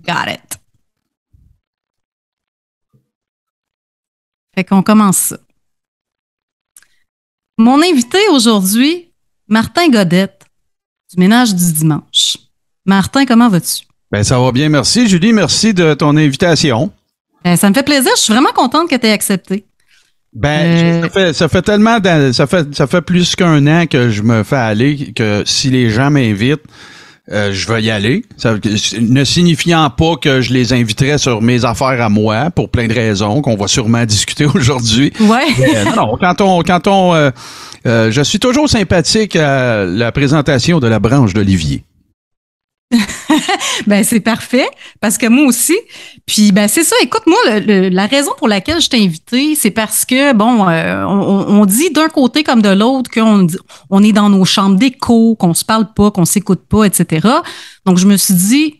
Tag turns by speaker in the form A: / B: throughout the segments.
A: Got it. Fait qu'on commence ça. Mon invité aujourd'hui, Martin Godette, du Ménage du dimanche. Martin, comment vas-tu?
B: Ben, ça va bien, merci. Julie, merci de ton invitation.
A: Ça me fait plaisir. Je suis vraiment contente que tu aies accepté.
B: Ben, ça fait tellement, ça fait plus qu'un an que je me fais aller que si les gens m'invitent, je vais y aller. Ça, ne signifiant pas que je les inviterais sur mes affaires à moi pour plein de raisons qu'on va sûrement discuter aujourd'hui.
A: Ouais.
B: Non, je suis toujours sympathique à la présentation de la branche d'Olivier.
A: Ben c'est parfait parce que moi aussi. Puis ben c'est ça. Écoute, moi la raison pour laquelle je t'ai invité, c'est parce que bon, on dit d'un côté comme de l'autre qu'on est dans nos chambres d'écho, qu'on se parle pas, qu'on s'écoute pas, etc. Donc je me suis dit,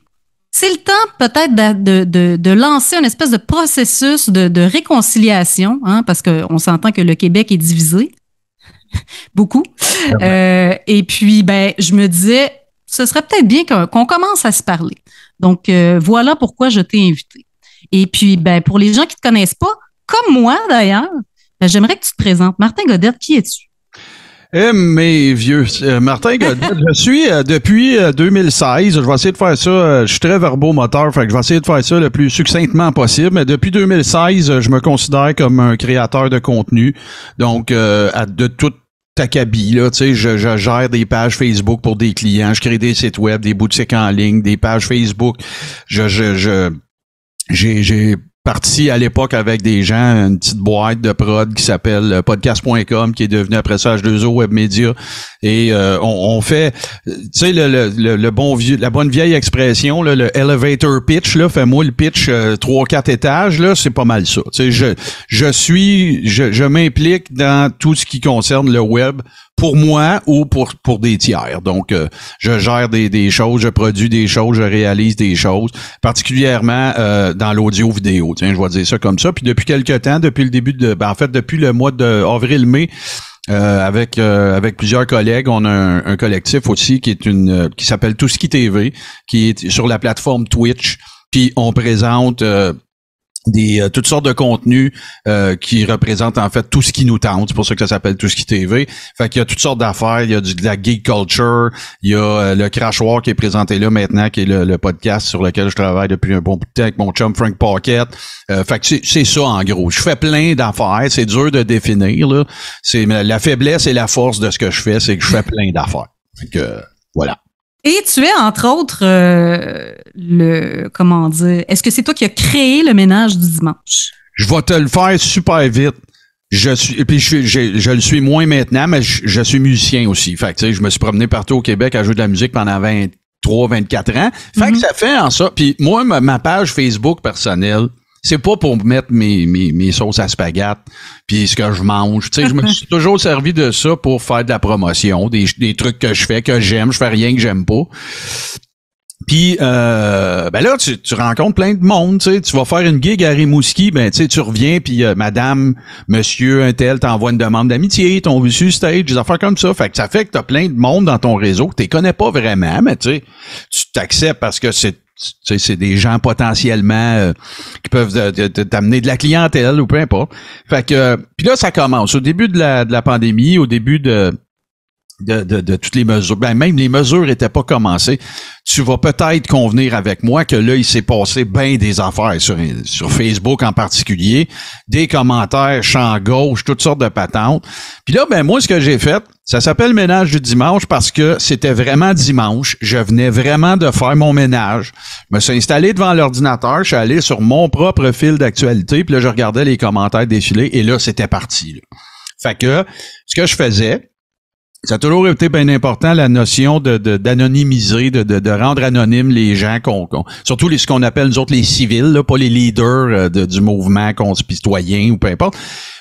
A: c'est le temps peut-être de lancer une espèce de processus de réconciliation, hein, parce qu'on s'entend que le Québec est divisé beaucoup. Et puis ben je me disais, ce serait peut-être bien qu'on commence à se parler. Donc, voilà pourquoi je t'ai invité. Et puis, ben, pour les gens qui ne te connaissent pas, comme moi d'ailleurs, ben, j'aimerais que tu te présentes. Martin Godette, qui es-tu?
B: Mes vieux, Martin Godette, je suis depuis 2016, je vais essayer de faire ça, je suis très verbomoteur, fait que je vais essayer de faire ça le plus succinctement possible, mais depuis 2016, je me considère comme un créateur de contenu, donc de toute acabit, là, tu sais, je gère des pages Facebook pour des clients, je crée des sites web, des boutiques en ligne, des pages Facebook. J'ai parti à l'époque avec des gens une petite boîte de prod qui s'appelle podcast.com, qui est devenu après ça H2O Web Media, et on fait, tu sais, le bon vieux, la bonne vieille expression, là, le elevator pitch, là, fais-moi le pitch 3-4 étages, là, c'est pas mal ça. Tu sais, je m'implique dans tout ce qui concerne le web pour moi ou pour des tiers. Donc, je gère des choses, je produis des choses, je réalise des choses, particulièrement dans l'audio-vidéo. Tiens, je vais dire ça comme ça. Puis depuis quelques temps, depuis le début depuis le mois de avril-mai, avec plusieurs collègues, on a un collectif aussi qui s'appelle Touski TV, qui est sur la plateforme Twitch. Puis on présente toutes sortes de contenus qui représentent en fait tout ce qui nous tente. C'est pour ça que ça s'appelle Touski TV. Fait qu'il y a toutes sortes d'affaires. Il y a de la geek culture. Il y a le Crachoir qui est présenté là maintenant, qui est le podcast sur lequel je travaille depuis un bon bout de temps avec mon chum Frank Pocket. Fait que c'est ça en gros. Je fais plein d'affaires. C'est dur de définir, là. C'est la faiblesse et la force de ce que je fais, c'est que je fais plein d'affaires. Fait que voilà.
A: Et tu es, entre autres, comment dire, est-ce que c'est toi qui as créé le Ménage du dimanche?
B: Je vais te le faire super vite. Je le suis moins maintenant, mais je suis musicien aussi. Fait que, tu sais, je me suis promené partout au Québec à jouer de la musique pendant 23-24 ans. Fait que ça fait en ça. Puis moi, ma page Facebook personnelle, c'est pas pour mettre mes sauces à spaghetti puis ce que je mange. Tu sais, je me suis toujours servi de ça pour faire de la promotion, des trucs que je fais, que j'aime. Je fais rien que j'aime pas. Puis ben là, tu rencontres plein de monde, tu sais, tu vas faire une gig à Rimouski, ben tu sais, tu reviens, puis madame, monsieur, un tel, t'envoie une demande d'amitié, t'ont vu sur stage, des affaires comme ça. Fait que ça fait que t'as plein de monde dans ton réseau que tu connais pas vraiment, mais tu sais, tu t'acceptes parce que c'est des gens potentiellement qui peuvent t'amener de la clientèle ou peu importe. Fait que puis là, ça commence. Au début de la pandémie, au début de toutes les mesures, ben même les mesures étaient pas commencées. Tu vas peut-être convenir avec moi que là, il s'est passé bien des affaires sur Facebook en particulier, des commentaires champ gauche, toutes sortes de patentes. Puis là, ben moi, ce que j'ai fait, ça s'appelle Ménage du dimanche parce que c'était vraiment dimanche. Je venais vraiment de faire mon ménage. Je me suis installé devant l'ordinateur, je suis allé sur mon propre fil d'actualité, puis là, je regardais les commentaires défiler, et là, c'était parti, là. Fait que, ce que je faisais, ça a toujours été bien important, la notion d'anonymiser, de rendre anonymes les gens surtout ce qu'on appelle nous autres les civils, là, pas les leaders du mouvement citoyen ou peu importe.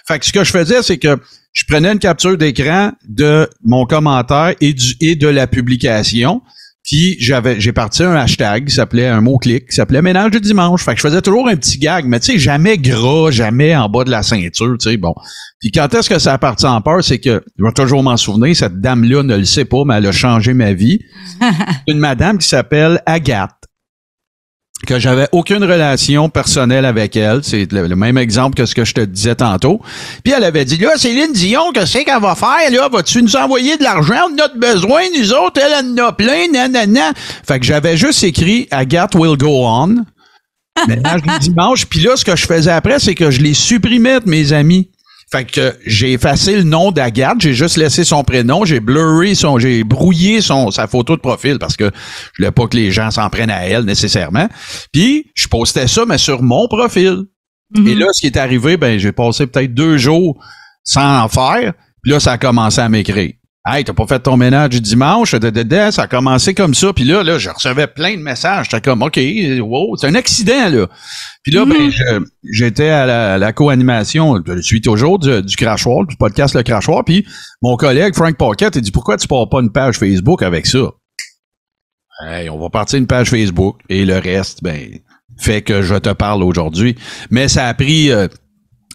B: Fait que ce que je faisais, c'est que je prenais une capture d'écran de mon commentaire et de la publication. Puis j'ai parti un hashtag qui s'appelait un mot-clic, qui s'appelait Ménage du dimanche. Fait que je faisais toujours un petit gag, mais tu sais, jamais gras, jamais en bas de la ceinture, tu sais, bon. Puis quand est-ce que ça a parti en peur, c'est que, je vais toujours m'en souvenir, cette dame-là ne le sait pas, mais elle a changé ma vie. Une madame qui s'appelle Agathe, que j'avais aucune relation personnelle avec elle. C'est le même exemple que ce que je te disais tantôt. Puis elle avait dit, là, Céline Dion, qu'est-ce qu'elle va faire? Là, vas-tu nous envoyer de l'argent? On a besoin, nous autres, elle en a plein, nanana. Fait que j'avais juste écrit Agathe will go on. Ménage du dimanche. Puis là, ce que je faisais après, c'est que je les supprimais de mes amis. Fait que j'ai effacé le nom d'Agathe, j'ai juste laissé son prénom, j'ai brouillé sa photo de profil parce que je voulais pas que les gens s'en prennent à elle nécessairement. Puis je postais ça, mais sur mon profil. Et là, ce qui est arrivé, ben j'ai passé peut-être 2 jours sans en faire. Puis là, ça a commencé à m'écrire. Hey, t'as pas fait ton ménage du dimanche? Ça a commencé comme ça. Puis là, je recevais plein de messages. J'étais comme, OK, wow, c'est un accident, là. Puis là, ben, j'étais à la co-animation, je suis toujours du Crachoir, du podcast Le Crachoir. Puis mon collègue, Frank Pocket, il dit, pourquoi tu pars pas une page Facebook avec ça? Hey, on va partir une page Facebook. Et le reste, ben, fait que je te parle aujourd'hui. Mais ça a pris...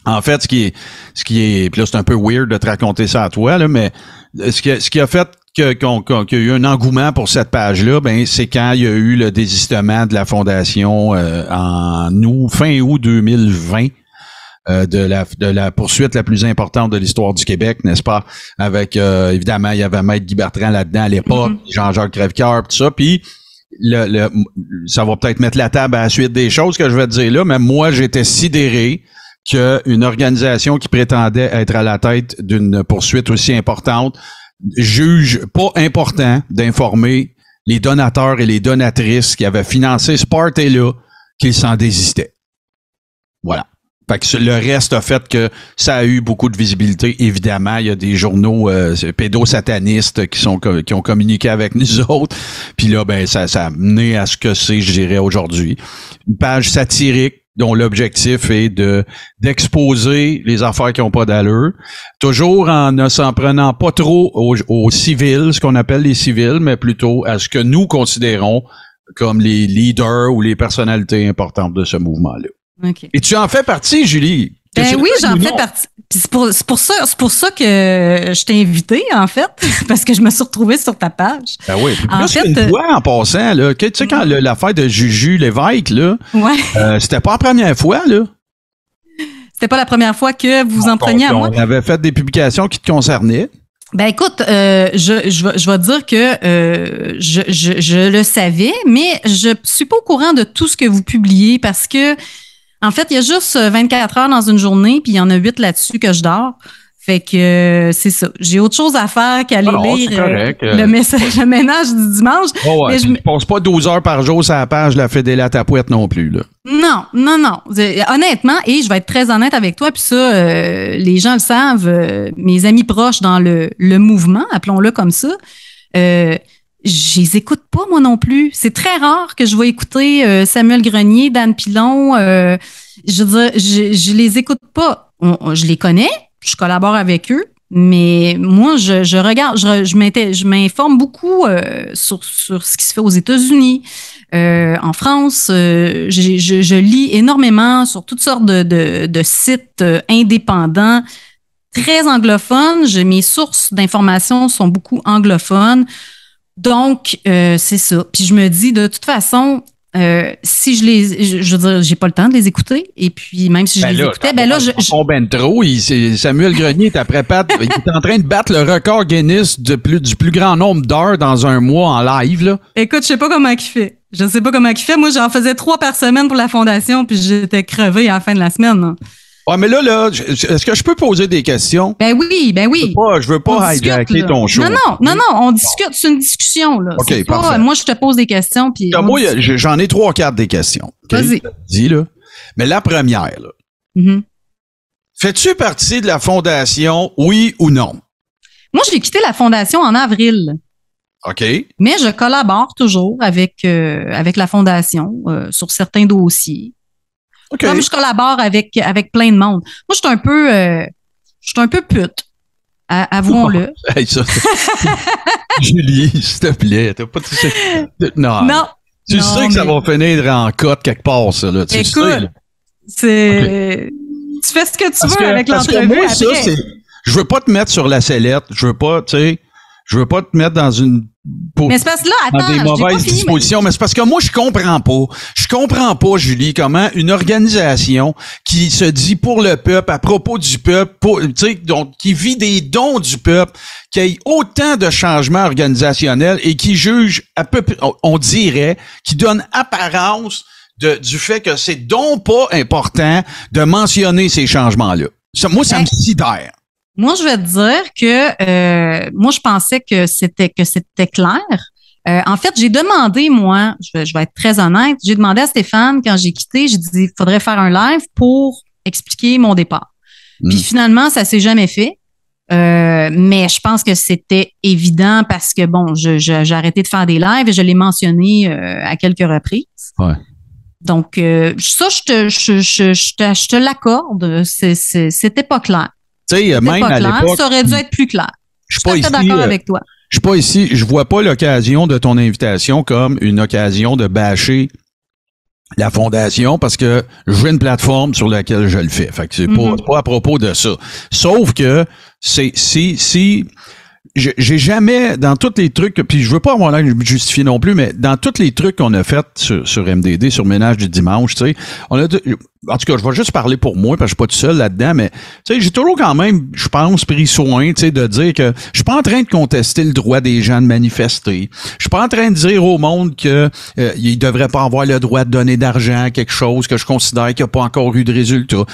B: en fait, ce qui est, puis là, c'est un peu weird de te raconter ça à toi, là, mais ce qui a fait qu'il y a eu un engouement pour cette page-là, ben, c'est quand il y a eu le désistement de la fondation, fin août 2020, de la poursuite la plus importante de l'histoire du Québec, n'est-ce pas? Avec, évidemment, il y avait Maître Guy Bertrand là-dedans à l'époque, Jean-Jacques Crèvecoeur, tout ça, puis ça va peut-être mettre la table à la suite des choses que je vais te dire là, mais moi, j'étais sidéré qu'une organisation qui prétendait être à la tête d'une poursuite aussi importante juge pas important d'informer les donateurs et les donatrices qui avaient financé ce party-là qu'ils s'en désistaient. Voilà. Fait que le reste a fait que ça a eu beaucoup de visibilité. Évidemment, il y a des journaux pédosatanistes qui ont communiqué avec nous autres. Puis là, ben ça a mené à ce que c'est, je dirais, aujourd'hui. Une page satirique dont l'objectif est d'exposer les affaires qui n'ont pas d'allure, toujours en ne s'en prenant pas trop aux civils, ce qu'on appelle les civils, mais plutôt à ce que nous considérons comme les leaders ou les personnalités importantes de ce mouvement-là.
A: Okay.
B: Et tu en fais partie, Julie?
A: Ben oui, j'en fais partie. Puis c'est pour ça que je t'ai invité, en fait, parce que je me suis retrouvée sur ta page.
B: Ben oui. En fait, une fois, en passant, là, tu sais, quand l'affaire de Juju Lévesque, là, c'était pas la première fois, là.
A: C'était pas la première fois que vous en preniez à moi?
B: On avait fait des publications qui te concernaient.
A: Ben écoute, je vais te dire que je le savais, mais je suis pas au courant de tout ce que vous publiez parce que en fait, il y a juste 24 heures dans une journée, puis il y en a 8 là-dessus que je dors. Fait que c'est ça. J'ai autre chose à faire qu'aller lire le ménage du dimanche.
B: Oh ouais, mais je passe pas 12 heures par jour sur la page de la Fédé la Tapouette non plus, là.
A: Non. Honnêtement, et je vais être très honnête avec toi, puis ça, les gens le savent, mes amis proches dans le mouvement, appelons-le comme ça, je les écoute pas, moi non plus. C'est très rare que je vais écouter Samuel Grenier, Dan Pilon. Je veux dire, je les écoute pas. Je les connais, je collabore avec eux, mais moi, je regarde, je m'informe beaucoup sur ce qui se fait aux États-Unis, en France. Je lis énormément sur toutes sortes de sites indépendants, très anglophones. Mes sources d'informations sont beaucoup anglophones. Donc, c'est ça. Puis je me dis, de toute façon, si je veux dire, j'ai pas le temps de les écouter. Et puis, même si je les écoutais,
B: ben trop. Samuel Grenier est après il est en train de battre le record Guinness du plus grand nombre d'heures dans un mois en live, là.
A: Écoute, je sais pas comment il fait. Moi, j'en faisais 3 par semaine pour la fondation, puis j'étais crevée à la fin de la semaine, là.
B: Ouais, mais là, est-ce que je peux poser des questions?
A: Ben oui.
B: Je veux pas hijacker ton show.
A: Non, on discute. C'est une discussion, là.
B: OK, parfait.
A: Moi, je te pose des questions, puis...
B: Moi, j'en ai 3 ou 4 des questions. Okay?
A: Vas-y.
B: Dis, là. Mais la première, là. Fais-tu partie de la fondation, oui ou non?
A: Moi, j'ai quitté la fondation en avril.
B: OK.
A: Mais je collabore toujours avec la fondation sur certains dossiers. Okay. Comme je collabore avec plein de monde. Moi, je suis un peu pute. Avouons-le.
B: Hey, Julie, s'il te plaît. T'as pas Non. Tu sais que ça va finir en cote quelque part, ça, là. Tu
A: écoute,
B: sais, là.
A: C'est... Tu fais ce que tu veux avec l'entrevue
B: moi,
A: après.
B: Je veux pas te mettre sur la sellette. Je veux pas te mettre dans une
A: Mais c'est parce que là, attends,
B: dans des mauvaises dispositions. Mais c'est parce que moi, je comprends pas, Julie, comment une organisation qui se dit pour le peuple, à propos du peuple, tu sais, donc, qui vit des dons du peuple, qui ait autant de changements organisationnels et qui juge à peu près, on dirait, qui donne apparence du fait que c'est donc pas important de mentionner ces changements-là. Ça me sidère.
A: Moi, je vais te dire que moi, je pensais que c'était clair. En fait, j'ai demandé, moi, je vais être très honnête, j'ai demandé à Stéphane, quand j'ai quitté, j'ai dit, il faudrait faire un live pour expliquer mon départ. Puis finalement, ça s'est jamais fait. Mais je pense que c'était évident parce que, bon, j'ai arrêté de faire des lives et je l'ai mentionné à quelques reprises.
B: Ouais.
A: Donc, ça, je te l'accorde. C'était pas clair.
B: Tu sais, même à l'époque,
A: ça aurait dû être plus clair.
B: Je suis pas ici,
A: d'accord avec toi.
B: Je suis pas ici, je vois pas l'occasion de ton invitation comme une occasion de bâcher la fondation parce que j'ai une plateforme sur laquelle je le fais. Fait que c'est pas à propos de ça. Sauf que j'ai jamais, dans tous les trucs, puis je veux pas avoir l'air de justifier non plus, mais dans tous les trucs qu'on a fait sur MDD, sur Ménage du dimanche, tu sais, en tout cas, je vais juste parler pour moi, parce que je suis pas tout seul là-dedans, mais tu sais, j'ai toujours quand même, je pense, pris soin, tu sais, de dire que je suis pas en train de contester le droit des gens de manifester. Je suis pas en train de dire au monde que ils devraient pas avoir le droit de donner d'argent à quelque chose que je considère qu'il n'y a pas encore eu de résultat.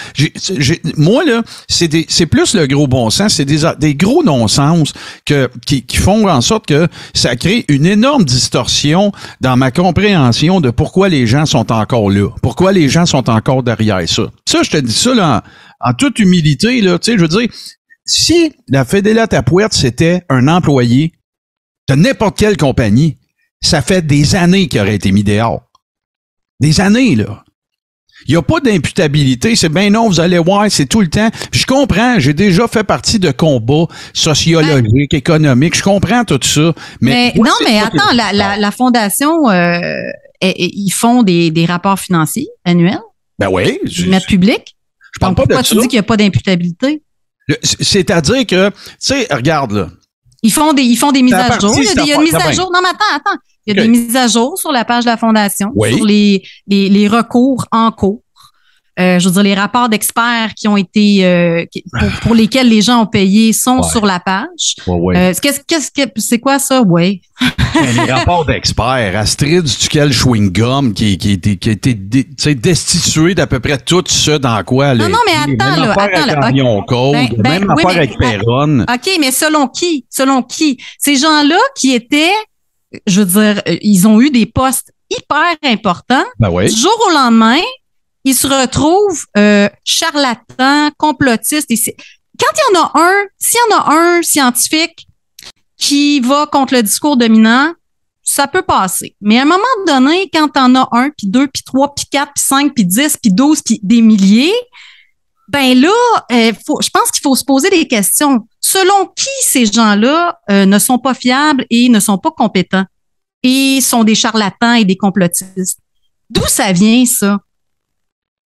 B: Moi, là, c'est plus le gros bon sens, c'est des gros non-sens qui font en sorte que ça crée une énorme distorsion dans ma compréhension de pourquoi les gens sont encore là, pourquoi les gens sont encore derrière ça. Ça, je te dis ça là, en toute humilité, là, tu sais, je veux dire, si la Fédéla Tapouette, c'était un employé de n'importe quelle compagnie, ça fait des années qu'il aurait été mis dehors. Des années, là. Il n'y a pas d'imputabilité, c'est bien non, vous allez voir, c'est tout le temps. Puis je comprends, j'ai déjà fait partie de combats sociologiques, économiques, je comprends tout ça. Mais
A: non, mais attends, la Fondation, ils font des rapports financiers annuels.
B: Ben oui.
A: Ils mettent public.
B: Je parle pas de ça.
A: Pourquoi tu dis qu'il n'y a pas d'imputabilité?
B: C'est-à-dire que, tu sais, regarde là.
A: Ils font des mises à jour. Il y a une mise à jour. Non, mais attends. Il y a des mises à jour sur la page de la Fondation, sur les recours en cours. Je veux dire, les rapports d'experts qui ont été pour lesquels les gens ont payé sont sur la page. C'est quoi ça? Oui.
B: Les rapports d'experts. Astrid Duquel Chewing-Gum qui a été destitué d'à peu près tout ce dans quoi.
A: Non, mais attends,
B: même affaire avec Arion Code, même affaire avec Perron.
A: OK, mais selon qui? Selon qui? Ces gens-là qui étaient, je veux dire, ils ont eu des postes hyper importants.
B: Ben oui.
A: Du jour au lendemain, ils se retrouvent charlatans, complotistes. Quand il y en a s'il y en a un scientifique qui va contre le discours dominant, ça peut passer. Mais à un moment donné, quand t'en as un, puis deux, puis trois, puis quatre, puis cinq, puis 10, puis 12, puis des milliers, ben là, je pense qu'il faut se poser des questions. Selon qui ces gens-là ne sont pas fiables et ne sont pas compétents et sont des charlatans et des complotistes? D'où ça vient, ça?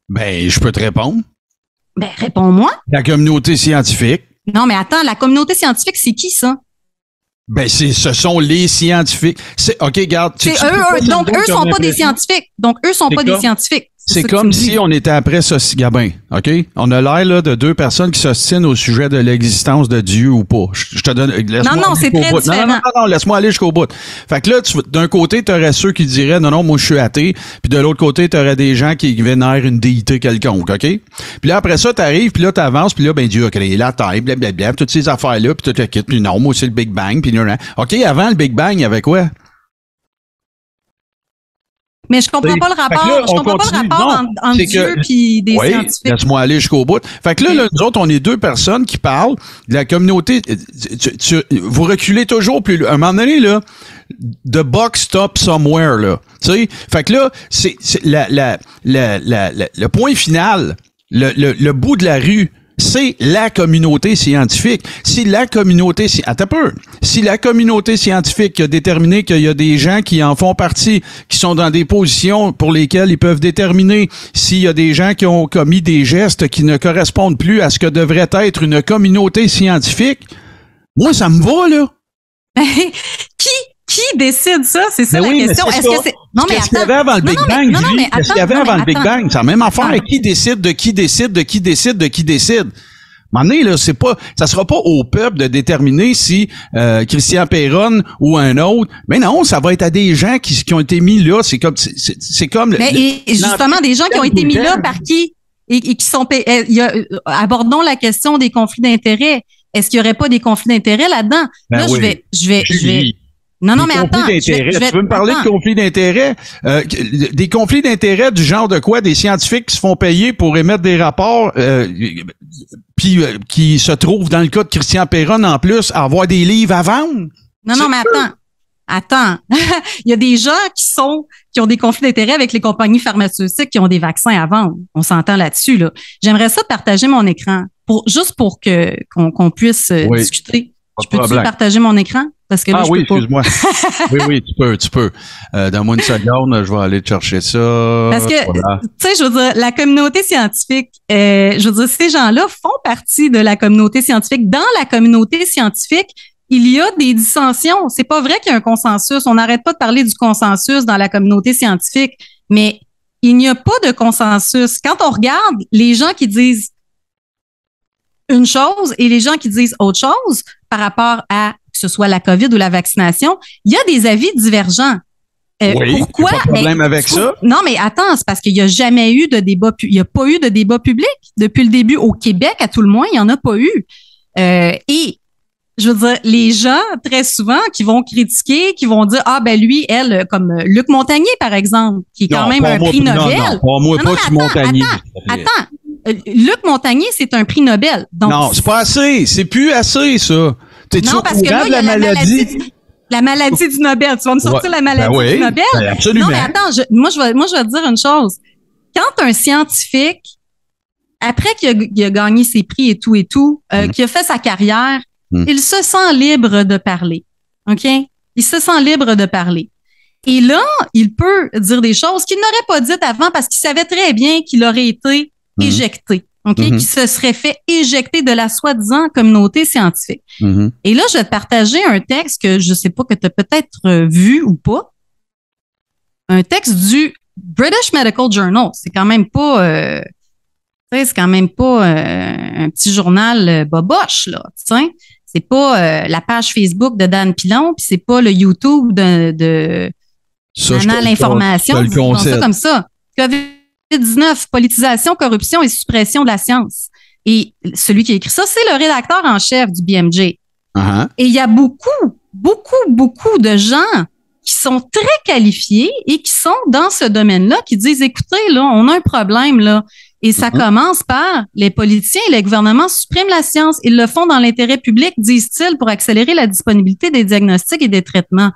B: Ben, je peux te répondre.
A: Ben, réponds-moi.
B: La communauté scientifique.
A: Non, mais attends, la communauté scientifique, c'est qui, ça?
B: Ben, ce sont les scientifiques. OK, regarde.
A: Donc, eux sont pas des scientifiques.
B: C'est comme si on était après Saucy Gabin, OK? On a l'air là de deux personnes qui s'ostinent au sujet de l'existence de Dieu ou pas. Je te donne...
A: Non, c'est très différent.
B: Non, laisse-moi aller jusqu'au bout. Fait que là, d'un côté, tu aurais ceux qui diraient « Non, moi, je suis athée », puis de l'autre côté, tu aurais des gens qui vénèrent une déité quelconque, OK? Puis là, après ça, t'arrives, puis là, t'avances, puis là, ben Dieu a créé la Terre, blablabla, toutes ces affaires-là, puis tu te quittes, puis non, moi, c'est le Big Bang, puis là, OK, avant le Big Bang, il y avait quoi?
A: Mais je comprends pas le rapport.
B: Là,
A: je comprends pas le rapport entre Dieu et des scientifiques.
B: Laisse-moi aller jusqu'au bout. Fait que là, nous autres, on est deux personnes qui parlent de la communauté. Vous reculez toujours plus. À un moment donné, là, the buck stop somewhere, là. Tu sais? Fait que là, c'est le point final, le bout de la rue. C'est la communauté scientifique. Si la communauté scientifique a déterminé qu'il y a des gens qui en font partie, qui sont dans des positions pour lesquelles ils peuvent déterminer s'il y a des gens qui ont commis des gestes qui ne correspondent plus à ce que devrait être une communauté scientifique, moi, ça me va, là.
A: Qui Qui décide ça? C'est ça
B: mais
A: la
B: oui,
A: question.
B: Mais
A: est-ce que c'est...
B: Non, mais attends. Qu'est-ce qu'il y avait avant le Big Bang? Qu'est-ce qu'il y avait avant le Big Bang? C'est la même affaire. Qui décide de qui décide de qui décide de qui décide? À un moment donné, là, ça sera pas au peuple de déterminer si Christian Perron ou un autre. Mais non, ça va être à des gens qui ont été mis là. C'est comme.
A: Mais et justement, des gens qui ont été mis là par qui et qui sont. Abordons la question des conflits d'intérêts. Est-ce qu'il y aurait pas des conflits d'intérêts là-dedans?
B: Ben
A: là,
B: oui.
A: je vais. Non, mais attends.
B: Tu veux me parler de conflits d'intérêts? Des conflits d'intérêts du genre de quoi? Des scientifiques qui se font payer pour émettre des rapports, puis qui se trouvent, dans le cas de Christian Perron, en plus, à avoir des livres à vendre?
A: Non, mais attends. Il y a des gens qui ont des conflits d'intérêts avec les compagnies pharmaceutiques qui ont des vaccins à vendre. On s'entend là-dessus, là. J'aimerais ça partager mon écran juste pour qu'on puisse discuter. Je peux-tu partager mon écran? Parce que là,
B: oui, excuse-moi. oui, tu peux. Donne-moi une seconde, je vais aller te chercher ça.
A: Parce que, tu sais, je veux dire, la communauté scientifique, ces gens-là font partie de la communauté scientifique. Dans la communauté scientifique, il y a des dissensions. C'est pas vrai qu'il y a un consensus. On n'arrête pas de parler du consensus dans la communauté scientifique, mais il n'y a pas de consensus. Quand on regarde les gens qui disent une chose et les gens qui disent autre chose par rapport à que ce soit la COVID ou la vaccination, il y a des avis divergents. Pourquoi?
B: Pas de problème avec ça.
A: Non, mais attends, c'est parce qu'il n'y a jamais eu de débat, il n'y a pas eu de débat public depuis le début. Au Québec, à tout le moins, il n'y en a pas eu. Et je veux dire, les gens, très souvent, qui vont critiquer, qui vont dire, lui, elle, comme Luc Montagnier, par exemple, qui est quand même un prix Nobel.
B: Non, pas du Montagnier.
A: Attends. Luc Montagnier, c'est un prix Nobel. Donc,
B: non, c'est pas assez. C'est plus assez, ça. T'es-tu au courant de la maladie?
A: La maladie du Nobel. Tu vas me sortir la maladie du Nobel?
B: Absolument.
A: Non, mais attends, moi, je vais te dire une chose. Quand un scientifique, après qu'il a gagné ses prix et tout, qui a fait sa carrière, il se sent libre de parler. OK? Il se sent libre de parler. Et là, il peut dire des choses qu'il n'aurait pas dites avant parce qu'il savait très bien qu'il aurait été éjecté. OK? Qui se serait fait éjecter de la soi-disant communauté scientifique. Et là, je vais te partager un texte que je sais pas que tu as peut-être vu ou pas. Un texte du British Medical Journal. C'est quand même pas un petit journal boboche, là. C'est pas la page Facebook de Dan Pilon, puis c'est pas le YouTube de Canal Information. Ça comme ça. COVID-19, politisation, corruption et suppression de la science. Et celui qui a écrit ça, c'est le rédacteur en chef du BMJ. Et il y a beaucoup de gens qui sont très qualifiés et qui sont dans ce domaine-là, qui disent, écoutez, là, on a un problème, là. Et ça commence par les politiciens et les gouvernements suppriment la science. Ils le font dans l'intérêt public, disent-ils, pour accélérer la disponibilité des diagnostics et des traitements.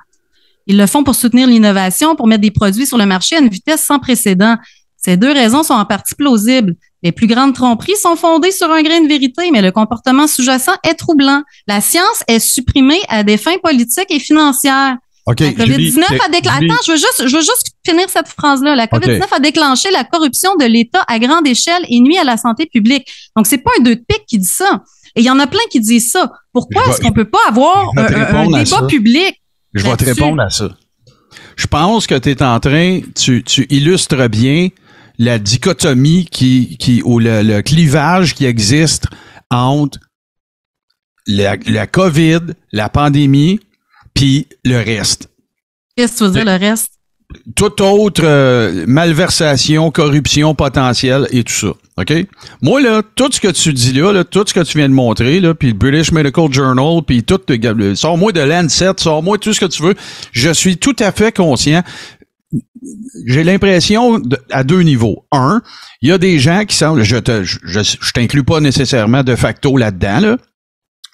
A: Ils le font pour soutenir l'innovation, pour mettre des produits sur le marché à une vitesse sans précédent. Ces deux raisons sont en partie plausibles. Les plus grandes tromperies sont fondées sur un grain de vérité, mais le comportement sous-jacent est troublant. La science est supprimée à des fins politiques et financières.
B: Okay,
A: la COVID-19 a déclenché. Attends, je veux juste finir cette phrase-là. La COVID-19 a déclenché la corruption de l'État à grande échelle et nuit à la santé publique. Donc, c'est pas un deux de pique qui dit ça. Et il y en a plein qui disent ça. Pourquoi est-ce qu'on peut pas avoir un débat public?
B: Je vais te répondre à ça. Je pense que tu illustres bien la dichotomie ou le clivage qui existe entre la COVID, la pandémie, puis le reste.
A: Qu'est-ce que tu veux dire, le reste?
B: Toute autre malversation, corruption potentielle et tout ça. OK? Moi, là, tout ce que tu dis là, tout ce que tu viens de montrer, là, puis le British Medical Journal, puis tout, sors-moi de Lancet, sors-moi tout ce que tu veux, je suis tout à fait conscient. J'ai l'impression à deux niveaux. Un, il y a des gens qui semblent, je t'inclus pas nécessairement de facto là-dedans, là.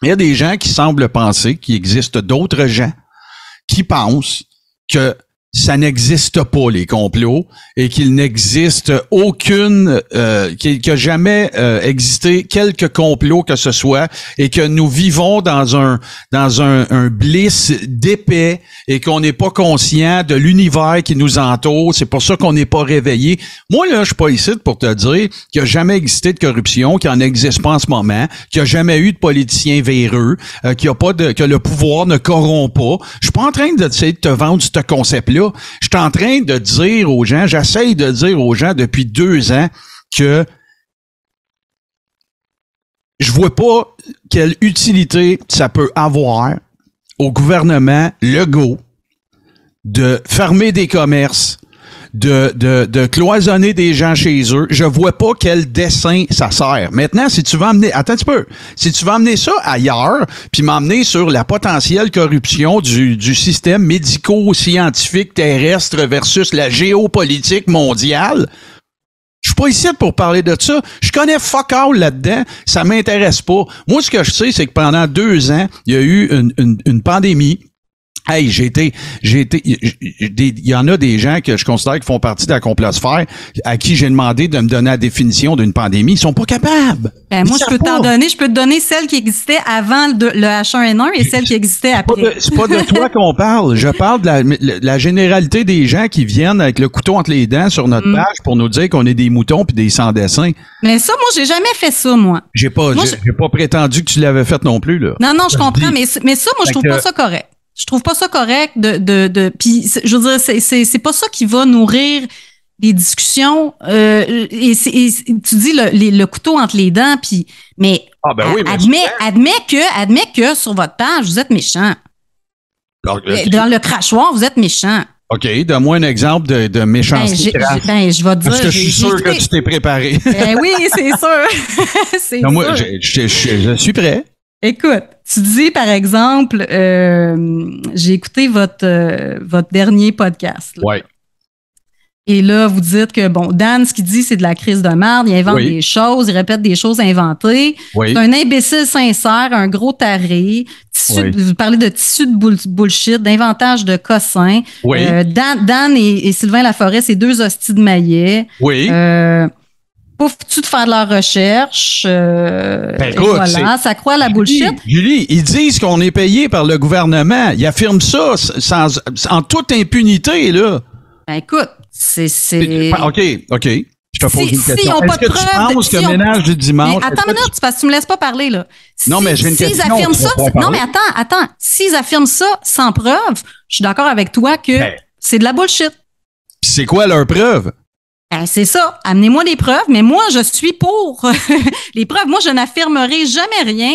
B: Il y a des gens qui semblent penser qu'il existe d'autres gens qui pensent que ça n'existe pas, les complots, et qu'il n'existe aucune, qu'il n'y a jamais existé quelque complot que ce soit, et que nous vivons dans un bliss d'épais, et qu'on n'est pas conscient de l'univers qui nous entoure. C'est pour ça qu'on n'est pas réveillé. Moi, là, je suis pas ici pour te dire qu'il n'y a jamais existé de corruption, qu'il n'en existe pas en ce moment, qu'il n'y a jamais eu de politiciens véreux, que le pouvoir ne corrompt pas. Je suis pas en train d'essayer de te vendre ce concept-là. Je suis en train de dire aux gens, j'essaye de dire aux gens depuis 2 ans que je vois pas quelle utilité ça peut avoir au gouvernement Legault de fermer des commerces, de cloisonner des gens chez eux. Je vois pas quel dessin ça sert. Maintenant, si tu vas amener, attends un petit peu, si tu vas amener ça ailleurs, puis m'emmener sur la potentielle corruption du système médico-scientifique terrestre versus la géopolitique mondiale, je suis pas ici pour parler de ça. Je connais fuck all là-dedans. Ça m'intéresse pas. Moi, ce que je sais, c'est que pendant 2 ans, il y a eu une pandémie. Hey, il y en a des gens que je considère qui font partie de la complosphère à qui j'ai demandé de me donner la définition d'une pandémie. Ils sont pas capables.
A: Ben, moi, je peux te donner celle qui existait avant le H1N1 et celle qui existait après.
B: C'est pas de toi qu'on parle. Je parle de la généralité des gens qui viennent avec le couteau entre les dents sur notre page pour nous dire qu'on est des moutons puis des sans-dessins.
A: Mais ça, moi, j'ai jamais fait ça, moi.
B: J'ai pas prétendu que tu l'avais fait non plus, là.
A: Non, je comprends, mais ça, moi, je trouve pas ça correct. Je trouve pas ça correct puis je veux dire, c'est pas ça qui va nourrir les discussions, et tu dis le couteau entre les dents, puis mais, admets que sur votre page, vous êtes méchant. Dans le crachoir, vous êtes méchant.
B: OK, donne-moi un exemple de méchanceté.
A: Je vais te dire.
B: Parce que je suis sûr que tu t'es préparé.
A: Oui, c'est sûr.
B: Moi, je suis prêt.
A: Écoute, tu dis, par exemple, j'ai écouté votre dernier podcast.
B: Oui.
A: Et là, vous dites que, bon, Dan, ce qu'il dit, c'est de la crise de merde. Il invente des choses, il répète des choses inventées. Oui. C'est un imbécile sincère, un gros taré. Vous parlez de tissu de bullshit, d'inventage de cossins. Oui. Dan et Sylvain Laforêt, c'est 2 hosties de maillet. Oui. Pas foutu de faire de la recherche. Écoute, voilà, ça croit à la bullshit.
B: Julie, ils disent qu'on est payé par le gouvernement. Ils affirment ça en toute impunité, là.
A: Ben écoute, c'est...
B: OK. Je te pose une question.
A: S'ils n'ont pas de preuves...
B: Tu penses que ménage du dimanche...
A: Mais attends une minute, parce que tu me laisses pas parler, là.
B: Non, mais j'ai une question.
A: Affirment ça, non, mais attends. S'ils affirment ça sans preuve, je suis d'accord avec toi que c'est de la bullshit.
B: C'est quoi leur preuve?
A: Ben, c'est ça. Amenez-moi des preuves, mais moi, je suis pour les preuves. Moi, je n'affirmerai jamais rien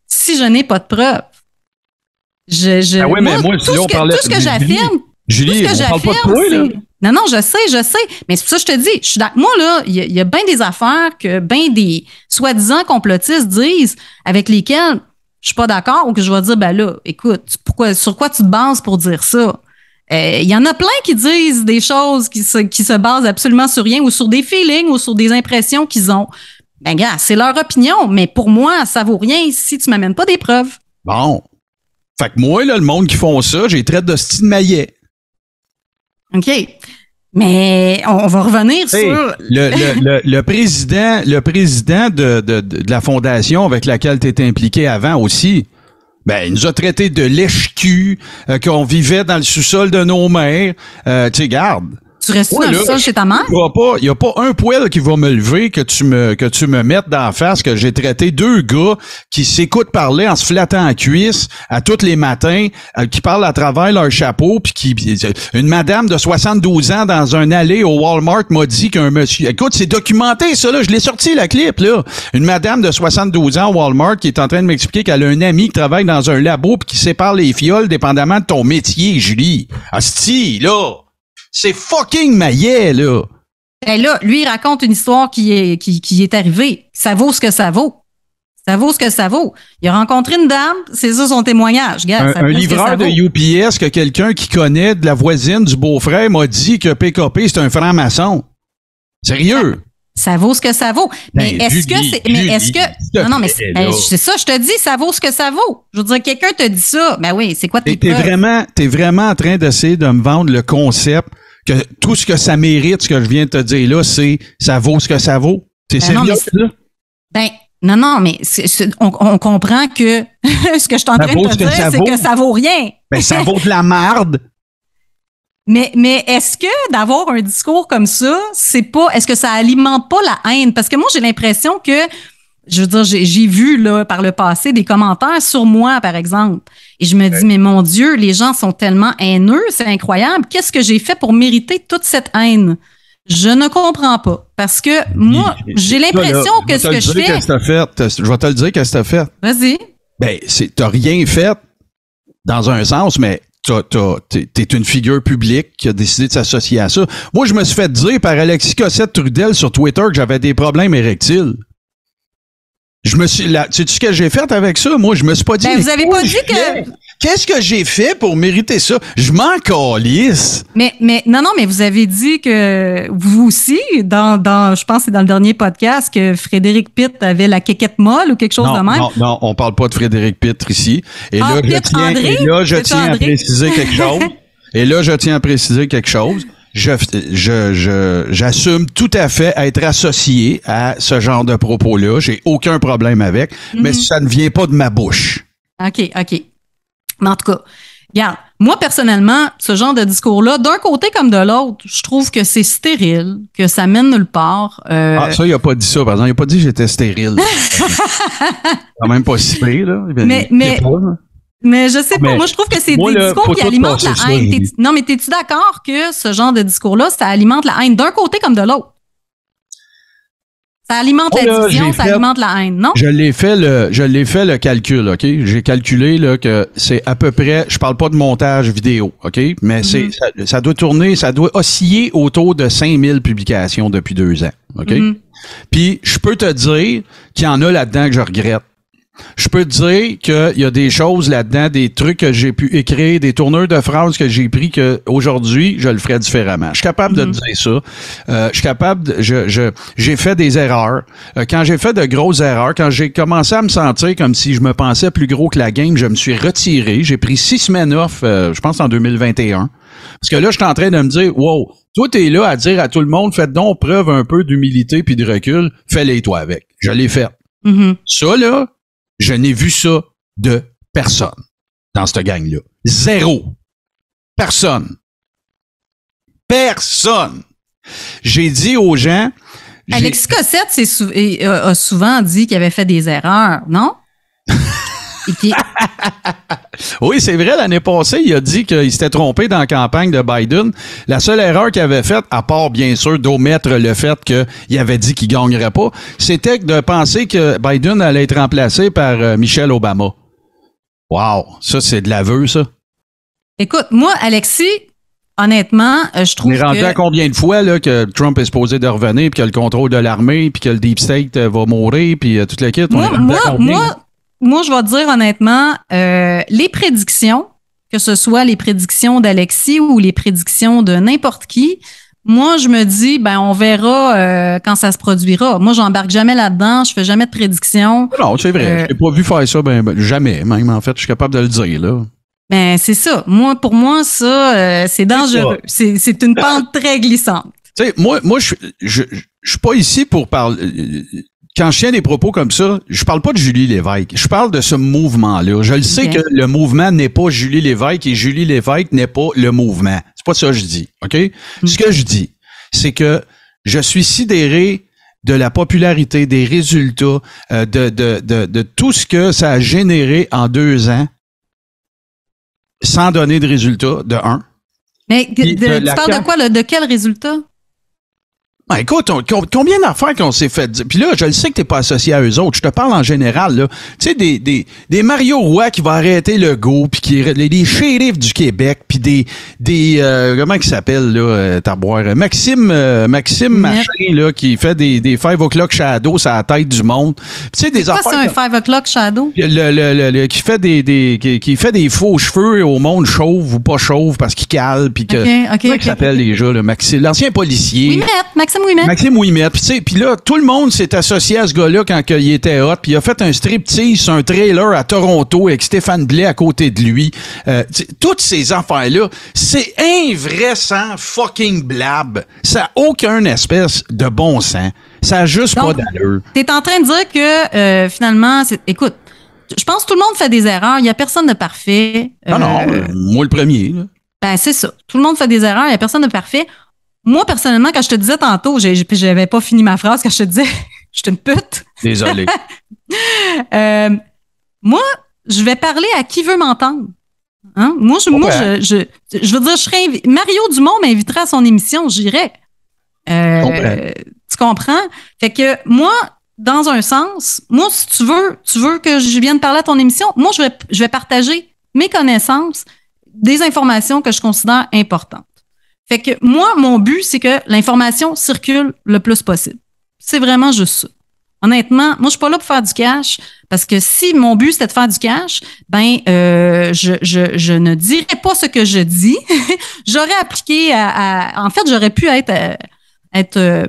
A: si je n'ai pas de preuves.
B: Mais moi,
A: tout ce que j'affirme,
B: Julie, on parle pas de toi, là.
A: Non, je sais. Mais c'est pour ça que je te dis, moi, là, il y a bien des affaires que bien des soi-disant complotistes disent avec lesquelles je suis pas d'accord ou que je vais dire, ben là, écoute, sur quoi tu te bases pour dire ça? Il y en a plein qui disent des choses qui se basent absolument sur rien ou sur des feelings ou sur des impressions qu'ils ont. Ben, gars, c'est leur opinion, mais pour moi, ça vaut rien si tu m'amènes pas des preuves.
B: Bon. Fait que moi, là, le monde qui font ça, j'ai traite de style maillet.
A: OK. Mais on va revenir sur...
B: Le président de la fondation avec laquelle tu étais impliqué avant aussi, ben, il nous a traité de lèche-cul, qu'on vivait dans le sous-sol de nos mères. Tu sais, garde.
A: Tu restes dans le sol chez ta mère?
B: Il n'y a pas un poil qui va me lever que tu me mettes dans la face que j'ai traité 2 gars qui s'écoutent parler en se flattant en cuisse à tous les matins, qui parlent à travers leur chapeau, puis une madame de 72 ans dans un allée au Walmart m'a dit qu'un monsieur... Écoute, c'est documenté, ça, là. Je l'ai sorti, la clip, là. Une madame de 72 ans au Walmart qui est en train de m'expliquer qu'elle a un ami qui travaille dans un labo puis qui sépare les fioles dépendamment de ton métier, Julie. Asti, là! C'est fucking maillet, là.
A: Ben là, lui, il raconte une histoire qui est arrivée. Ça vaut ce que ça vaut. Ça vaut ce que ça vaut. Il a rencontré une dame, c'est ça son témoignage. Regarde,
B: un livreur de UPS que quelqu'un qui connaît de la voisine du beau-frère m'a dit que PKP, c'est un franc-maçon. Sérieux?
A: Ça vaut ce que ça vaut. Mais est-ce que c'est. Mais est-ce que. Non, mais c'est ça, je te dis, ça vaut ce que ça vaut. Je veux dire, quelqu'un te dit ça. Ben oui, c'est quoi tes preuves?
B: T'es vraiment en train d'essayer de me vendre le concept que tout ce que ça mérite, ce que je viens de te dire là, c'est ça vaut ce que ça vaut. T'es sérieux, là?
A: Ben, non, mais on comprend que ce que je suis en train de te dire, c'est que ça vaut rien.
B: Ben, ça vaut de la marde.
A: Mais est-ce que d'avoir un discours comme ça, est-ce que ça alimente pas la haine? Parce que moi, j'ai l'impression que, je veux dire, j'ai vu, là, par le passé, des commentaires sur moi, par exemple. Et je me dis, mais mon Dieu, les gens sont tellement haineux, c'est incroyable. Qu'est-ce que j'ai fait pour mériter toute cette haine? Je ne comprends pas. Parce que moi, j'ai l'impression que ce que je fais.
B: Je vais te le dire qu'est-ce que t'as fait.
A: Vas-y.
B: Ben, t'as rien fait dans un sens, mais t'es une figure publique qui a décidé de s'associer à ça. Moi, je me suis fait dire par Alexis Cossette-Trudel sur Twitter que j'avais des problèmes érectiles. Sais-tu ce que j'ai fait avec ça? Moi, je me suis pas dit.
A: Ben, vous avez pas dit que.
B: Qu'est-ce que j'ai fait pour mériter ça? Je m'en calisse.
A: Mais, non, mais vous avez dit que vous aussi, je pense que c'est dans le dernier podcast, que Frédéric Pitt avait la quéquette molle ou quelque chose de même.
B: Non, on parle pas de Frédéric Pitt ici. Et là, je tiens à préciser quelque chose. Et là, je tiens à préciser quelque chose. J'assume tout à fait être associé à ce genre de propos-là. J'ai aucun problème avec, mais ça ne vient pas de ma bouche.
A: OK. Mais en tout cas, regarde, moi, personnellement, ce genre de discours-là, d'un côté comme de l'autre, je trouve que c'est stérile, que ça mène nulle part.
B: Ça, il a pas dit ça, par exemple. Il a pas dit que j'étais stérile. Quand même pas si pire, là.
A: Mais je sais pas, moi je trouve que c'est des discours qui alimentent la haine. Non, mais t'es-tu d'accord que ce genre de discours-là, ça alimente la haine d'un côté comme de l'autre? Ça alimente la division, ça alimente la haine, non?
B: Je l'ai fait le calcul, OK? J'ai calculé là, que c'est à peu près, je parle pas de montage vidéo, OK? Mais ça doit tourner, ça doit osciller autour de 5000 publications depuis 2 ans, OK? Puis je peux te dire qu'il y en a là-dedans que je regrette. Je peux te dire qu'il y a des choses là-dedans, des trucs que j'ai pu écrire, des tourneurs de phrases que j'ai pris que aujourd'hui je le ferais différemment. Je suis capable de te dire ça. Je suis capable. J'ai fait des erreurs. Quand j'ai fait de grosses erreurs, quand j'ai commencé à me sentir comme si je me pensais plus gros que la game, je me suis retiré. J'ai pris 6 semaines off, je pense en 2021. Parce que là, je suis en train de me dire, wow, toi t'es là à dire à tout le monde, faites donc preuve un peu d'humilité puis de recul, fais-les toi avec. Je l'ai fait. Ça là. Je n'ai vu ça de personne dans cette gang-là. Zéro. Personne. J'ai dit aux gens...
A: Alexis Cossette a souvent dit qu'il avait fait des erreurs, non?
B: Oui, c'est vrai, l'année passée, il a dit qu'il s'était trompé dans la campagne de Biden. La seule erreur qu'il avait faite, à part bien sûr d'omettre le fait qu'il avait dit qu'il gagnerait pas, c'était de penser que Biden allait être remplacé par Michelle Obama. Wow, ça c'est de l'aveu, ça.
A: Écoute, moi, Alexis, honnêtement, je trouve que...
B: On est rendu à combien de fois là, que Trump est supposé de revenir, puis que le contrôle de l'armée, puis que le Deep State va mourir, puis toute la kit.
A: Moi, je vais te dire honnêtement, les prédictions, que ce soit les prédictions d'Alexis ou les prédictions de n'importe qui, moi, je me dis, on verra quand ça se produira. Moi, j'embarque jamais là-dedans, je fais jamais de prédictions.
B: Non, c'est vrai, je n'ai pas vu faire ça, jamais, même en fait, je suis capable de le dire, là.
A: Ben, c'est ça. Pour moi, ça, c'est dangereux. C'est une pente très glissante.
B: Tu sais, moi, je suis pas ici pour parler... Quand je tiens des propos comme ça, je parle pas de Julie Lévesque. Je parle de ce mouvement-là. Je le sais que le mouvement n'est pas Julie Lévesque et Julie Lévesque n'est pas le mouvement. C'est pas ça que je dis, OK? Ce que je dis, c'est que je suis sidéré de la popularité, des résultats, de tout ce que ça a généré en 2 ans sans donner de résultats, de 1.
A: Mais tu parles de quoi, là? De quel résultat?
B: Écoute, combien d'affaires qu'on s'est fait dire? Puis là, je le sais que t'es pas associé à eux autres. Je te parle en général, là. Tu sais, des Mario Roy qui va arrêter le go, puis des shérifs du Québec, puis des comment il s'appelle, là, Tarboire? Maxime Machin, là, qui fait des 5 o'clock shadows à la tête du monde. Tu sais, des affaires.
A: C'est un 5 o'clock shadow?
B: Qui fait qui fait des faux cheveux au monde chauve ou pas chauve parce qu'il cale, puis que.
A: OK.
B: Comment il s'appelle déjà, là? Maxime, l'ancien policier.
A: Oui, Maxime Maxime Ouimet.
B: Maxime Ouimet. Puis, tu sais, puis là, tout le monde s'est associé à ce gars-là quand il était hot. Puis il a fait un striptease sur un trailer à Toronto avec Stéphane Blais à côté de lui. Toutes ces affaires-là, c'est invraisemblable fucking blab. Ça n'a aucun espèce de bon sens. Ça a juste pas d'allure.
A: T'es en train de dire que, finalement, écoute, je pense que tout le monde fait des erreurs. Il n'y a personne de parfait.
B: Non, moi le premier. Là.
A: Ben, c'est ça. Tout le monde fait des erreurs. Il n'y a personne de parfait. Moi, personnellement, quand je te disais tantôt, j'avais pas fini ma phrase quand je te disais je suis une pute.
B: Désolé.
A: Moi, je vais parler à qui veut m'entendre. Hein? Moi, je veux dire, Mario Dumont m'inviterait à son émission, j'irais. Tu comprends? Fait que moi, dans un sens, moi, si tu veux que je vienne parler à ton émission, moi, je vais partager mes connaissances, des informations que je considère importantes. Fait que moi, mon but, c'est que l'information circule le plus possible. C'est vraiment juste ça. Honnêtement, moi, je suis pas là pour faire du cash, parce que si mon but, c'était de faire du cash, je ne dirais pas ce que je dis. J'aurais appliqué en fait, j'aurais pu être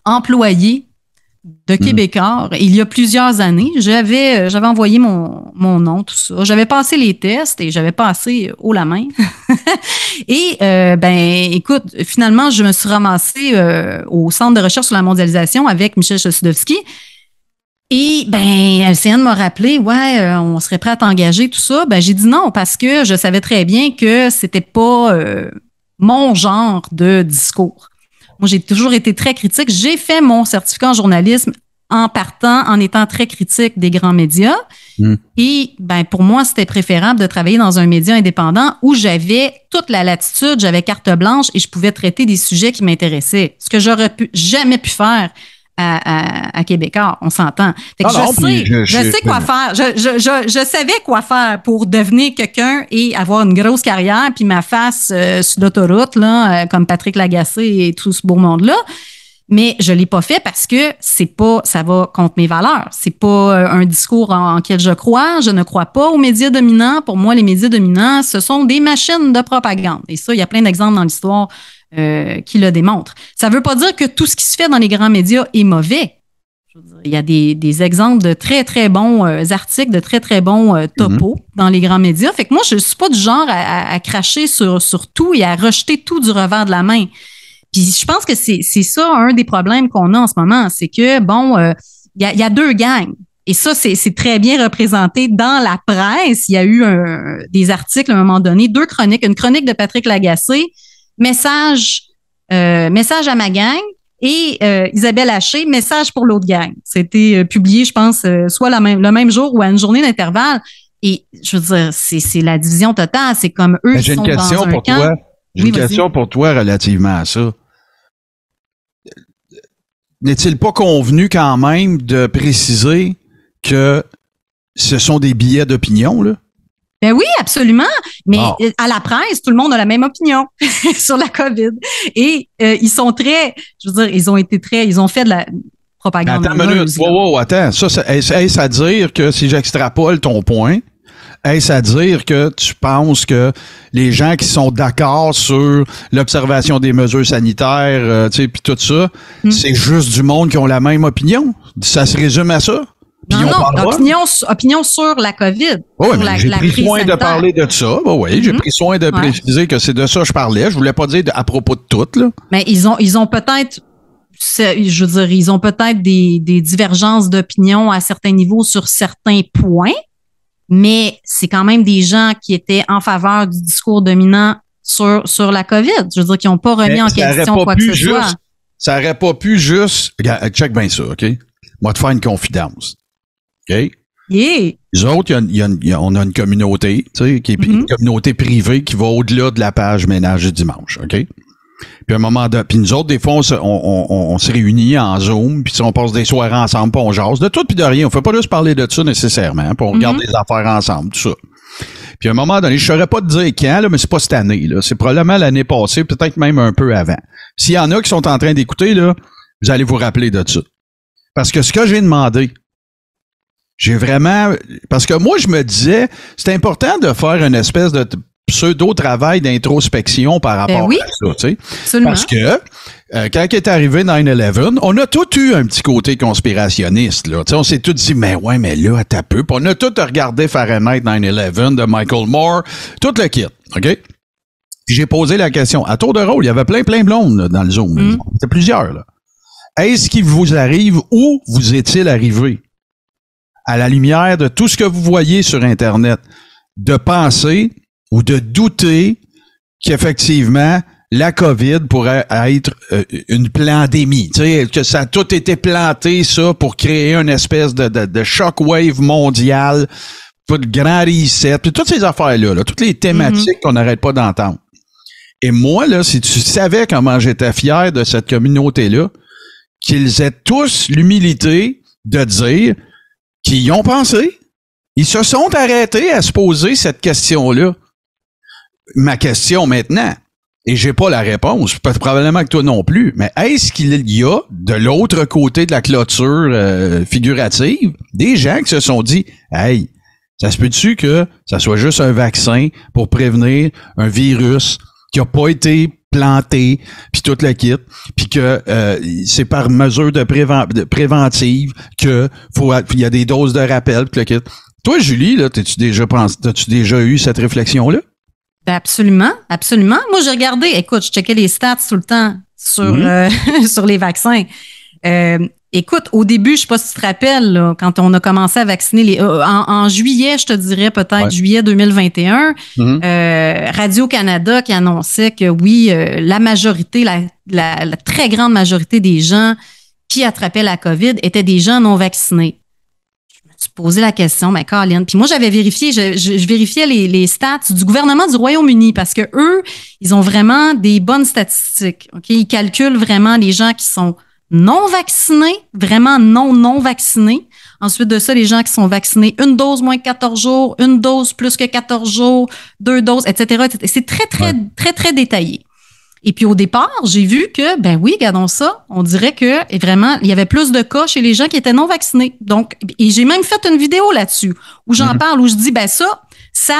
A: employé de Québécois. Il y a plusieurs années, j'avais envoyé mon nom, tout ça. J'avais passé les tests et j'avais passé haut la main. Et écoute, finalement, je me suis ramassée au Centre de recherche sur la mondialisation avec Michel Chossudovski. Et LCN m'a rappelé, on serait prêt à t'engager, tout ça. J'ai dit non parce que je savais très bien que c'était pas mon genre de discours. Moi, j'ai toujours été très critique. J'ai fait mon certificat en journalisme en étant très critique des grands médias. Et pour moi, c'était préférable de travailler dans un média indépendant où j'avais toute la latitude, j'avais carte blanche et je pouvais traiter des sujets qui m'intéressaient. Ce que j'aurais jamais pu faire à Québécois, on s'entend. Fait que je sais quoi faire. Je savais quoi faire pour devenir quelqu'un et avoir une grosse carrière, puis ma face sur l'autoroute, là, comme Patrick Lagacé et tout ce beau monde-là. Mais je l'ai pas fait parce que ça va contre mes valeurs. C'est pas un discours en lequel je crois. Je ne crois pas aux médias dominants. Pour moi, les médias dominants, ce sont des machines de propagande. Et ça, il y a plein d'exemples dans l'histoire qui le démontrent. Ça veut pas dire que tout ce qui se fait dans les grands médias est mauvais. Je veux dire, il y a des exemples de très, très bons articles, de très, très bons topos dans les grands médias. Fait que moi, je suis pas du genre à cracher sur tout et à rejeter tout du revers de la main. Puis je pense que c'est ça un des problèmes qu'on a en ce moment, c'est que il y a deux gangs. Et ça, c'est très bien représenté dans la presse. Il y a eu des articles à un moment donné, deux chroniques, une chronique de Patrick Lagacé, message à ma gang, et Isabelle Haché, message pour l'autre gang. C'était publié, je pense, soit le même jour ou à une journée d'intervalle. Et je veux dire, c'est la division totale. C'est comme eux qui sont dans un camp.
B: J'ai une question pour toi relativement à ça. N'est-il pas convenu quand même de préciser que ce sont des billets d'opinion, là?
A: Ben oui, absolument. Mais à la presse, tout le monde a la même opinion sur la COVID. Et ils sont je veux dire, ils ont fait de la propagande.
B: Attends une minute. Attends. Ça, est-ce à dire que si j'extrapole ton point, est-ce à dire que tu penses que les gens qui sont d'accord sur l'observation des mesures sanitaires, puis tout ça, c'est juste du monde qui ont la même opinion? Ça se résume à ça?
A: Opinion sur la COVID.
B: Oui, mais j'ai pris soin de parler de ça. J'ai pris soin de préciser que c'est de ça que je parlais. Je voulais pas dire à propos de tout, là.
A: Mais ils ont peut-être, je veux dire, ils ont peut-être des divergences d'opinion à certains niveaux sur certains points. Mais c'est quand même des gens qui étaient en faveur du discours dominant sur la COVID. Je veux dire, qui n'ont pas remis en question quoi que ce soit.
B: Ça aurait pas pu juste... Regarde, check bien ça, OK? Moi, te faire une confidence. OK?
A: Yeah.
B: Les autres, on a une communauté, tu sais, qui est une communauté privée qui va au-delà de la page ménage du dimanche, OK? Puis à un moment donné, puis nous autres, des fois, on se réunit en Zoom, puis on passe des soirées ensemble, puis on jase de tout puis de rien. On fait pas juste parler de ça nécessairement, puis on regarde des affaires ensemble, tout ça. Puis à un moment donné, je saurais pas te dire quand, là, mais c'est pas cette année, là. C'est probablement l'année passée, peut-être même un peu avant. S'il y en a qui sont en train d'écouter, là, vous allez vous rappeler de ça. Parce que ce que j'ai demandé, parce que moi, je me disais, c'est important de faire une espèce de pseudo-travail d'introspection par rapport à ça, tu sais.
A: Absolument.
B: Parce que quand est arrivé 9/11, on a tous eu un petit côté conspirationniste, là. Tu sais, on s'est tous dit, mais là, t'as peu. Puis on a tous regardé Fahrenheit 9/11 de Michael Moore, tout le kit, OK? Puis j'ai posé la question. À tour de rôle, il y avait plein de blondes là, dans le Zoom. C'était plusieurs, là. Est-ce qu'il vous arrive, où vous est-il arrivé? À la lumière de tout ce que vous voyez sur Internet, de penser ou de douter qu'effectivement, la COVID pourrait être une pandémie. Tu sais, que ça a tout été planté, ça, pour créer une espèce de shockwave mondial, pour le grand reset, puis toutes ces affaires-là, là, toutes les thématiques qu'on n'arrête pas d'entendre. Et moi, là, si tu savais comment j'étais fier de cette communauté-là, qu'ils aient tous l'humilité de dire qu'ils y ont pensé. Ils se sont arrêtés à se poser cette question-là. Ma question maintenant, et j'ai pas la réponse, probablement que toi non plus, mais est-ce qu'il y a, de l'autre côté de la clôture figurative, des gens qui se sont dit, hey, ça se peut-tu que ça soit juste un vaccin pour prévenir un virus qui a pas été planté, puis tout le kit, puis que c'est par mesure de préventive que il y a des doses de rappel, puis le kit. Toi, Julie, là, t'as-tu déjà eu cette réflexion-là?
A: Ben absolument, absolument. Moi, j'ai regardé, écoute, je checkais les stats tout le temps sur, sur les vaccins. Écoute, au début, je sais pas si tu te rappelles, là, quand on a commencé à vacciner en juillet, je te dirais peut-être juillet 2021, Radio-Canada qui annonçait que oui, la majorité, la très grande majorité des gens qui attrapaient la COVID étaient des gens non vaccinés. Je me suis posé la question, mais Caroline, puis moi j'avais vérifié, je vérifiais les stats du gouvernement du Royaume-Uni parce que eux, ils ont vraiment des bonnes statistiques. Ok, ils calculent vraiment les gens qui sont non vaccinés, vraiment non vaccinés. Ensuite de ça, les gens qui sont vaccinés, une dose moins que 14 jours, une dose plus que 14 jours, 2 doses, etc. C'est très détaillé. Et puis au départ, j'ai vu que, ben oui, regardons ça, on dirait que vraiment, il y avait plus de cas chez les gens qui étaient non vaccinés. Donc, et j'ai même fait une vidéo là-dessus où j'en parle, où je dis, ben ça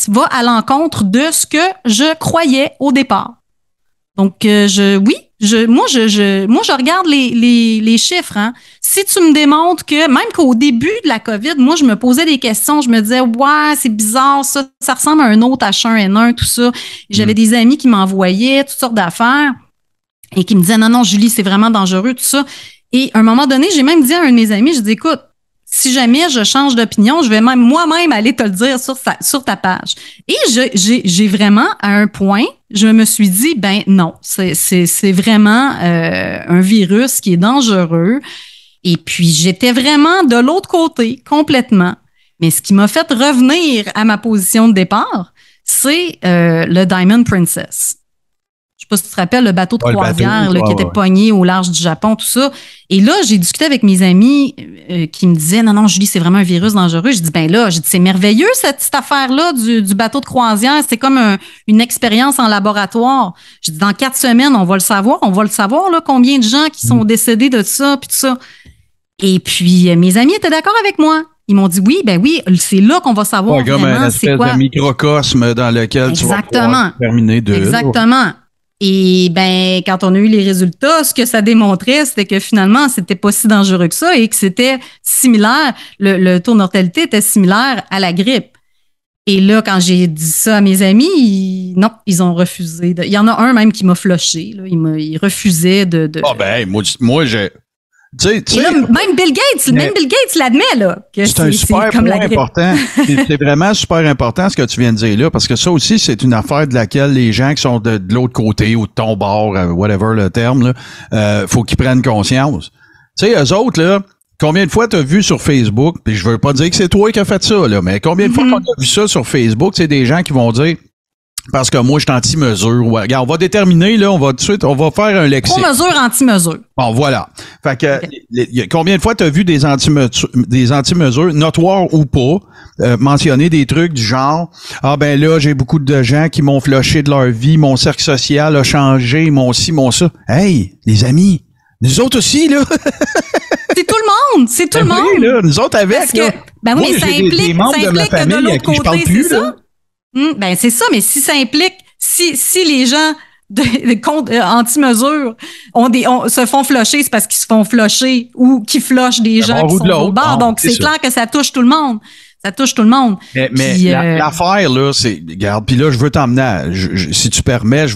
A: va à l'encontre de ce que je croyais au départ. Donc, moi, je regarde les chiffres. Hein. Si tu me démontres que, même qu'au début de la COVID, moi, je me posais des questions, je me disais, ouais, c'est bizarre, ça ressemble à un autre H1N1, tout ça. J'avais des amis qui m'envoyaient toutes sortes d'affaires et qui me disaient, non, Julie, c'est vraiment dangereux, tout ça. Et à un moment donné, j'ai même dit à un de mes amis, je dis, écoute, si jamais je change d'opinion, je vais même moi-même aller te le dire sur ta page. Et j'ai vraiment, à un point, je me suis dit, ben non, c'est vraiment un virus qui est dangereux. Et puis, j'étais vraiment de l'autre côté, complètement. Mais ce qui m'a fait revenir à ma position de départ, c'est le Diamond Princess. Je sais pas si tu te rappelles, le bateau de croisière qui était pogné au large du Japon, tout ça. Et là, j'ai discuté avec mes amis qui me disaient, non, Julie, c'est vraiment un virus dangereux. Je dis, ben là, c'est merveilleux cette affaire-là du bateau de croisière. C'est comme une expérience en laboratoire. Je dis, dans 4 semaines, on va le savoir. On va le savoir, là, combien de gens qui sont décédés de ça, puis tout ça. Et puis, mes amis étaient d'accord avec moi. Ils m'ont dit, oui, c'est là qu'on va savoir vraiment c'est quoi.
B: Un microcosme dans lequel tu vas pouvoir terminer de...
A: Exactement. Et ben, quand on a eu les résultats, ce que ça démontrait, c'était que finalement, c'était pas si dangereux que ça et que c'était similaire, le taux de mortalité était similaire à la grippe. Et là, quand j'ai dit ça à mes amis, ils ont refusé. Il y en a un même qui m'a flushé. Là, il refusait de...
B: Ah ben, moi j'ai...
A: Et là, même Bill Gates l'admet, là. Que
B: c'est un super point important. C'est vraiment super important ce que tu viens de dire là, parce que ça aussi, c'est une affaire de laquelle les gens qui sont de l'autre côté ou de ton bord, whatever le terme, là, faut qu'ils prennent conscience. Tu sais, eux autres, là, combien de fois t'as vu sur Facebook, puis je veux pas dire que c'est toi qui as fait ça, là, mais combien de fois qu'on a vu ça sur Facebook, c'est des gens qui vont dire, parce que moi, je suis anti-mesure. Ouais, regarde, on va déterminer, là, on va faire un lexique.
A: Pro-mesure, anti-mesure.
B: Bon, voilà. Fait que, combien de fois t'as vu des anti-mesures, notoires ou pas, mentionner des trucs du genre, ah ben là, j'ai beaucoup de gens qui m'ont flushé de leur vie, mon cercle social a changé, mon ci, mon ça. Hey, les amis, nous autres aussi, là.
A: C'est tout le monde, c'est tout le monde.
B: Oui, là, nous autres avec, là.
A: Ben oui, mais ça implique que de l'autre côté, c'est ça? Ben c'est ça, mais si ça implique, si les gens anti-mesures se font flusher, c'est parce qu'ils se font flusher ou qu'ils flushent des gens qui sont au bord. Donc, c'est clair que ça touche tout le monde. Ça touche tout le monde.
B: Mais l'affaire, là, c'est, regarde, puis là, je veux t'emmener si tu permets,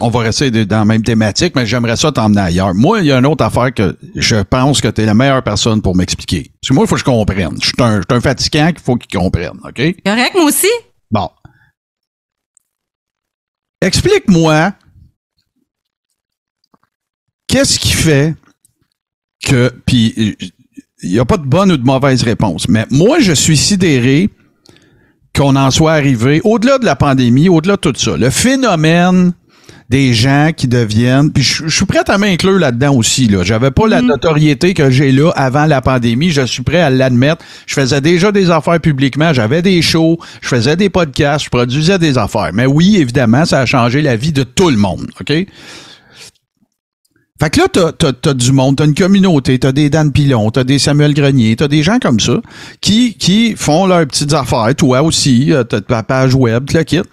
B: on va rester dans la même thématique, mais j'aimerais ça t'emmener ailleurs. Moi, il y a une autre affaire que je pense que tu es la meilleure personne pour m'expliquer. Parce que moi, il faut que je comprenne. Je suis un fatigant qu'il faut qu'il comprenne, OK?
A: Correct, moi aussi?
B: Bon. Explique-moi, qu'est-ce qui fait que, puis il n'y a pas de bonne ou de mauvaise réponse, mais moi, je suis sidéré qu'on en soit arrivé, au-delà de la pandémie, au-delà de tout ça, le phénomène des gens qui deviennent, puis je suis prêt à m'inclure là-dedans aussi, là. J'avais pas la notoriété que j'ai là avant la pandémie, je suis prêt à l'admettre. Je faisais déjà des affaires publiquement, j'avais des shows, je faisais des podcasts, je produisais des affaires. Mais oui, évidemment, ça a changé la vie de tout le monde, OK? Fait que là, t'as du monde, t'as une communauté, t'as des Dan Pilon, t'as des Samuel Grenier, t'as des gens comme ça qui font leurs petites affaires. Toi aussi, t'as ta page web, tu la quittes.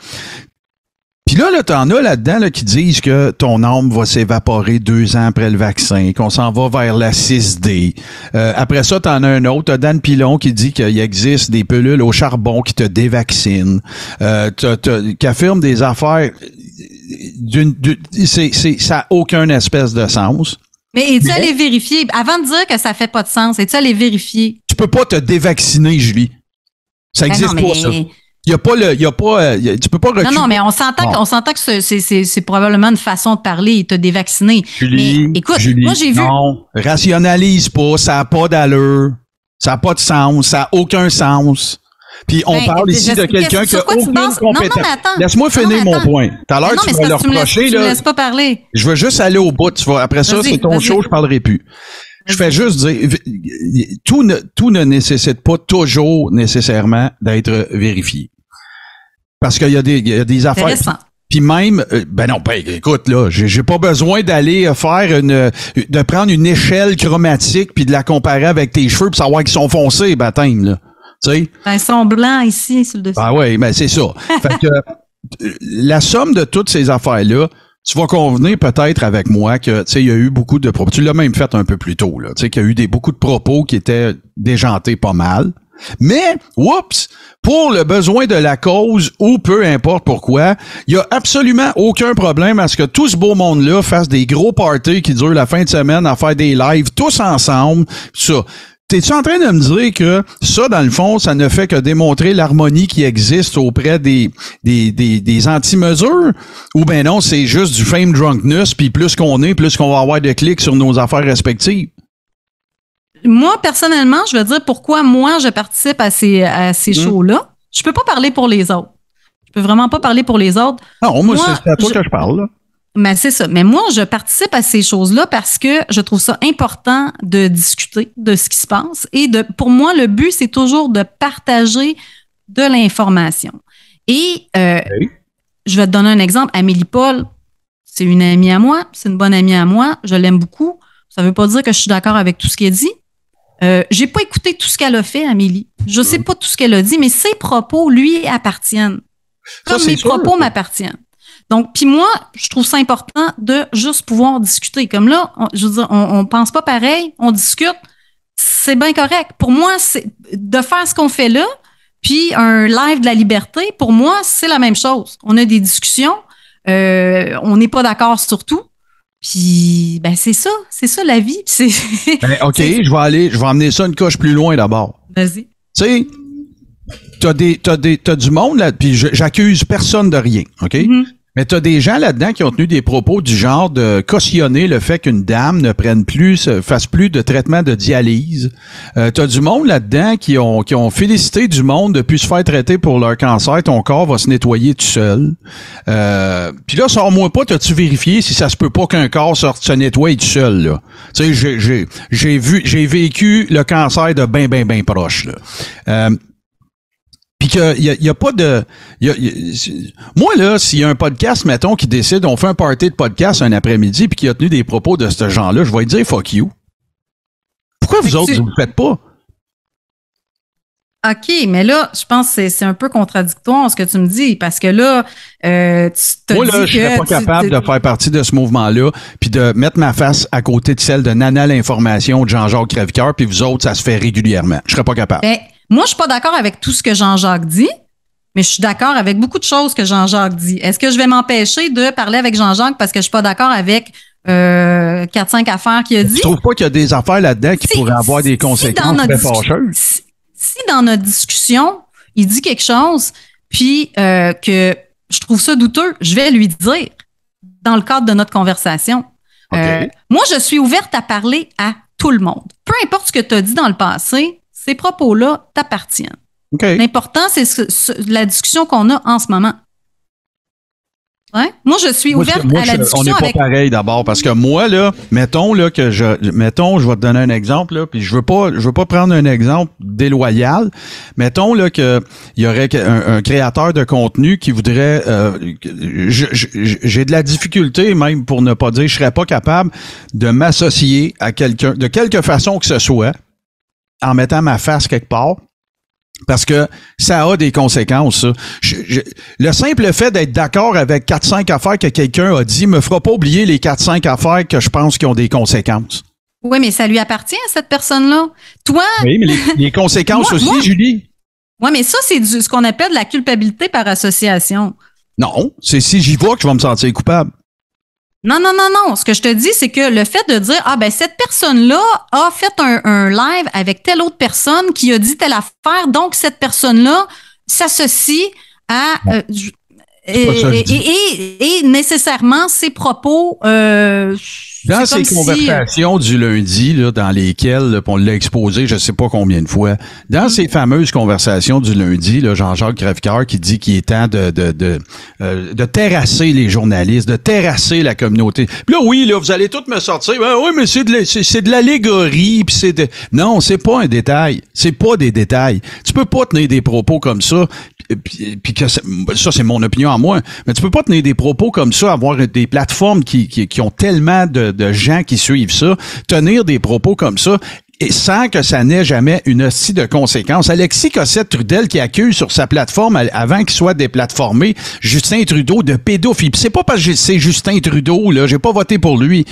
B: Puis là, t'en as là-dedans là, qui disent que ton âme va s'évaporer 2 ans après le vaccin, qu'on s'en va vers la 6D. Après ça, t'en as un autre, t'as Dan Pilon qui dit qu'il existe des pilules au charbon qui te dévaccinent. Qui affirme des affaires... ça n'a aucun espèce de sens.
A: Mais es-tu allé vérifier? Avant de dire que ça fait pas de sens, es-tu allé vérifier?
B: Tu peux pas te dévacciner, Julie. Ça existe pas, ça. Tu peux pas reculer.
A: Non, mais on s'entend que c'est probablement une façon de parler, te dévacciner.
B: Julie,
A: mais écoute,
B: Julie,
A: moi j'ai vu.
B: Non, rationalise pas, ça n'a pas d'allure. Ça n'a pas de sens, ça n'a aucun sens. Puis on parle ici de quelqu'un qui a aucune compétence.
A: Non, mais attends.
B: Laisse-moi finir mon point. Tout à l'heure, tu vas le reprocher.
A: Tu me laisses pas parler.
B: Je veux juste aller au bout. Après ça, c'est ton show, je parlerai plus. Je fais juste dire, tout ne nécessite pas toujours nécessairement d'être vérifié. Parce qu'il y a des affaires. Puis même, écoute, là, j'ai pas besoin d'aller faire de prendre une échelle chromatique puis de la comparer avec tes cheveux pour savoir qu'ils sont foncés, baptême, là. T'sais?
A: Ils sont blancs ici, sur le dessus.
B: Ah oui, ben c'est ça. Fait que la somme de toutes ces affaires-là, tu vas convenir peut-être avec moi que, tu sais, il y a eu beaucoup de propos. Tu l'as même fait un peu plus tôt, là. Tu sais, qu'il y a eu beaucoup de propos qui étaient déjantés pas mal. Mais, oups, pour le besoin de la cause ou peu importe pourquoi, il y a absolument aucun problème à ce que tout ce beau monde-là fasse des gros parties qui durent la fin de semaine à faire des lives tous ensemble, ça. T'es-tu en train de me dire que ça, dans le fond, ça ne fait que démontrer l'harmonie qui existe auprès des anti-mesures? Ou ben non, c'est juste du fame drunkness, puis plus qu'on est, plus qu'on va avoir de clics sur nos affaires respectives?
A: Moi, personnellement, je veux dire pourquoi moi, je participe à ces shows-là. Je peux pas parler pour les autres. Je peux vraiment pas parler pour les autres.
B: Non, moi c'est à toi que je parle, là.
A: Mais c'est ça. Mais moi, je participe à ces choses-là parce que je trouve ça important de discuter de ce qui se passe. Et pour moi, le but, c'est toujours de partager de l'information. Et je vais te donner un exemple. Amélie Paul, c'est une amie à moi. C'est une bonne amie à moi. Je l'aime beaucoup. Ça veut pas dire que je suis d'accord avec tout ce qu'elle dit. J'ai pas écouté tout ce qu'elle a fait, Amélie. Je sais pas tout ce qu'elle a dit, mais ses propos lui appartiennent. Comme mes propos m'appartiennent. Donc, puis moi, je trouve ça important de juste pouvoir discuter. Comme là, je veux dire, on pense pas pareil, on discute, c'est bien correct. Pour moi, c'est de faire ce qu'on fait là, puis un live de la liberté, pour moi, c'est la même chose. On a des discussions, on n'est pas d'accord sur tout. Puis, ben c'est ça la vie.
B: OK, je vais amener ça une coche plus loin d'abord.
A: Vas-y.
B: Tu sais, t'as du monde là, puis j'accuse personne de rien, OK? Mm-hmm. Mais t'as des gens là-dedans qui ont tenu des propos du genre de cautionner le fait qu'une dame ne fasse plus de traitement de dialyse. T'as du monde là-dedans qui ont félicité du monde de plus se faire traiter pour leur cancer. Ton corps va se nettoyer tout seul. Puis là, sors-moi pas, t'as-tu vérifié si ça se peut pas qu'un corps se nettoie tout seul, là? Tu sais, j'ai vécu le cancer de ben proche, là. Puis qu'il y a pas de... moi, là, s'il y a un podcast, mettons, qui décide, on fait un party de podcast un après-midi, puis qui a tenu des propos de ce genre-là, je vais lui dire « fuck you ». Pourquoi vous autres, vous le faites pas?
A: OK, mais là, je pense que c'est un peu contradictoire ce que tu me dis, parce que là, tu te
B: Moi, là,
A: dis
B: je serais pas capable de faire partie de ce mouvement-là, puis de mettre ma face à côté de celle de Nana l'Information de Jean-Jacques Crèvecoeur, puis vous autres, ça se fait régulièrement. Je serais pas capable.
A: Ben, moi, je suis pas d'accord avec tout ce que Jean-Jacques dit, mais je suis d'accord avec beaucoup de choses que Jean-Jacques dit. Est-ce que je vais m'empêcher de parler avec Jean-Jacques parce que je suis pas d'accord avec 4-5 affaires qu'il a dit?
B: Tu trouves pas qu'il y a des affaires là-dedans qui pourraient avoir des conséquences très fâcheuses?
A: Si dans notre discussion, il dit quelque chose, puis que je trouve ça douteux, je vais lui dire dans le cadre de notre conversation.
B: Okay.
A: Moi, je suis ouverte à parler à tout le monde. Peu importe ce que tu as dit dans le passé, ces propos-là t'appartiennent.
B: Okay.
A: L'important, c'est la discussion qu'on a en ce moment. Ouais? Moi, je suis ouverte à la discussion.
B: On n'est pas pareil d'abord, parce que moi, là, mettons je vais te donner un exemple, là, puis je veux pas prendre un exemple déloyal. Mettons, là, que il y aurait un créateur de contenu qui voudrait, j'ai de la difficulté, même pour ne pas dire, je serais pas capable de m'associer à quelqu'un, de quelque façon que ce soit, en mettant ma face quelque part. Parce que ça a des conséquences, ça. Le simple fait d'être d'accord avec 4-5 affaires que quelqu'un a dit me fera pas oublier les 4-5 affaires que je pense qui ont des conséquences.
A: Oui, mais ça lui appartient à cette personne-là. Toi...
B: Oui, mais les conséquences moi, Julie.
A: Oui, mais ça, c'est ce qu'on appelle de la culpabilité par association.
B: Non, c'est si j'y vais que je vais me sentir coupable.
A: Non. Ce que je te dis, c'est que le fait de dire, cette personne-là a fait un live avec telle autre personne qui a dit telle affaire, donc cette personne-là s'associe à... et nécessairement, ses propos...
B: dans ces conversations du lundi, là, dans lesquelles là, on l'a exposé, je sais pas combien de fois, dans ces fameuses conversations du lundi, là, Jean-Jacques Crèvecoeur qui dit qu'il est temps de terrasser les journalistes, de terrasser la communauté. Puis là, oui, là, vous allez tous me sortir. Ben oui, mais c'est de l'allégorie, puis c'est de... Non, c'est pas un détail. C'est pas des détails. Tu peux pas tenir des propos comme ça. Puis que ça, c'est mon opinion à moi, mais tu peux pas tenir des propos comme ça, avoir des plateformes qui ont tellement de gens qui suivent ça, tenir des propos comme ça, et sans que ça n'ait jamais une hostie de conséquences. Alexis Cossette-Trudel qui accuse sur sa plateforme, avant qu'il soit déplatformé, Justin Trudeau de pédophilie. Pis c'est pas parce que c'est Justin Trudeau, là, j'ai pas voté pour lui,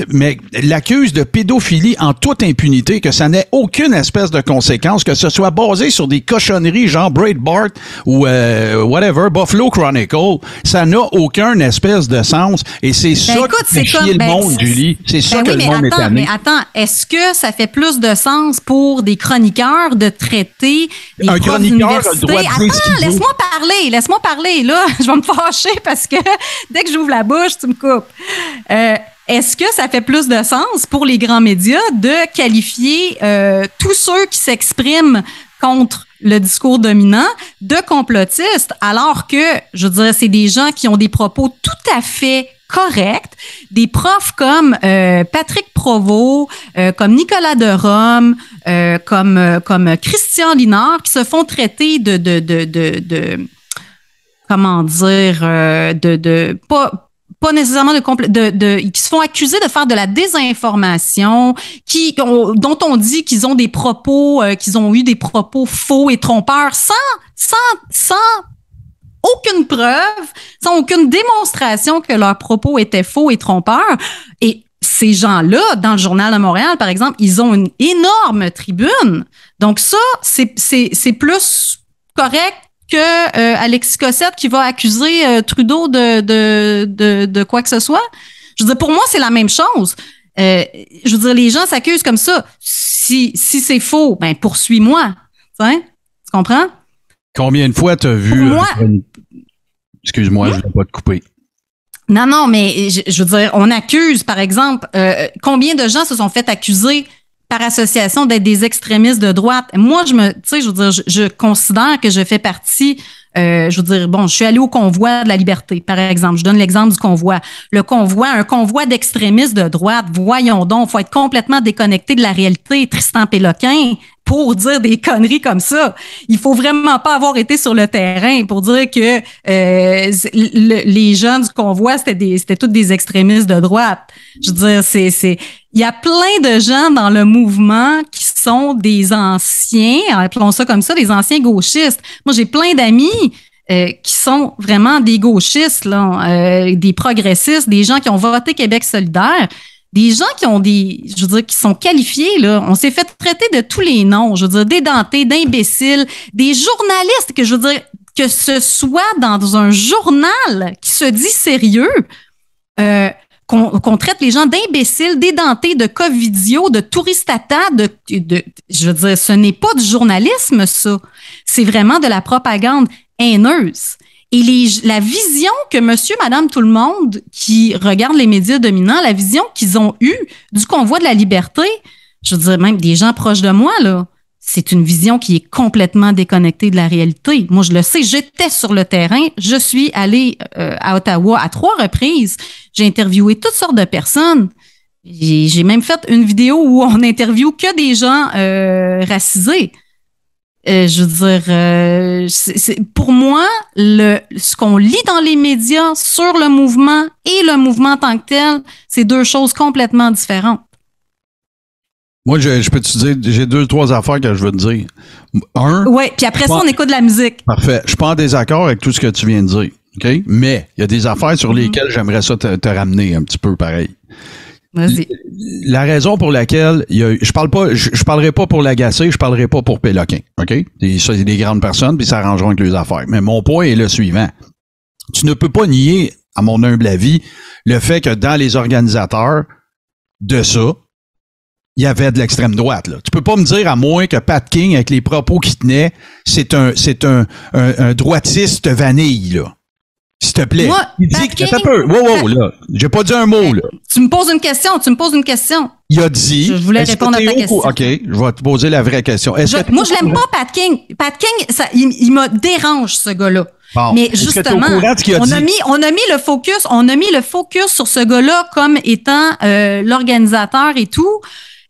B: mais l'accuse de pédophilie en toute impunité, que ça n'ait aucune espèce de conséquence, que ce soit basé sur des cochonneries genre Breitbart ou whatever, Buffalo Chronicle, ça n'a aucun espèce de sens. Et c'est ça qui fait chier le monde, Julie. C'est ça que le monde est tanné.
A: Mais attends, est-ce que ça fait plus de sens pour des chroniqueurs de traiter des profs d'université? Attends, laisse-moi parler. Là, je vais me fâcher parce que dès que j'ouvre la bouche, tu me coupes. Est-ce que ça fait plus de sens pour les grands médias de qualifier tous ceux qui s'expriment contre le discours dominant de complotistes, alors que, je veux dire, c'est des gens qui ont des propos tout à fait corrects, des profs comme Patrick Provost, comme Nicolas Derome, comme Christian Linard, qui se font traiter comment dire, pas nécessairement qui se font accuser de faire de la désinformation, dont on dit qu'ils ont des propos, qu'ils ont eu des propos faux et trompeurs sans aucune preuve, sans aucune démonstration que leurs propos étaient faux et trompeurs. Et ces gens-là, dans le Journal de Montréal, par exemple, ils ont une énorme tribune. Donc ça, c'est plus correct que Alexis Cossette qui va accuser Trudeau de quoi que ce soit. Je veux dire, pour moi, c'est la même chose. Je veux dire, les gens s'accusent comme ça. Si c'est faux, ben poursuis-moi. Tu comprends?
B: Combien de fois t'as vu... Excuse-moi, je ne vais pas te couper.
A: Non, mais je veux dire, on accuse, par exemple, combien de gens se sont fait accuser par association d'être des extrémistes de droite? Moi, je considère que je fais partie... je veux dire, bon, je suis allée au convoi de la liberté, par exemple. Je donne l'exemple du convoi. Un convoi d'extrémistes de droite, voyons donc, il faut être complètement déconnecté de la réalité, Tristan Péloquin, pour dire des conneries comme ça. Il faut vraiment pas avoir été sur le terrain pour dire que les gens du convoi, c'était tous des extrémistes de droite. Je veux dire, il y a plein de gens dans le mouvement qui sont des anciens, appelons ça comme ça, des anciens gauchistes. Moi, j'ai plein d'amis qui sont vraiment des gauchistes, là, des progressistes, des gens qui ont voté Québec solidaire, des gens qui ont je veux dire, qui sont qualifiés, là. On s'est fait traiter de tous les noms, je veux dire, d'édentés, d'imbéciles, des journalistes, que je veux dire, que ce soit dans un journal qui se dit sérieux, qu'on traite les gens d'imbéciles, d'édentés, de covidios, de touristata, je veux dire, ce n'est pas du journalisme, ça. C'est vraiment de la propagande haineuse. Et la vision que monsieur, madame, tout le monde qui regarde les médias dominants, la vision qu'ils ont eue du convoi de la liberté, je veux dire, même des gens proches de moi, là, c'est une vision qui est complètement déconnectée de la réalité. Moi, je le sais, j'étais sur le terrain, je suis allée à Ottawa à 3 reprises, j'ai interviewé toutes sortes de personnes. J'ai même fait une vidéo où on interviewe que des gens racisés. Je veux dire, pour moi, ce qu'on lit dans les médias sur le mouvement et le mouvement en tant que tel, c'est 2 choses complètement différentes.
B: Moi, je peux te dire, j'ai 2-3 affaires que je veux te dire.
A: Oui, puis après ça, on écoute de la musique.
B: Parfait. Je suis pas en désaccord avec tout ce que tu viens de dire. OK? Mais il y a des affaires sur lesquelles j'aimerais ça te ramener un petit peu pareil.
A: Vas-y.
B: La raison pour laquelle je parlerai pas pour l'agacer, je parlerai pas pour Péloquin. OK? Ça, c'est des grandes personnes, puis ça arrangeront avec leurs affaires. Mais mon point est le suivant. Tu ne peux pas nier, à mon humble avis, le fait que dans les organisateurs de ça, il y avait de l'extrême droite, là. Tu peux pas me dire, à moins que Pat King, avec les propos qu'il tenait, c'est un droitiste vanille, là. S'il te plaît.
A: Moi,
B: il dit que t'as peur. Wow, là. J'ai pas dit un mot, là.
A: Tu me poses une question.
B: Il a dit.
A: Je voulais répondre à ta question.
B: OK, je vais te poser la vraie question.
A: Moi, je l'aime pas, Pat King. Pat King, il me dérange, ce gars-là. Bon, mais justement, on a mis le focus sur ce gars-là comme étant l'organisateur et tout.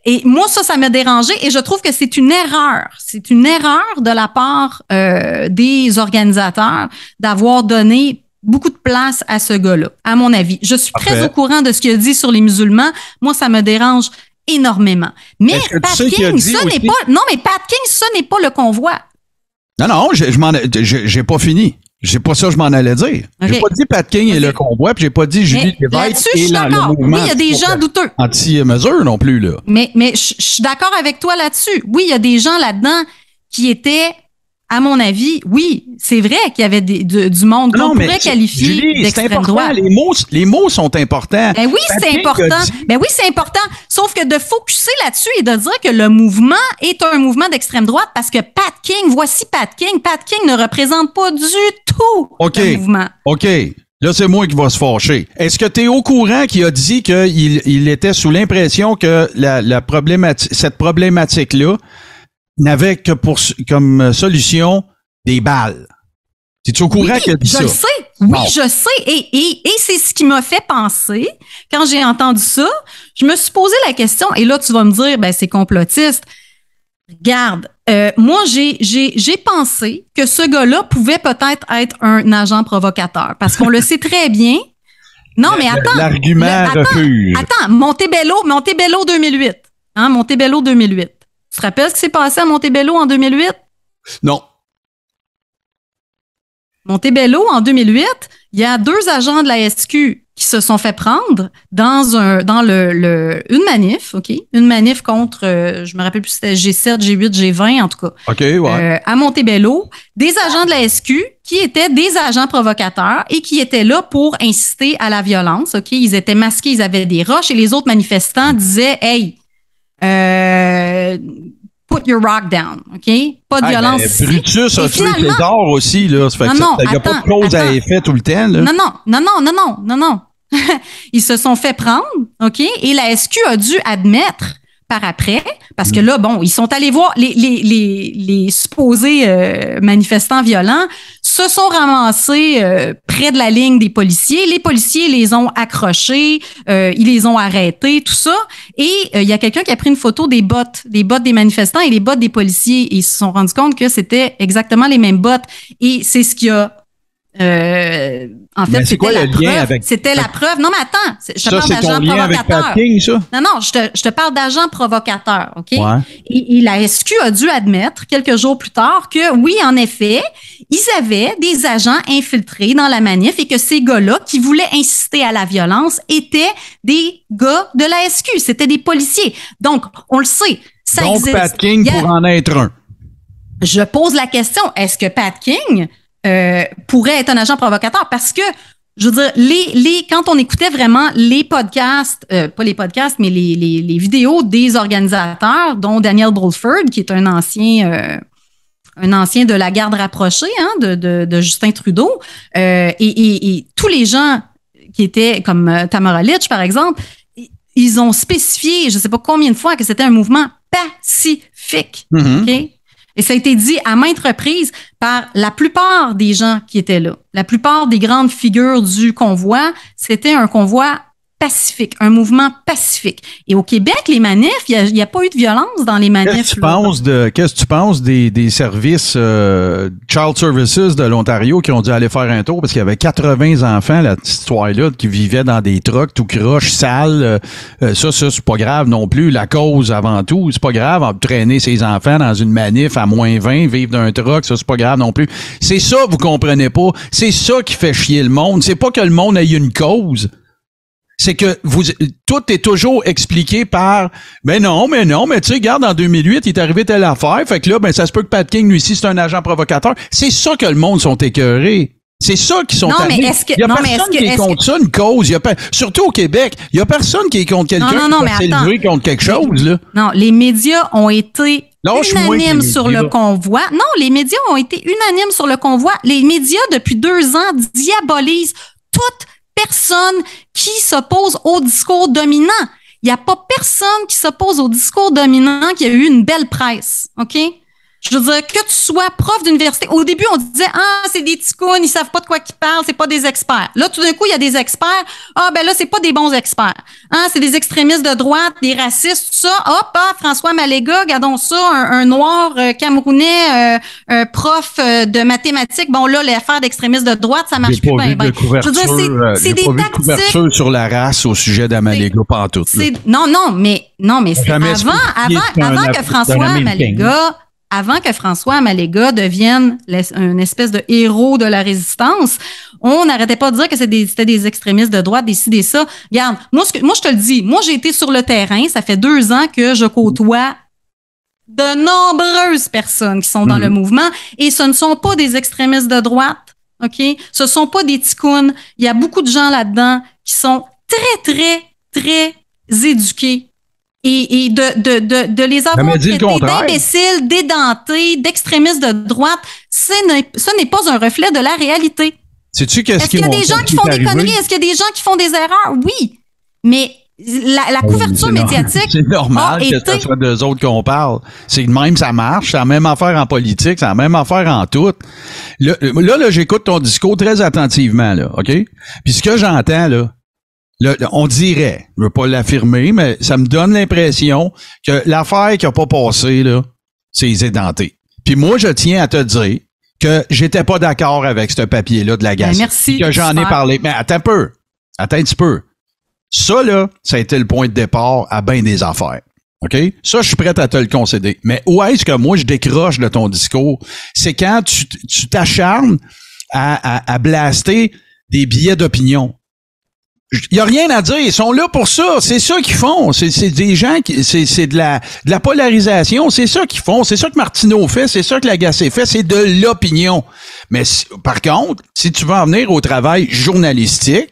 A: Et moi, ça m'a dérangé et je trouve que c'est une erreur. C'est une erreur de la part des organisateurs d'avoir donné beaucoup de place à ce gars-là, à mon avis. Je suis très au courant de ce qu'il a dit sur les musulmans. Moi, ça me dérange énormément. Mais Pat King, Pat King, ce n'est pas le convoi.
B: Non, j'ai pas fini. C'est pas ça que je m'en allais dire. Okay. J'ai pas dit Pat King et le convoi, puis j'ai pas dit Julie Lévesque et le mouvement.
A: Oui, il y a des gens douteux.
B: Anti-mesure non plus, là.
A: Mais je suis d'accord avec toi là-dessus. Oui, il y a des gens là-dedans qui étaient, à mon avis, oui, c'est vrai qu'il y avait du monde qu'on pourrait qualifier d'extrême droite.
B: Les mots sont importants.
A: Ben oui, c'est important. Sauf que de focusser là-dessus et de dire que le mouvement est un mouvement d'extrême droite parce que Pat King ne représente pas du tout le mouvement. OK.
B: Là, c'est moi qui va se fâcher. Est-ce que tu es au courant qu'il a dit qu'il était sous l'impression que cette problématique-là n'avait que comme solution des balles? Es-tu au courant qu'il a dit ça?
A: Je le sais. Oui, je sais. Et c'est ce qui m'a fait penser, quand j'ai entendu ça, je me suis posé la question, et là, tu vas me dire, ben, c'est complotiste. Regarde, moi, j'ai pensé que ce gars-là pouvait peut-être être un agent provocateur, parce qu'on le sait très bien. Non, mais attends.
B: L'argument refuse.
A: Attends, Montebello 2008. Hein, Montebello 2008. Tu te rappelles ce qui s'est passé à Montebello en 2008?
B: Non.
A: Montebello, en 2008, il y a 2 agents de la SQ qui se sont fait prendre dans une manif, OK? Une manif contre, je me rappelle plus si c'était G7, G8, G20, en tout cas.
B: OK, ouais.
A: À Montebello, des agents de la SQ qui étaient des agents provocateurs et qui étaient là pour inciter à la violence, OK? Ils étaient masqués, ils avaient des roches et les autres manifestants disaient, hey, put your rock down, OK? Pas de violence.
B: Ben, Brutus a tué César aussi, là. Ça fait il n'y a pas de cause à effet tout le temps, là.
A: Non. Ils se sont fait prendre, OK? Et la SQ a dû admettre par après, parce que là, bon, ils sont allés voir les supposés manifestants violents, se sont ramassés près de la ligne des policiers. Les policiers les ont accrochés, ils les ont arrêtés, tout ça. Et il y a quelqu'un qui a pris une photo des bottes des manifestants et les bottes des policiers. Et ils se sont rendus compte que c'était exactement les mêmes bottes. Et c'est ce qui a En fait,
B: c'est quoi le lien avec...
A: C'était la preuve. Non, mais attends, je te parle
B: c'est ton lien avec Pat King, ça?
A: Non, je te parle d'agent provocateur, OK?
B: Ouais.
A: Et la SQ a dû admettre quelques jours plus tard que oui, en effet, ils avaient des agents infiltrés dans la manif et que ces gars-là qui voulaient inciter à la violence étaient des gars de la SQ. C'était des policiers. Donc, on le sait, ça
B: donc,
A: existe.
B: Pat King pour en être un.
A: Je pose la question, est-ce que Pat King pourrait être un agent provocateur? Parce que, je veux dire, quand on écoutait vraiment les podcasts, pas les podcasts, mais les vidéos des organisateurs, dont Daniel Bulford, qui est un ancien de la garde rapprochée de Justin Trudeau, et tous les gens qui étaient comme Tamara Lich, par exemple, ils ont spécifié, je ne sais pas combien de fois, que c'était un mouvement pacifique.
B: Mm-hmm.
A: OK? Et ça a été dit à maintes reprises par la plupart des gens qui étaient là. La plupart des grandes figures du convoi, c'était un convoi pacifique, un mouvement pacifique. Et au Québec, les manifs, il n'y a pas eu de violence dans les manifs.
B: Qu'est-ce que tu penses des services Child Services de l'Ontario qui ont dû aller faire un tour parce qu'il y avait 80 enfants, la petite histoire-là, qui vivaient dans des trucks tout croche, sales. Ça, c'est pas grave non plus. La cause avant tout, c'est pas grave. Traîner ses enfants dans une manif à -20, vivre d'un truck, ça, c'est pas grave non plus. C'est ça, vous comprenez pas. C'est ça qui fait chier le monde. C'est pas que le monde ait une cause. C'est que tout est toujours expliqué par mais tu sais, regarde, en 2008, il est arrivé telle affaire, fait que là, ça se peut que Pat King, lui aussi, c'est un agent provocateur. C'est ça que le monde sont écœurés. C'est ça qui sont
A: allés. Il y a personne
B: qui est contre ça, une cause. Surtout au Québec, il y a personne qui est contre quelqu'un qui va s'élever contre quelque chose, là.
A: Non, les médias ont été unanimes sur le convoi. Non, les médias ont été unanimes sur le convoi. Les médias, depuis 2 ans, diabolisent toute personne qui s'oppose au discours dominant. Il n'y a pas personne qui s'oppose au discours dominant qui a eu une belle presse, OK? Je veux dire, que tu sois prof d'université. Au début, on disait, c'est des ticounes, ils savent pas de quoi qu'ils parlent, c'est pas des experts. Là, tout d'un coup, il y a des experts. Là, c'est pas des bons experts. C'est des extrémistes de droite, des racistes, tout ça. François Maléga, regardons ça, un noir camerounais, prof de mathématiques. Bon, là, l'affaire d'extrémistes de droite, ça marche plus bien.
B: Je veux dire, c'est des tactiques. Couverture sur la race au sujet d'Amaléga, pas en tout.
A: Non, mais c'est avant que François Maléga... Avant que François Maléga devienne une espèce de héros de la résistance, on n'arrêtait pas de dire que c'était des extrémistes de droite, des ci, des ça. Regarde, moi, je te le dis, moi, j'ai été sur le terrain, ça fait 2 ans que je côtoie de nombreuses personnes qui sont dans le mouvement, et ce ne sont pas des extrémistes de droite, OK? Ce sont pas des ticounes. Il y a beaucoup de gens là-dedans qui sont très, très, très éduqués. Et de les avoir traités d'imbéciles, d'édentés, d'extrémistes de droite, ce n'est pas un reflet de la réalité.
B: Sais-tu
A: Est-ce qu'il y a des gens qui font des conneries? Est-ce qu'il y a des gens qui font des erreurs? Oui. Mais la couverture médiatique.
B: C'est normal que ce soit d'eux autres qu'on parle. C'est même, ça marche. C'est la même affaire en politique. C'est la même affaire en tout. Là, j'écoute ton discours très attentivement, là. OK? Puis ce que j'entends, là, on dirait, je veux pas l'affirmer, mais ça me donne l'impression que l'affaire qui a pas passé, là, c'est les édentés. Puis moi, je tiens à te dire que j'étais pas d'accord avec ce papier-là de la Gazette.
A: Merci.
B: Que j'en ai parlé. Mais attends un petit peu. Ça, là, ça a été le point de départ à bien des affaires. OK? Ça, je suis prêt à te le concéder. Mais où est-ce que moi, je décroche de ton discours? C'est quand tu t'acharnes à blaster des billets d'opinion. Il y a rien à dire, ils sont là pour ça, c'est ça qu'ils font, c'est des gens qui c'est de la polarisation, c'est ça qu'ils font, c'est ça que Martineau fait, c'est ça que Lagacé fait, c'est de l'opinion. Mais par contre, si tu veux en venir au travail journalistique,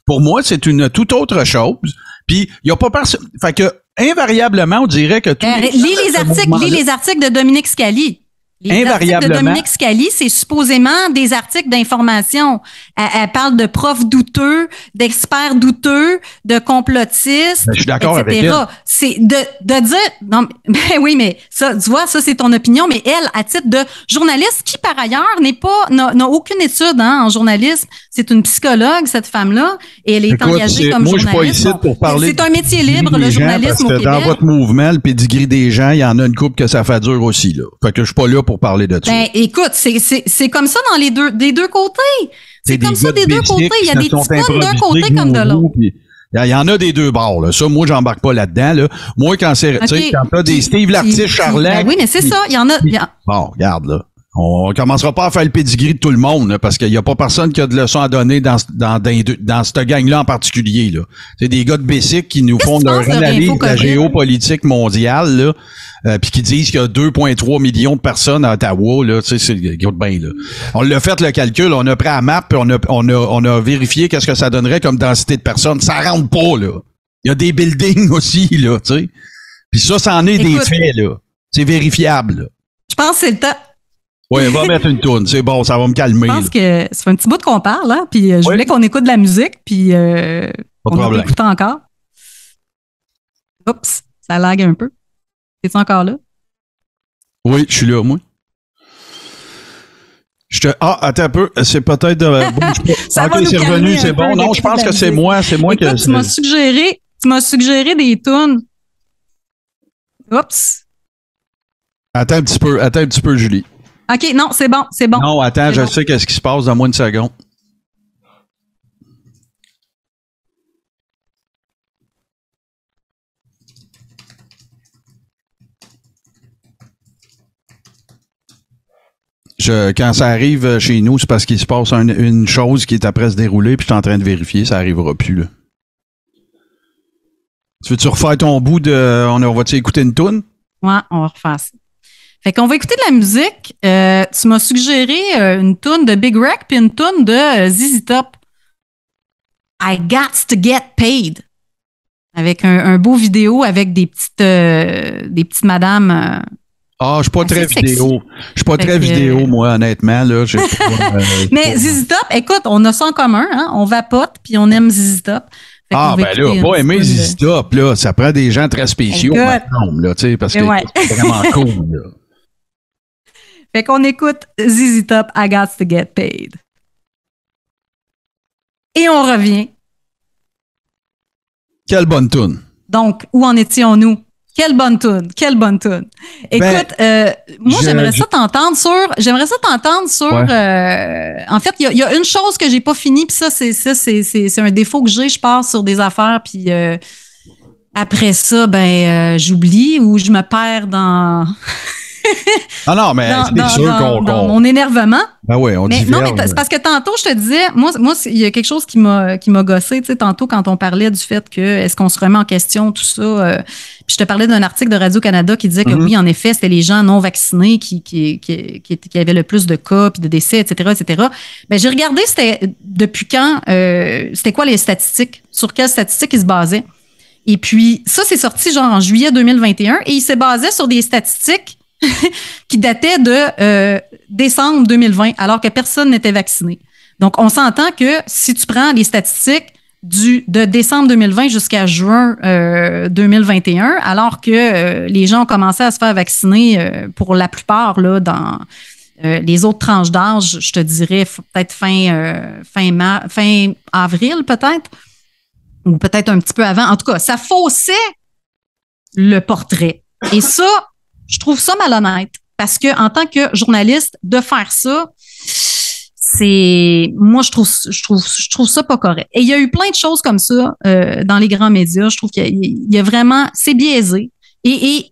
B: pour moi, c'est une toute autre chose. Puis il y a pas personne, fait que invariablement, on dirait que
A: lis les articles de Dominique Scali. Les articles de Dominique Scali, c'est supposément des articles d'information. Elle parle de profs douteux, d'experts douteux, de complotistes,
B: je suis d'accord
A: etc.
B: Avec elle.
A: C'est de dire, non, mais oui, mais ça, tu vois, ça c'est ton opinion, mais elle, à titre de journaliste, qui par ailleurs n'a aucune étude en journalisme, c'est une psychologue cette femme-là, et elle est engagée comme journaliste.
B: Moi, je suis pas ici pour parler.
A: C'est un métier libre, le journalisme au Québec.
B: Dans votre mouvement, le pédigree des gens, il y en a une couple que ça fait dur aussi là. Fait que je suis pas là pour parler de ça.
A: Ben, écoute, c'est comme ça dans des deux côtés. C'est comme ça des deux côtés. Il y a des petits fun d'un côté comme de l'autre.
B: Il y en a des deux bords, là. Ça, moi, j'embarque pas là-dedans, là. Moi, quand t'as des Steve l'artiste Charlet.
A: Ben oui, mais c'est ça. Il y en a.
B: Bon, regarde, là. On commencera pas à faire le pedigree de tout le monde, là, parce qu'il y a pas personne qui a de leçons à donner dans cette gang-là en particulier, là. C'est des gars de Bessic qui nous font leur analyse de la géopolitique mondiale, là, puis qui disent qu'il y a 2,3 millions de personnes à Ottawa, là. Tu sais, c'est bien, là. On l'a fait le calcul, on a pris la map, puis on a vérifié qu'est-ce que ça donnerait comme densité de personnes. Ça rentre pas, là. Il y a des buildings aussi, là, tu sais. Puis ça en est des faits, là. C'est vérifiable, là.
A: Je pense que c'est le temps.
B: Oui, va mettre une toune. C'est bon, ça va me calmer.
A: Je pense que ça fait un petit bout qu'on parle, hein, puis je voulais qu'on écoute de la musique, puis on va écouter encore. Oups, ça lag un peu. Es-tu encore là?
B: Oui, je suis là, moi. Attends un peu, c'est peut-être...
A: ça va nous
B: c'est revenu, c'est bon. Non, je pense que c'est moi.
A: Écoute,
B: que...
A: Tu m'as suggéré des tunes. Oups.
B: Attends un petit peu, Julie.
A: OK, non, c'est bon.
B: Non, attends, je sais qu'est-ce qui se passe dans moins une seconde. Quand ça arrive chez nous, c'est parce qu'il se passe une chose qui est après se dérouler, puis je suis en train de vérifier, ça arrivera plus, là. Tu veux-tu refaire ton bout de... On va-tu écouter une toune?
A: Ouais, on va refaire ça. Fait qu'on va écouter de la musique. Tu m'as suggéré une toune de Big Rec puis une toune de ZZ Top. I Got to Get Paid. Avec un beau vidéo avec des petites madames.
B: Je suis pas très vidéo. Je suis pas très vidéo, moi, honnêtement. Là,
A: mais ZZ Top, écoute, on a ça en commun. Hein? On vapote puis on aime ZZ Top.
B: Ben là, pas aimer ZZ Top, là, ça prend des gens très spéciaux, maintenant, là, tu sais, parce que c'est vraiment cool, là.
A: Fait qu'on écoute ZZ Top, I Got to Get Paid. Et on revient.
B: Quelle bonne toune.
A: Donc, où en étions-nous? Quelle bonne toune. Écoute, moi, j'aimerais ça t'entendre sur... en fait, il y a une chose que j'ai pas finie, puis ça, c'est un défaut que j'ai. Je pars sur des affaires, puis après ça, j'oublie ou je me perds dans...
B: non, mais c'est sûr qu'on...
A: Dans mon énervement.
B: Ben oui, on diverge.
A: Non, mais c'est parce que tantôt, je te disais, moi, il y a quelque chose qui m'a gossé, tu sais, tantôt, quand on parlait du fait que est-ce qu'on se remet en question, tout ça. Puis je te parlais d'un article de Radio-Canada qui disait que oui, en effet, c'était les gens non vaccinés qui avaient le plus de cas, puis de décès, etc., etc. Ben, j'ai regardé, c'était depuis quand, c'était quoi les statistiques, sur quelles statistiques ils se basaient. Et puis, ça, c'est sorti genre en juillet 2021 et il se basait sur des statistiques qui datait de décembre 2020, alors que personne n'était vacciné. Donc, on s'entend que si tu prends les statistiques de décembre 2020 jusqu'à juin 2021, alors que les gens ont commencé à se faire vacciner pour la plupart là, dans les autres tranches d'âge, je te dirais peut-être fin avril, peut-être, ou peut-être un petit peu avant. En tout cas, ça faussait le portrait. Et ça, je trouve ça malhonnête parce que en tant que journaliste, de faire ça, moi je trouve ça pas correct. Et il y a eu plein de choses comme ça dans les grands médias. Je trouve qu'il y a vraiment, c'est biaisé. Et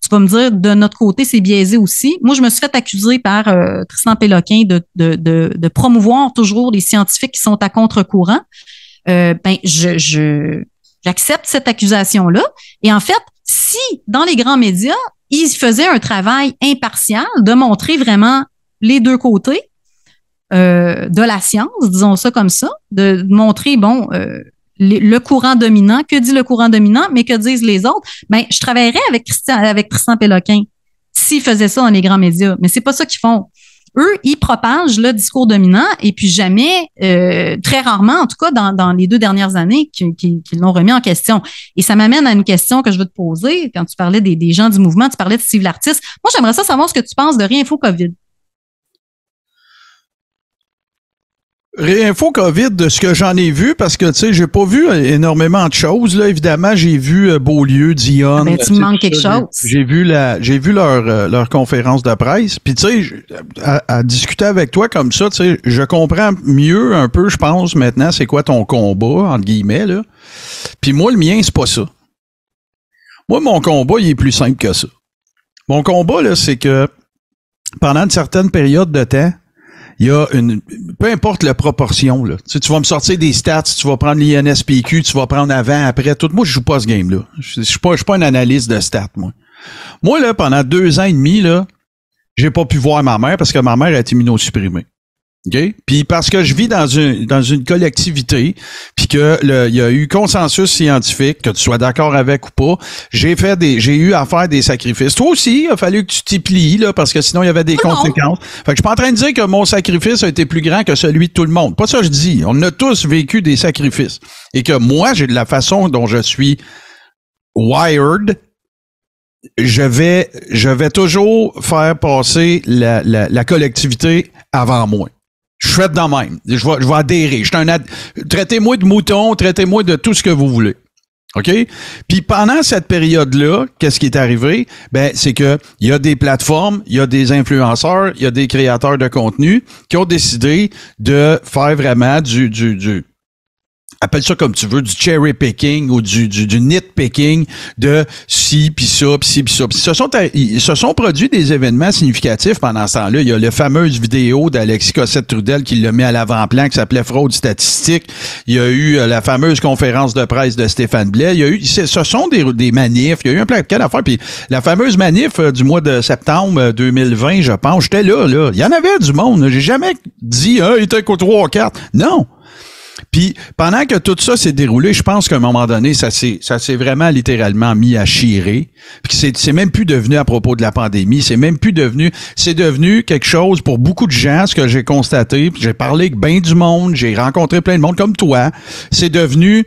A: tu vas me dire de notre côté, c'est biaisé aussi. Moi, je me suis fait accuser par Tristan Péloquin de promouvoir toujours les scientifiques qui sont à contre-courant. J'accepte cette accusation-là. Et en fait, si dans les grands médias il faisait un travail impartial de montrer vraiment les deux côtés de la science, disons ça comme ça, de montrer, le courant dominant, que dit le courant dominant, mais que disent les autres. Je travaillerais avec Tristan Péloquin s'ils faisaient ça dans les grands médias, mais c'est pas ça qu'ils font. Eux, ils propagent le discours dominant et puis jamais, très rarement, en tout cas dans les 2 dernières années, qu'ils l'ont remis en question. Et ça m'amène à une question que je veux te poser. Quand tu parlais des gens du mouvement, tu parlais de Steve l'artiste. Moi, j'aimerais savoir ce que tu penses de Réinfo COVID.
B: réinfo COVID de ce que j'en ai vu, parce que, tu sais, j'ai pas vu énormément de choses, là. Évidemment, j'ai vu Beaulieu, Dionne.
A: Ben, tu me manques quelque chose.
B: J'ai vu leur conférence de presse. Puis, tu sais, à discuter avec toi comme ça, tu sais, je comprends mieux un peu, je pense, maintenant, c'est quoi ton combat, entre guillemets, là. Puis moi, le mien, c'est pas ça. Moi, mon combat, il est plus simple que ça. Mon combat, là, c'est que pendant une certaine période de temps, il y a peu importe la proportion, là. Tu sais, tu vas me sortir des stats, tu vas prendre l'INSPQ, tu vas prendre avant, après, tout. Moi, je joue pas ce game-là. Je suis pas un analyste de stats, moi. Moi, là, pendant 2 ans et demi, là, j'ai pas pu voir ma mère parce que ma mère a été immunosupprimée. OK? Puis parce que je vis dans une collectivité, puis que il y a eu consensus scientifique, que tu sois d'accord avec ou pas, j'ai eu à faire des sacrifices. Toi aussi, il a fallu que tu t'y plies, là, parce que sinon il y avait des conséquences. Fait que je suis pas en train de dire que mon sacrifice a été plus grand que celui de tout le monde. Pas ça que je dis. On a tous vécu des sacrifices. Et que moi, j'ai de la façon dont je suis wired, je vais toujours faire passer la collectivité avant moi. Je suis fait de même. Je vais adhérer. Traitez-moi de mouton, traitez-moi de tout ce que vous voulez. OK? Puis pendant cette période-là, qu'est-ce qui est arrivé? Ben, c'est que il y a des plateformes, il y a des influenceurs, il y a des créateurs de contenu qui ont décidé de faire vraiment appelle ça comme tu veux, du cherry picking ou du nitpicking de ci, pis ça, pis ci, pis ça. Pis se sont produits des événements significatifs pendant ce temps-là. Il y a la fameuse vidéo d'Alexis Cossette-Trudel qui l'a mis à l'avant-plan, qui s'appelait Fraude statistique. Il y a eu la fameuse conférence de presse de Stéphane Blais. Ce sont des manifs. Il y a eu un plein d'affaires. Puis la fameuse manif du mois de septembre 2020, je pense, j'étais là. Il y en avait du monde. J'ai jamais dit, il était qu'au 3 ou 4. Non. Puis pendant que tout ça s'est déroulé, je pense qu'à un moment donné, ça s'est vraiment littéralement mis à chirer. Puis c'est même plus devenu à propos de la pandémie, c'est devenu quelque chose pour beaucoup de gens, ce que j'ai constaté, puis j'ai parlé avec bien du monde, j'ai rencontré plein de monde comme toi, c'est devenu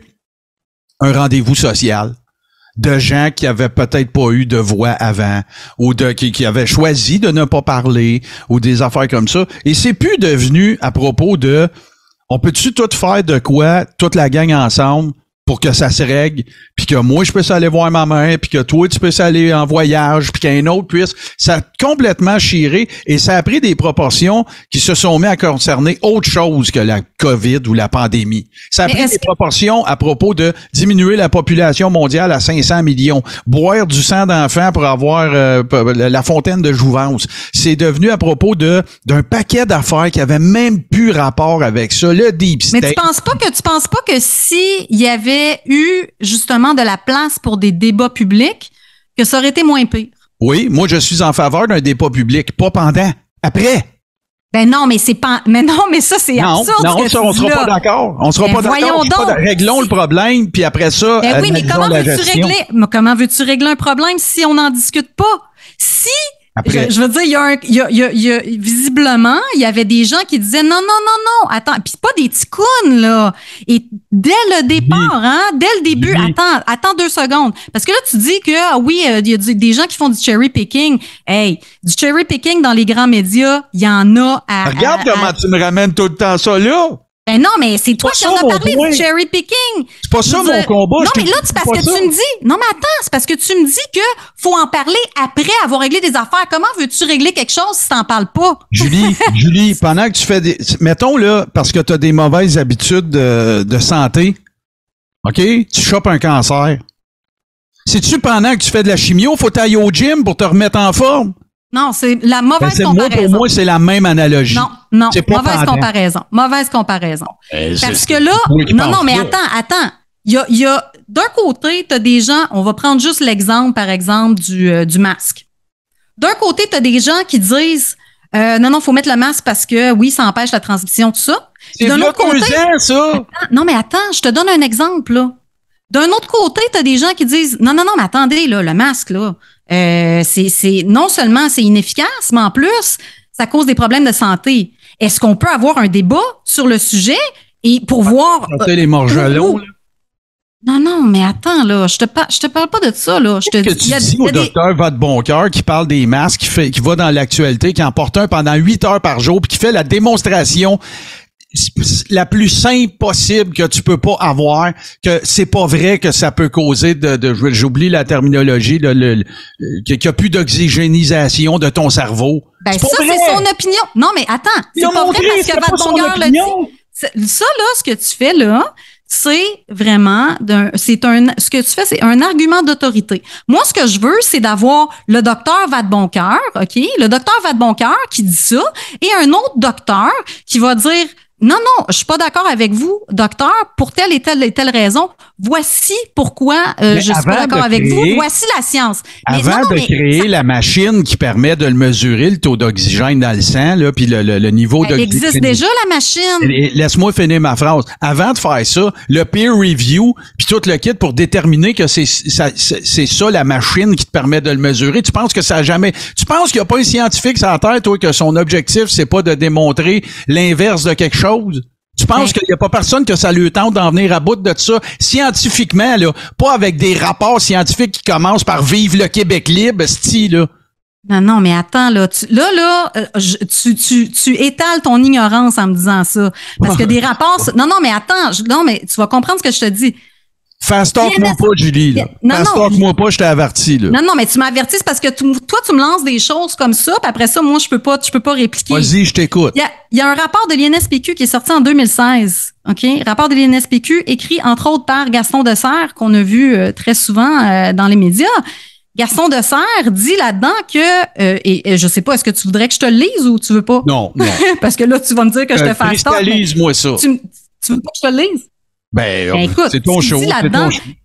B: un rendez-vous social de gens qui avaient peut-être pas eu de voix avant ou qui avaient choisi de ne pas parler ou des affaires comme ça. Et c'est plus devenu à propos de on peut-tu tout faire de quoi, toute la gang ensemble, pour que ça se règle, puis que moi, je puisse aller voir ma mère, puis que toi, tu puisses aller en voyage, puis qu'un autre puisse. Ça a complètement chiré et ça a pris des proportions qui se sont mis à concerner autre chose que la COVID ou la pandémie. Ça a pris des proportions à propos de diminuer la population mondiale à 500 millions, boire du sang d'enfant pour avoir la fontaine de jouvence. C'est devenu à propos d'un paquet d'affaires qui avait même plus rapport avec ça, le deep state.
A: Mais tu penses pas que si il y avait eu justement de la place pour des débats publics, que ça aurait été moins pire?
B: Oui, moi je suis en faveur d'un débat public, pas pendant, après.
A: Ben non, mais c'est pas. Mais non, mais ça c'est absurde.
B: Non, ça, on sera pas d'accord. On sera pas d'accord.
A: Voyons donc.
B: Réglons le problème, puis après ça.
A: Ben oui, mais comment veux-tu régler un problème si on n'en discute pas? Si. Je veux dire, il y a visiblement, il y avait des gens qui disaient non, attends, puis pas des petits clowns, là. Et dès le départ, dès le début, attends 2 secondes. Parce que là, tu dis que, il y a des gens qui font du cherry picking. Hey, du cherry picking dans les grands médias, il y en a
B: Regarde comment tu me ramènes tout le temps ça, là.
A: Ben non, mais c'est toi qui en as parlé du cherry picking.
B: C'est pas ça mon combat.
A: Non, mais là, c'est parce que tu me dis. Non, mais attends, c'est parce que tu me dis que faut en parler après avoir réglé des affaires. Comment veux-tu régler quelque chose si t'en parles pas?
B: Julie, pendant que tu fais mettons là, parce que t'as des mauvaises habitudes de santé, OK? Tu chopes un cancer. C'est-tu pendant que tu fais de la chimio, faut t'aller au gym pour te remettre en forme?
A: Non, c'est la mauvaise comparaison.
B: Pour moi, c'est la même analogie.
A: Non, mauvaise comparaison. Parce que là, non, mais attends. Il y a d'un côté, tu as des gens, on va prendre juste l'exemple, par exemple, du masque. D'un côté, tu as des gens qui disent non, faut mettre le masque parce que oui, ça empêche la transmission, tout ça.
B: C'est d'un autre côté, ça.
A: Non, mais attends, je te donne un exemple, là. D'un autre côté, tu as des gens qui disent non, mais attendez, là, le masque, là. C'est non seulement c'est inefficace, mais en plus, ça cause des problèmes de santé. Est-ce qu'on peut avoir un débat sur le sujet et pour voir
B: les morgelons,
A: Non, mais attends, là, je te parle pas de ça, là. Je te
B: dis. Tu dis au docteur Vadeboncoeur qui parle des masques, qui va dans l'actualité, qui en porte un pendant 8 heures par jour, puis qui fait la démonstration la plus simple possible que tu peux pas avoir, que c'est pas vrai que ça peut causer j'oublie la terminologie, qu'il n'y a plus d'oxygénisation de ton cerveau.
A: Ben ça, c'est son opinion. Non, mais attends, c'est pas vrai parce que Vadeboncoeur l'a dit. Ça, là, ce que tu fais là, c'est vraiment ce que tu fais, c'est un argument d'autorité. Moi, ce que je veux, c'est d'avoir le docteur Vadeboncoeur, OK? Le docteur Vadeboncoeur qui dit ça et un autre docteur qui va dire non, je suis pas d'accord avec vous, docteur, pour telle et telle raison. Voici pourquoi je suis pas d'accord avec vous. Voici la science.
B: Avant de créer la machine qui permet de le mesurer, le taux d'oxygène dans le sang, là, puis le niveau d'oxygène.
A: Il existe déjà, la machine.
B: Laisse-moi finir ma phrase. Avant de faire ça, le peer review, puis tout le kit pour déterminer que c'est ça la machine qui te permet de le mesurer. Tu penses que ça a jamais... Tu penses qu'il n'y a pas un scientifique sur la Terre, toi, que son objectif, c'est pas de démontrer l'inverse de quelque chose? Tu penses qu'il n'y a pas personne que ça lui tente d'en venir à bout de ça scientifiquement, là, pas avec des rapports scientifiques qui commencent par Vive le Québec libre, style, là.
A: Non, mais attends, là, tu étales ton ignorance en me disant ça. Parce que des rapports... Non, mais attends, mais tu vas comprendre ce que je te dis.
B: Fast talk-moi pas, Julie, là. Fast talk-moi pas, je t'ai averti, là.
A: Non, mais tu m'avertis, c'est parce que toi, tu me lances des choses comme ça, puis après ça, moi, je peux pas répliquer.
B: Vas-y, je t'écoute.
A: Il y a un rapport de l'INSPQ qui est sorti en 2016, OK? Rapport de l'INSPQ écrit, entre autres, par Gaston Desserre, qu'on a vu très souvent dans les médias. Gaston Desserre dit là-dedans que, et je sais pas, est-ce que tu voudrais que je te le lise ou tu veux pas?
B: Non.
A: Parce que là, tu vas me dire que je te fasse tort.
B: Cristallise-moi ça.
A: Tu veux pas que je te le lise?
B: Ben écoute, c'est ton show.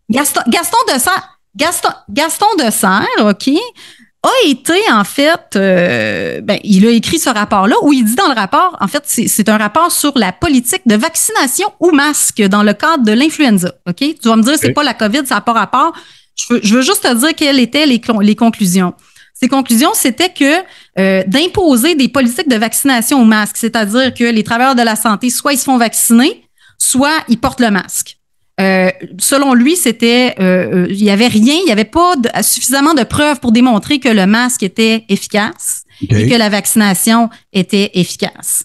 A: Gaston Desserre, OK, a été, en fait, il a écrit ce rapport-là, où il dit dans le rapport, en fait, c'est un rapport sur la politique de vaccination ou masque dans le cadre de l'influenza, OK? Tu vas me dire, c'est pas la COVID, ça n'a pas rapport. Je veux juste te dire quelles étaient les conclusions. Ces conclusions, c'était que d'imposer des politiques de vaccination au masque, c'est-à-dire que les travailleurs de la santé, soit ils se font vacciner, soit ils portent le masque. Selon lui, c'était, il y avait rien, il y avait pas suffisamment de preuves pour démontrer que le masque était efficace et que la vaccination était efficace.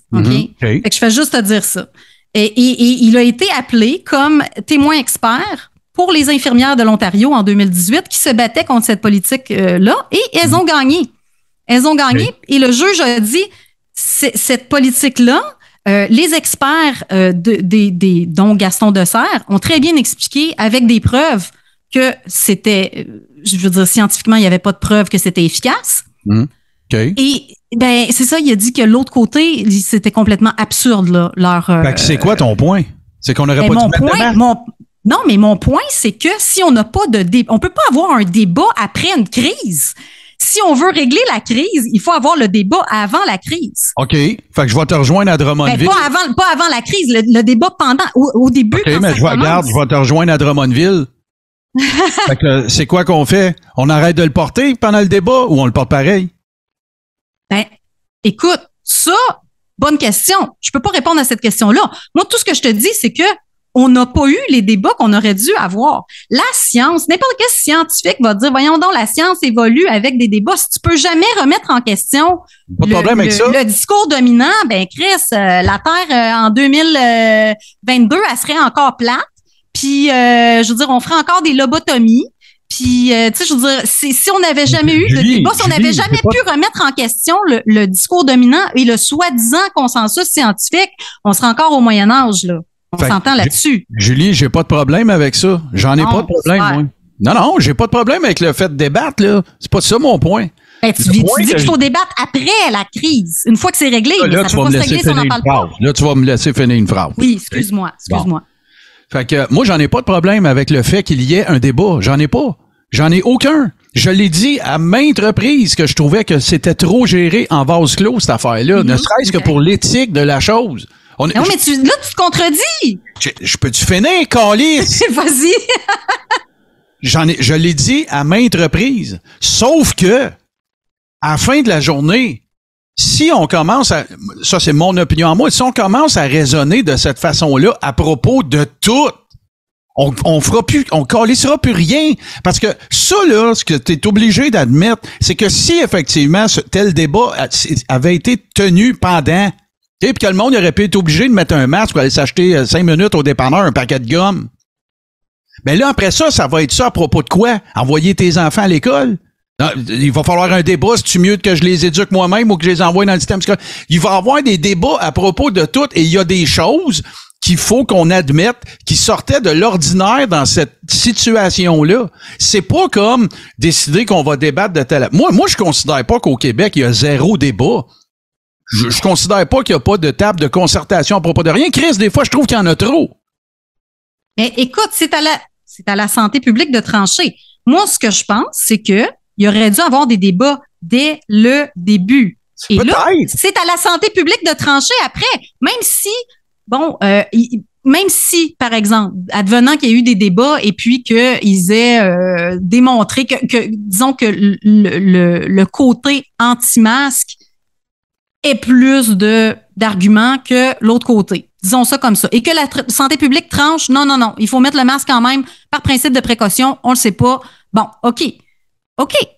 A: Fait que je fais juste te dire ça. Et il a été appelé comme témoin expert pour les infirmières de l'Ontario en 2018 qui se battaient contre cette politique-là et elles ont gagné. Elles ont gagné et le juge a dit cette politique-là, les experts dont Gaston Desserre ont très bien expliqué avec des preuves que c'était, je veux dire, scientifiquement, il n'y avait pas de preuves que c'était efficace. Et c'est ça, il a dit que l'autre côté, c'était complètement absurde, là, leur...
B: c'est quoi ton point? C'est qu'on n'aurait pas dû mettre de masque?
A: Non, mais mon point, c'est que si on n'a pas de débat, on peut pas avoir un débat après une crise. Si on veut régler la crise, il faut avoir le débat avant la crise.
B: OK. Fait que je vais te rejoindre à Drummondville.
A: Pas avant la crise, le débat pendant, au début.
B: OK, mais je vais te rejoindre à Drummondville. Fait que c'est quoi qu'on fait? On arrête de le porter pendant le débat ou on le porte pareil?
A: Écoute, ça, bonne question. Je peux pas répondre à cette question-là. Moi, tout ce que je te dis, c'est que on n'a pas eu les débats qu'on aurait dû avoir. La science, n'importe quel scientifique va dire, voyons donc, la science évolue avec des débats. Si tu peux jamais remettre en question le discours dominant, Chris, la Terre en 2022, elle serait encore plate. Puis, je veux dire, on ferait encore des lobotomies. Puis, tu sais, je veux dire, si on n'avait jamais eu de débat, si on n'avait jamais pu remettre en question le discours dominant et le soi-disant consensus scientifique, on serait encore au Moyen-Âge, là. On s'entend là-dessus.
B: Julie, j'ai pas de problème avec ça. J'en ai pas de problème, moi. Non, j'ai pas de problème avec le fait de débattre, là. C'est pas ça mon point.
A: Tu dis qu'il faut débattre après la crise. Une fois que c'est réglé,
B: là, tu vas me laisser finir une phrase. Là, tu vas me laisser finir une phrase.
A: Oui, excuse-moi.
B: Bon. Fait que moi, j'en ai pas de problème avec le fait qu'il y ait un débat. J'en ai pas. J'en ai aucun. Je l'ai dit à maintes reprises que je trouvais que c'était trop géré en vase clos, cette affaire-là. Ne serait-ce que pour l'éthique de la chose.
A: Mais là, tu te contredis.
B: Je peux-tu finir, câlisse?
A: Vas-y.
B: Je l'ai dit à maintes reprises. Sauf que, à la fin de la journée, si on commence à, ça c'est mon opinion à moi, si on commence à raisonner de cette façon-là à propos de tout, on fera plus, on calissera plus rien. Parce que ça, là, ce que tu es obligé d'admettre, c'est que si effectivement tel débat avait été tenu pendant Puis que le monde aurait pu être obligé de mettre un masque pour aller s'acheter 5 minutes au dépanneur un paquet de gomme. Mais là, après ça, ça va être ça à propos de quoi? Envoyer tes enfants à l'école? Non, il va falloir un débat, c'est-tu mieux que je les éduque moi-même ou que je les envoie dans le système scolaire? Il va y avoir des débats à propos de tout et il y a des choses qu'il faut qu'on admette qui sortaient de l'ordinaire dans cette situation-là. C'est pas comme décider qu'on va débattre de tel... Moi, je considère pas qu'au Québec, il y a zéro débat. Je considère pas qu'il n'y a pas de table de concertation à propos de rien. Chris, des fois, je trouve qu'il y en a trop.
A: Mais écoute, c'est à la santé publique de trancher. Moi, ce que je pense, c'est que il aurait dû avoir des débats dès le début. Et là, c'est à la santé publique de trancher après. Même si, par exemple, advenant qu'il y a eu des débats et puis qu'ils aient démontré disons que le côté anti-masque est plus d'arguments que l'autre côté. Disons ça comme ça. Et que la santé publique tranche, non, il faut mettre le masque quand même par principe de précaution, on le sait pas. Bon, OK,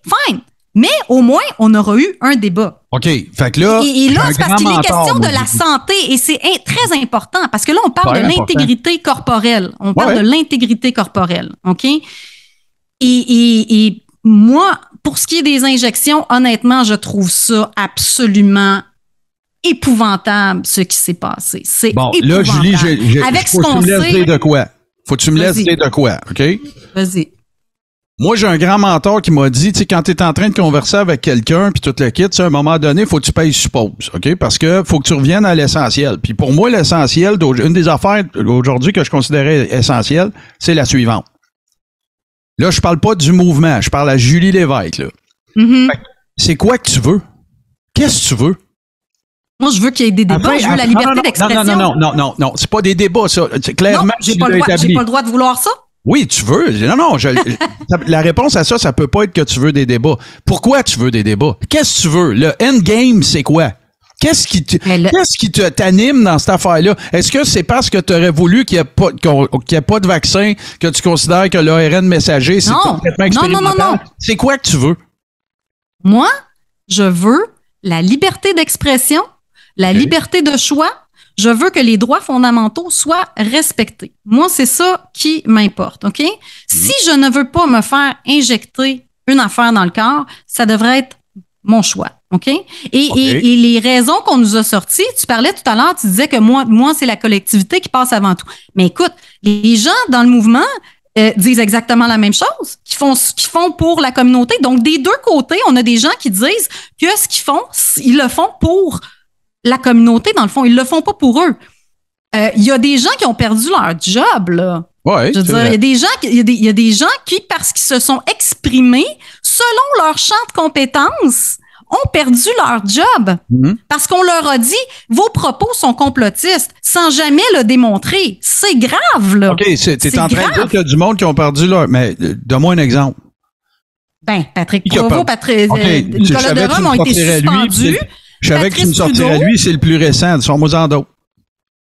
A: fine. Mais au moins, on aura eu un débat.
B: OK, fait que là...
A: Et là, c'est parce qu'il est question de la santé et c'est très important parce que là, on parle de l'intégrité corporelle. On parle de l'intégrité corporelle, OK? Et moi, pour ce qui est des injections, honnêtement, je trouve ça absolument épouvantable, ce qui s'est passé. C'est épouvantable.
B: Là, Julie,
A: avec ce qu'on
B: sait... Faut que tu me laisses dire de quoi. Faut que tu me laisses dire de quoi, OK?
A: Vas-y.
B: Moi, j'ai un grand mentor qui m'a dit, tu sais, quand tu es en train de converser avec quelqu'un puis tout le kit, à un moment donné, faut que tu payes suppose, OK? Parce que faut que tu reviennes à l'essentiel. Puis pour moi, l'essentiel, une des affaires aujourd'hui que je considérais essentielle, c'est la suivante. Là, je parle pas du mouvement, je parle à Julie Lévesque, là.
A: Mm-hmm.
B: C'est quoi que tu veux? Qu'est-ce que tu veux?
A: Moi, je veux qu'il y ait des débats, je veux la liberté d'expression.
B: Non, c'est pas des débats, ça. Clairement,
A: non, j'ai pas le droit de vouloir ça.
B: Oui, tu veux. Non, la réponse à ça, ça peut pas être que tu veux des débats. Pourquoi tu veux des débats? Qu'est-ce que tu veux? Le endgame, c'est quoi? Qu'est-ce qui t'anime dans cette affaire-là? Est-ce que c'est parce que tu aurais voulu qu'il n'y ait pas de vaccin que tu considères que l'ARN messager, c'est complètement expérimental? Non. C'est quoi que tu veux?
A: Moi, je veux la liberté d'expression, la liberté de choix. Je veux que les droits fondamentaux soient respectés. Moi, c'est ça qui m'importe, OK? Si je ne veux pas me faire injecter une affaire dans le corps, ça devrait être mon choix, OK? Et les raisons qu'on nous a sorties, tu parlais tout à l'heure, tu disais que moi, c'est la collectivité qui passe avant tout. Mais écoute, les gens dans le mouvement disent exactement la même chose, qui font pour la communauté. Donc, des deux côtés, on a des gens qui disent que ce qu'ils font, ils le font pour la communauté, dans le fond, ils le font pas pour eux. Il y a des gens qui ont perdu leur job, là.
B: Ouais,
A: je veux dire, il y a des gens qui, parce qu'ils se sont exprimés selon leur champ de compétences, ont perdu leur job. Mm-hmm. Parce qu'on leur a dit, vos propos sont complotistes, sans jamais le démontrer. C'est grave, là.
B: OK, t'es en train de dire qu'il y a du monde qui ont perdu leur... Mais donne-moi un exemple.
A: Ben, Patrick Provost, Nicolas Derome ont été suspendus.
B: Je savais que tu me sortirais lui, c'est le plus récent. Son en d'autres.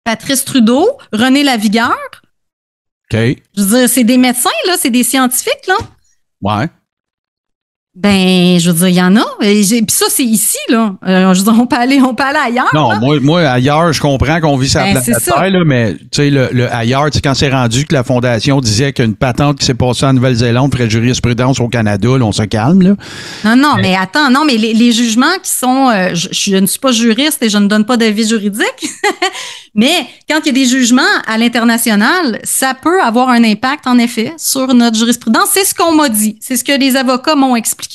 A: Patrice Trudeau, René Lavigueur.
B: OK. Je
A: veux dire, c'est des médecins, là, c'est des scientifiques, là.
B: Ouais.
A: Ben, je veux dire, il y en a. Puis ça, c'est ici, là. Je veux dire, on peut aller ailleurs.
B: Non, moi, ailleurs, je comprends qu'on vit sur la planète Terre, là, mais tu sais, le ailleurs, tu sais, quand c'est rendu que la Fondation disait qu'une patente qui s'est passée en Nouvelle-Zélande ferait jurisprudence au Canada, là, on se calme, là.
A: Non, mais attends, mais les jugements qui sont... je ne suis pas juriste et je ne donne pas d'avis juridique, mais quand il y a des jugements à l'international, ça peut avoir un impact, en effet, sur notre jurisprudence. C'est ce qu'on m'a dit. C'est ce que les avocats m'ont expliqué.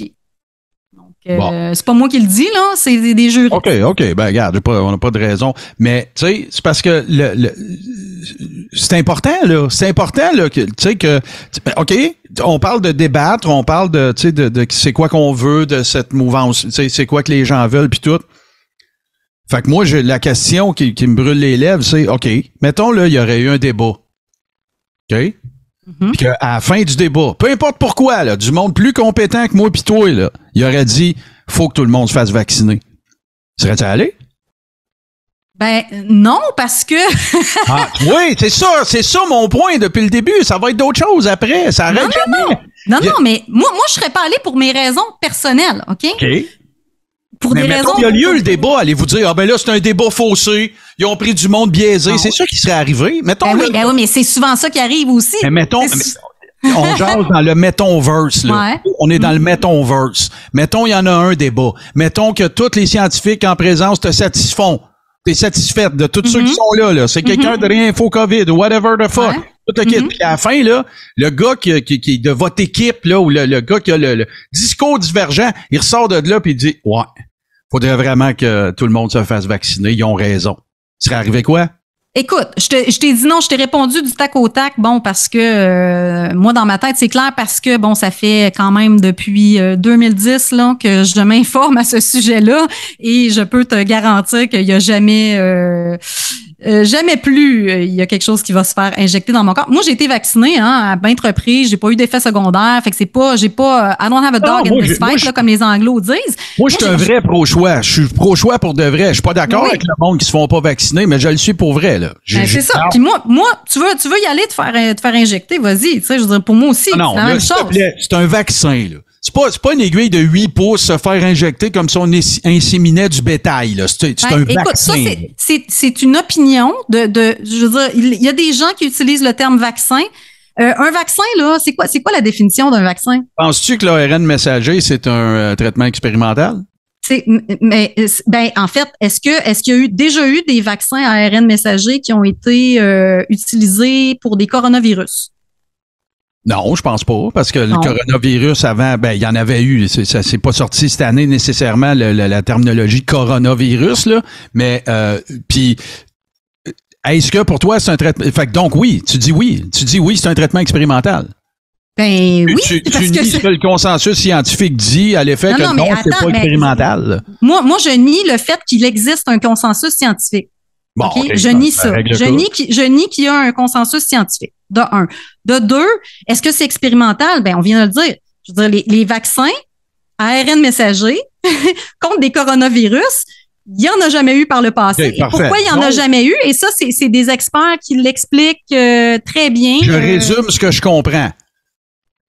A: Donc, c'est pas moi qui le dis, là, c'est des juristes.
B: OK. Ben, regarde, on n'a pas de raison. Mais, tu sais, c'est parce que c'est important, là. C'est important, là, que, tu sais, que, OK, on parle de débattre, on parle de, tu sais, de c'est quoi qu'on veut de cette mouvance, tu sais, c'est quoi que les gens veulent, puis tout. Fait que moi, la question qui me brûle les lèvres, c'est, OK, mettons, là, il y aurait eu un débat. OK? Puis qu'à la fin du débat, peu importe pourquoi, là, du monde plus compétent que moi pis toi, là, il aurait dit, faut que tout le monde se fasse vacciner. Serais-tu allé?
A: Ben, non, parce que...
B: Oui, c'est ça mon point depuis le début. Ça va être d'autres choses après. Ça arrête jamais.
A: Non, mais moi, je serais pas allé pour mes raisons personnelles, OK? pour
B: mais
A: des
B: mettons,
A: raisons...
B: il y a lieu le débat. Allez-vous dire, ah ben là, c'est un débat faussé. Ils ont pris du monde biaisé. C'est ça qui serait arrivé. Mettons,
A: oui, mais c'est souvent ça qui arrive aussi.
B: Mais mettons... On jase dans le metonverse, là.
A: Ouais.
B: On est dans le metonverse. Mettons, il y en a un débat. Mettons que tous les scientifiques en présence te satisfont. T'es satisfaite de tous ceux qui sont là. C'est quelqu'un de Réinfo COVID ou whatever the fuck.
A: Ouais.
B: Tout le kit. Puis à la fin, là, le gars qui est de votre équipe, là, ou le gars qui a le discours divergent, il ressort de là puis il dit, ouais, faudrait vraiment que tout le monde se fasse vacciner. Ils ont raison. Il serait arrivé quoi?
A: Écoute, je t'ai dit non, je t'ai répondu du tac au tac, bon, parce que moi, dans ma tête, c'est clair parce que, bon, ça fait quand même depuis 2010 là, que je m'informe à ce sujet-là et je peux te garantir qu'il n'y a jamais plus il y a quelque chose qui va se faire injecter dans mon corps. Moi, j'ai été vaccinée à maintes reprises, j'ai pas eu d'effet secondaire, fait que I don't have a dog in this fight, là, comme les Anglos disent.
B: Moi, je suis un vrai pro-choix. Je suis pro-choix pour de vrai. Je suis pas d'accord avec le monde qui se font pas vacciner, mais je le suis pour vrai, là.
A: C'est ça. Puis moi, tu veux y aller te faire injecter, vas-y. Tu sais, je veux dire, pour moi aussi,
B: non,
A: c'est la même chose.
B: C'est un vaccin, là. C'est pas une aiguille de 8 pouces se faire injecter comme si on inséminait du bétail, là. C'est un vaccin.
A: Écoute, ça, c'est une opinion je veux dire, il y a des gens qui utilisent le terme vaccin. Un vaccin, là, c'est quoi la définition d'un vaccin?
B: Penses-tu que l'ARN messager, c'est un traitement expérimental?
A: En fait, est-ce qu'il y a déjà eu des vaccins à ARN messager qui ont été utilisés pour des coronavirus?
B: Non, je pense pas, parce que le coronavirus avant, il y en avait eu. Ça s'est pas sorti cette année nécessairement la terminologie coronavirus, là. Mais puis est-ce que pour toi c'est un traitement? Fait que donc oui, tu dis oui, c'est un traitement expérimental.
A: Ben oui.
B: Tu nies ce que le consensus scientifique dit à l'effet que non, c'est pas expérimental.
A: Moi, je nie le fait qu'il existe un consensus scientifique.
B: Bon,
A: okay? Je nie ça. Je nie qu'il y a un consensus scientifique. De un. De deux, est-ce que c'est expérimental? Ben, on vient de le dire. Je veux dire, les vaccins à ARN messager contre des coronavirus, il n'y en a jamais eu par le passé.
B: Okay,
A: et pourquoi il n'y en a jamais eu? Et ça, c'est des experts qui l'expliquent très bien.
B: Je résume ce que je comprends.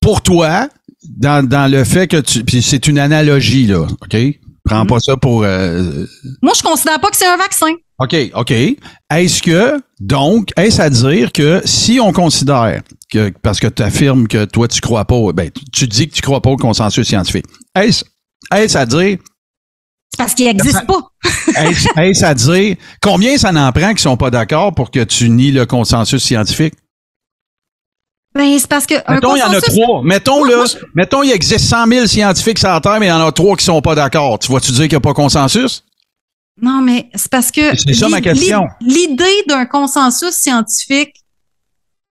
B: Pour toi, dans le fait que puis c'est une analogie, là, OK? Prends pas ça pour...
A: Moi, je considère pas que c'est un vaccin.
B: OK. Est-ce à dire que si on considère que, parce que tu affirmes que toi, tu crois pas, tu dis que tu crois pas au consensus scientifique. Est-ce à dire...
A: Parce qu'il n'existe pas.
B: Est-ce à dire combien ça n'en prend qui sont pas d'accord pour que tu nies le consensus scientifique?
A: Ben, c'est parce que.
B: Mettons, il y en a 3. Mettons, il existe 100 000 scientifiques sur la Terre, mais il y en a 3 qui sont pas d'accord. Tu vas-tu dire qu'il n'y a pas consensus?
A: Non, mais c'est parce que.
B: C'est ça ma question.
A: L'idée d'un consensus scientifique,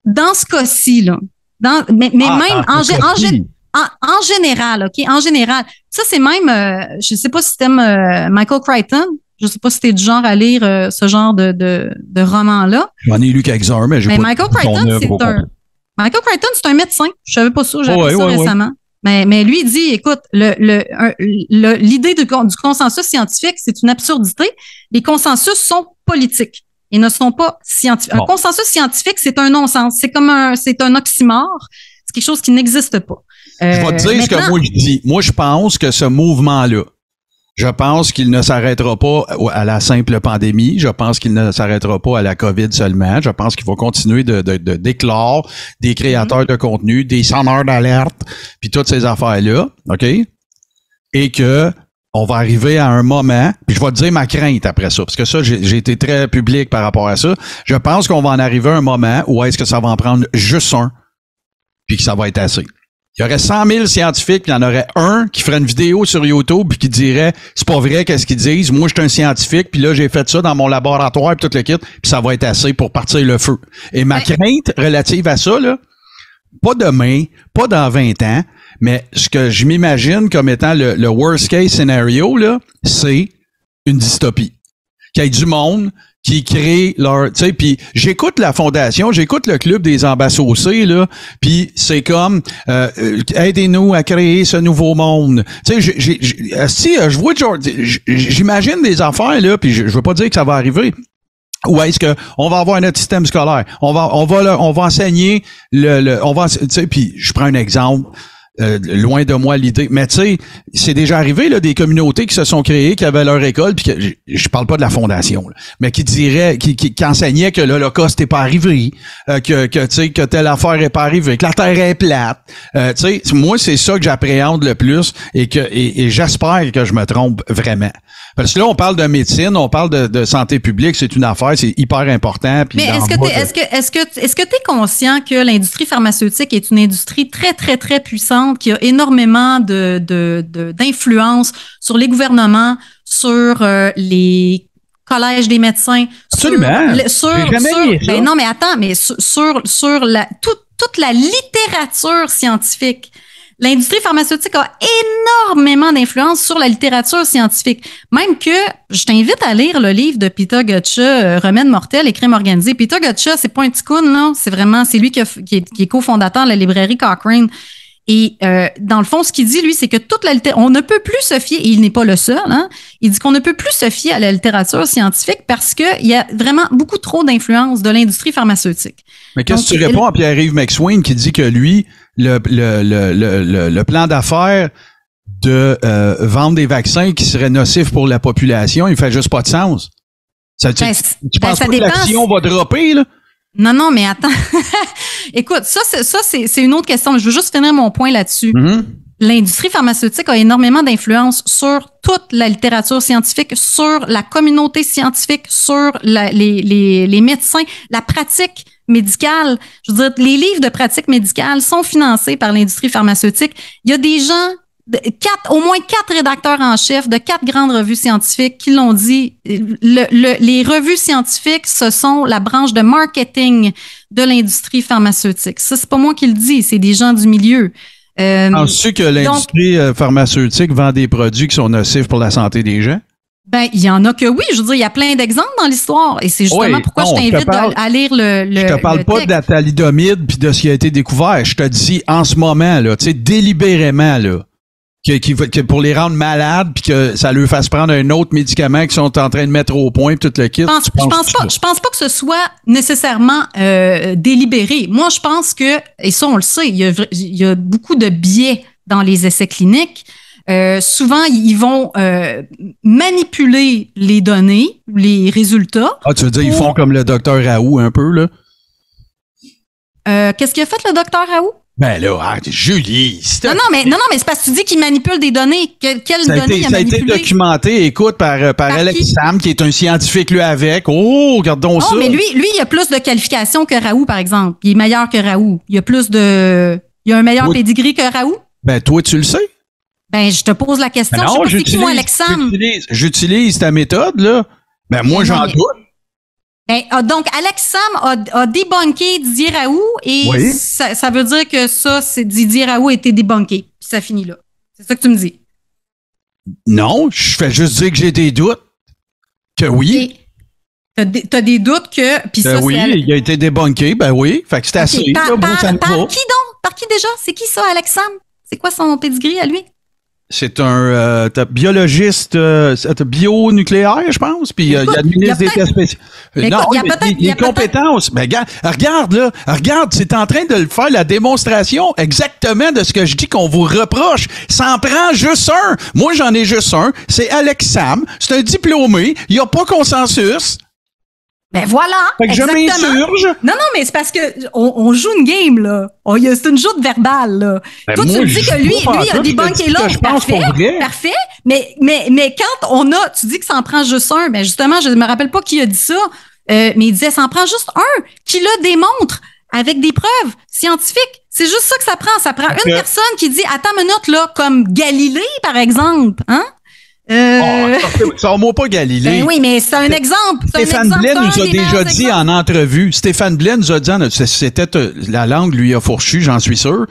A: dans ce cas-ci, là, même en général, OK? En général. Ça, c'est même, je sais pas si t'aimes Michael Crichton. Je sais pas si t'es du genre à lire ce genre de roman-là.
B: J'en ai lu quelques-uns, mais j'ai pas
A: Michael Crichton, Michael Crichton, c'est un médecin. Je savais pas ça, j'ai appris ça récemment. Mais lui, il dit, écoute, l'idée du consensus scientifique, c'est une absurdité. Les consensus sont politiques et ne sont pas scientifiques. Un consensus scientifique, c'est un non-sens. C'est un oxymore. C'est quelque chose qui n'existe pas.
B: Je vais te dire ce que moi je dis. Moi, je pense que ce mouvement-là, je pense qu'il ne s'arrêtera pas à la simple pandémie. Je pense qu'il ne s'arrêtera pas à la COVID seulement. Je pense qu'il va continuer de d'éclore des créateurs de contenu, des sonneurs d'alerte, puis toutes ces affaires-là, OK? Et que on va arriver à un moment, puis je vais te dire ma crainte après ça, parce que ça, j'ai été très public par rapport à ça. Je pense qu'on va en arriver à un moment où est-ce que ça va en prendre juste un, puis que ça va être assez. Il y aurait 100 000 scientifiques, puis il y en aurait un qui ferait une vidéo sur YouTube puis qui dirait c'est pas vrai qu'est-ce qu'ils disent. Moi, je suis un scientifique, puis là, j'ai fait ça dans mon laboratoire puis tout le kit, puis ça va être assez pour partir le feu. Et ma crainte relative à ça, là, pas demain, pas dans 20 ans, mais ce que je m'imagine comme étant le worst case scenario, là, c'est une dystopie. Qu'il y ait du monde qui créent leur, tu sais, puis j'écoute la fondation, j'écoute le club des ambassadeurs, là, puis c'est comme aidez-nous à créer ce nouveau monde. Tu sais, je vois j'imagine des affaires là, puis je veux pas dire que ça va arriver. Ou est-ce que on va avoir notre système scolaire, on va enseigner tu sais, puis je prends un exemple. loin de moi l'idée. Mais tu sais, c'est déjà arrivé là des communautés qui se sont créées, qui avaient leur école, puis que je parle pas de la fondation, là, mais qui dirait, qui enseignaient que l'Holocauste n'est pas arrivé, que tu sais que telle affaire est pas arrivée, que la Terre est plate. Tu sais, moi c'est ça que j'appréhende le plus et j'espère que je me trompe vraiment. Parce que là on parle de médecine, on parle de santé publique, c'est une affaire, c'est hyper important.
A: Mais est-ce que tu es conscient que l'industrie pharmaceutique est une industrie très très très puissante qui a énormément d'influence sur les gouvernements, sur les collèges des médecins,
B: absolument.
A: Ben non mais attends, mais sur toute la littérature scientifique. L'industrie pharmaceutique a énormément d'influence sur la littérature scientifique. Même que, je t'invite à lire le livre de Peter Gotcha, Remèdes mortels et crimes organisés. Peter Gotcha, c'est pas un ticoun, là. C'est lui qui est cofondateur de la librairie Cochrane. Et dans le fond, ce qu'il dit, lui, c'est que toute la littérature, on ne peut plus se fier, et il n'est pas le seul, hein, il dit qu'on ne peut plus se fier à la littérature scientifique parce qu'il y a vraiment beaucoup trop d'influence de l'industrie pharmaceutique.
B: Mais qu'est-ce que tu réponds à Pierre-Yves McSwain qui dit que lui, le plan d'affaires de vendre des vaccins qui seraient nocifs pour la population, il fait juste pas de sens. Tu penses pas que l'action va dropper, là?
A: Non, mais attends. Écoute, ça, c'est une autre question. Je veux juste finir mon point là-dessus. Mm-hmm. L'industrie pharmaceutique a énormément d'influence sur toute la littérature scientifique, sur la communauté scientifique, sur les médecins, la pratique médicale. Je veux dire, les livres de pratique médicale sont financés par l'industrie pharmaceutique. Il y a des gens, au moins 4 rédacteurs en chef de 4 grandes revues scientifiques qui l'ont dit. Les revues scientifiques, ce sont la branche de marketing de l'industrie pharmaceutique. Ça, c'est pas moi qui le dis, c'est des gens du milieu.
B: Penses-tu que l'industrie pharmaceutique vend des produits qui sont nocifs pour la santé des gens?
A: Ben, il y en a que oui. Je veux dire, il y a plein d'exemples dans l'histoire. Et c'est justement pourquoi je t'invite à lire le
B: Je te parle pas de la thalidomide puis de ce qui a été découvert. Je te dis en ce moment, là, tu sais, délibérément, là, que pour les rendre malades puis que ça leur fasse prendre un autre médicament qu'ils sont en train de mettre au point puis tout le kit.
A: Je pense pas que ce soit nécessairement délibéré. Moi, je pense que, et ça on le sait, il y a beaucoup de biais dans les essais cliniques. Souvent, ils vont manipuler les données, les résultats.
B: Ah, tu veux dire, ils font comme le docteur Raoult un peu, là?
A: Qu'est-ce qu'il a fait, le docteur Raoult?
B: Ben là, Julie,
A: non, mais c'est parce que tu dis qu'il manipule des données. Quelles données il a manipulées? Ça a été
B: documenté, écoute, par Alex Sam, qui est un scientifique, lui, avec. Oh, regardons ça.
A: Non, mais lui, il a plus de qualifications que Raoult, par exemple. Il est meilleur que Raoult. Il a un meilleur pédigree que Raoult.
B: Ben, toi, tu le sais.
A: Ben, je te pose la question.
B: Non, je sais pas c'est qui, moi, Alex Sam. J'utilise ta méthode, là. Ben, moi, j'en doute.
A: Ben, donc, Alex Sam a débunké Didier Raoult et oui. ça veut dire que ça, c'est Didier Raoult a été débunké. Puis ça finit là. C'est ça que tu me dis.
B: Non, je fais juste dire que j'ai des doutes. Que oui.
A: T'as des doutes que... Puis ça,
B: oui, il a été débunké, ben oui. Fait que c'est assez.
A: Par qui donc? Par qui déjà? C'est qui ça, Alex Sam? C'est quoi son pedigree à lui?
B: C'est un biologiste bionucléaire, je pense, puis il administre des tests spéciaux. Non, les compétences. Mais regarde là, c'est en train de le faire la démonstration exactement de ce que je dis qu'on vous reproche. Ça en prend juste un. Moi, j'en ai juste un. C'est Alex Sam. C'est un diplômé. Il n'y a pas consensus.
A: Ben voilà.
B: Fait que exactement. Je m'insurge.
A: Non, mais c'est parce que on joue une game, là. C'est une joute verbale, là.
B: Ben
A: toi, tu me dis que lui a débunké l'autre. Parfait. Mais quand tu dis que ça en prend juste un, ben justement, je me rappelle pas qui a dit ça, mais il disait ça en prend juste un, qui le démontre avec des preuves scientifiques. C'est juste ça que ça prend. Ça prend une personne qui dit, attends une minute, là, comme Galilée, par exemple, hein?
B: Sors-moi pas Galilée.
A: Ben oui, mais c'est un exemple.
B: Stéphane Blais nous a déjà dit en entrevue. Stéphane Blais nous a dit c'était la langue lui a fourchu, j'en suis sûr.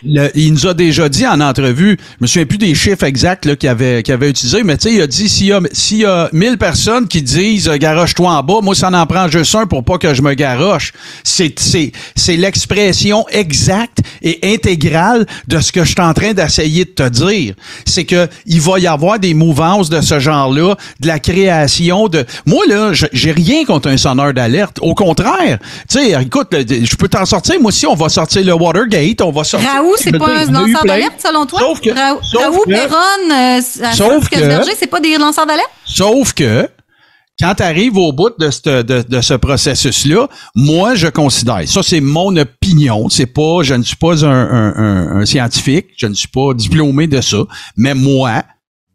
B: Il nous a déjà dit en entrevue, je me souviens plus des chiffres exacts là, qu'il avait utilisés, mais tu sais, il a dit s'il y a 1000 personnes qui disent garoche-toi en bas, moi ça en prend juste un pour pas que je me garoche. C'est l'expression exacte et intégrale de ce que je suis en train d'essayer de te dire. C'est que il va y avoir des mouvances de ce genre-là, de la création de... Moi, là, j'ai rien contre un sonneur d'alerte. Au contraire. Tu sais, écoute, je peux t'en sortir. Moi aussi, on va sortir le Watergate, on va sortir...
A: Raoult, c'est pas un lanceur d'alerte, selon toi?
B: Sauf que...
A: Raoult, Perron, c'est pas des lanceurs d'alerte?
B: Sauf que... Quand tu arrives au bout de ce processus-là, moi, je considère, ça c'est mon opinion, je ne suis pas un scientifique, je ne suis pas diplômé de ça, mais moi,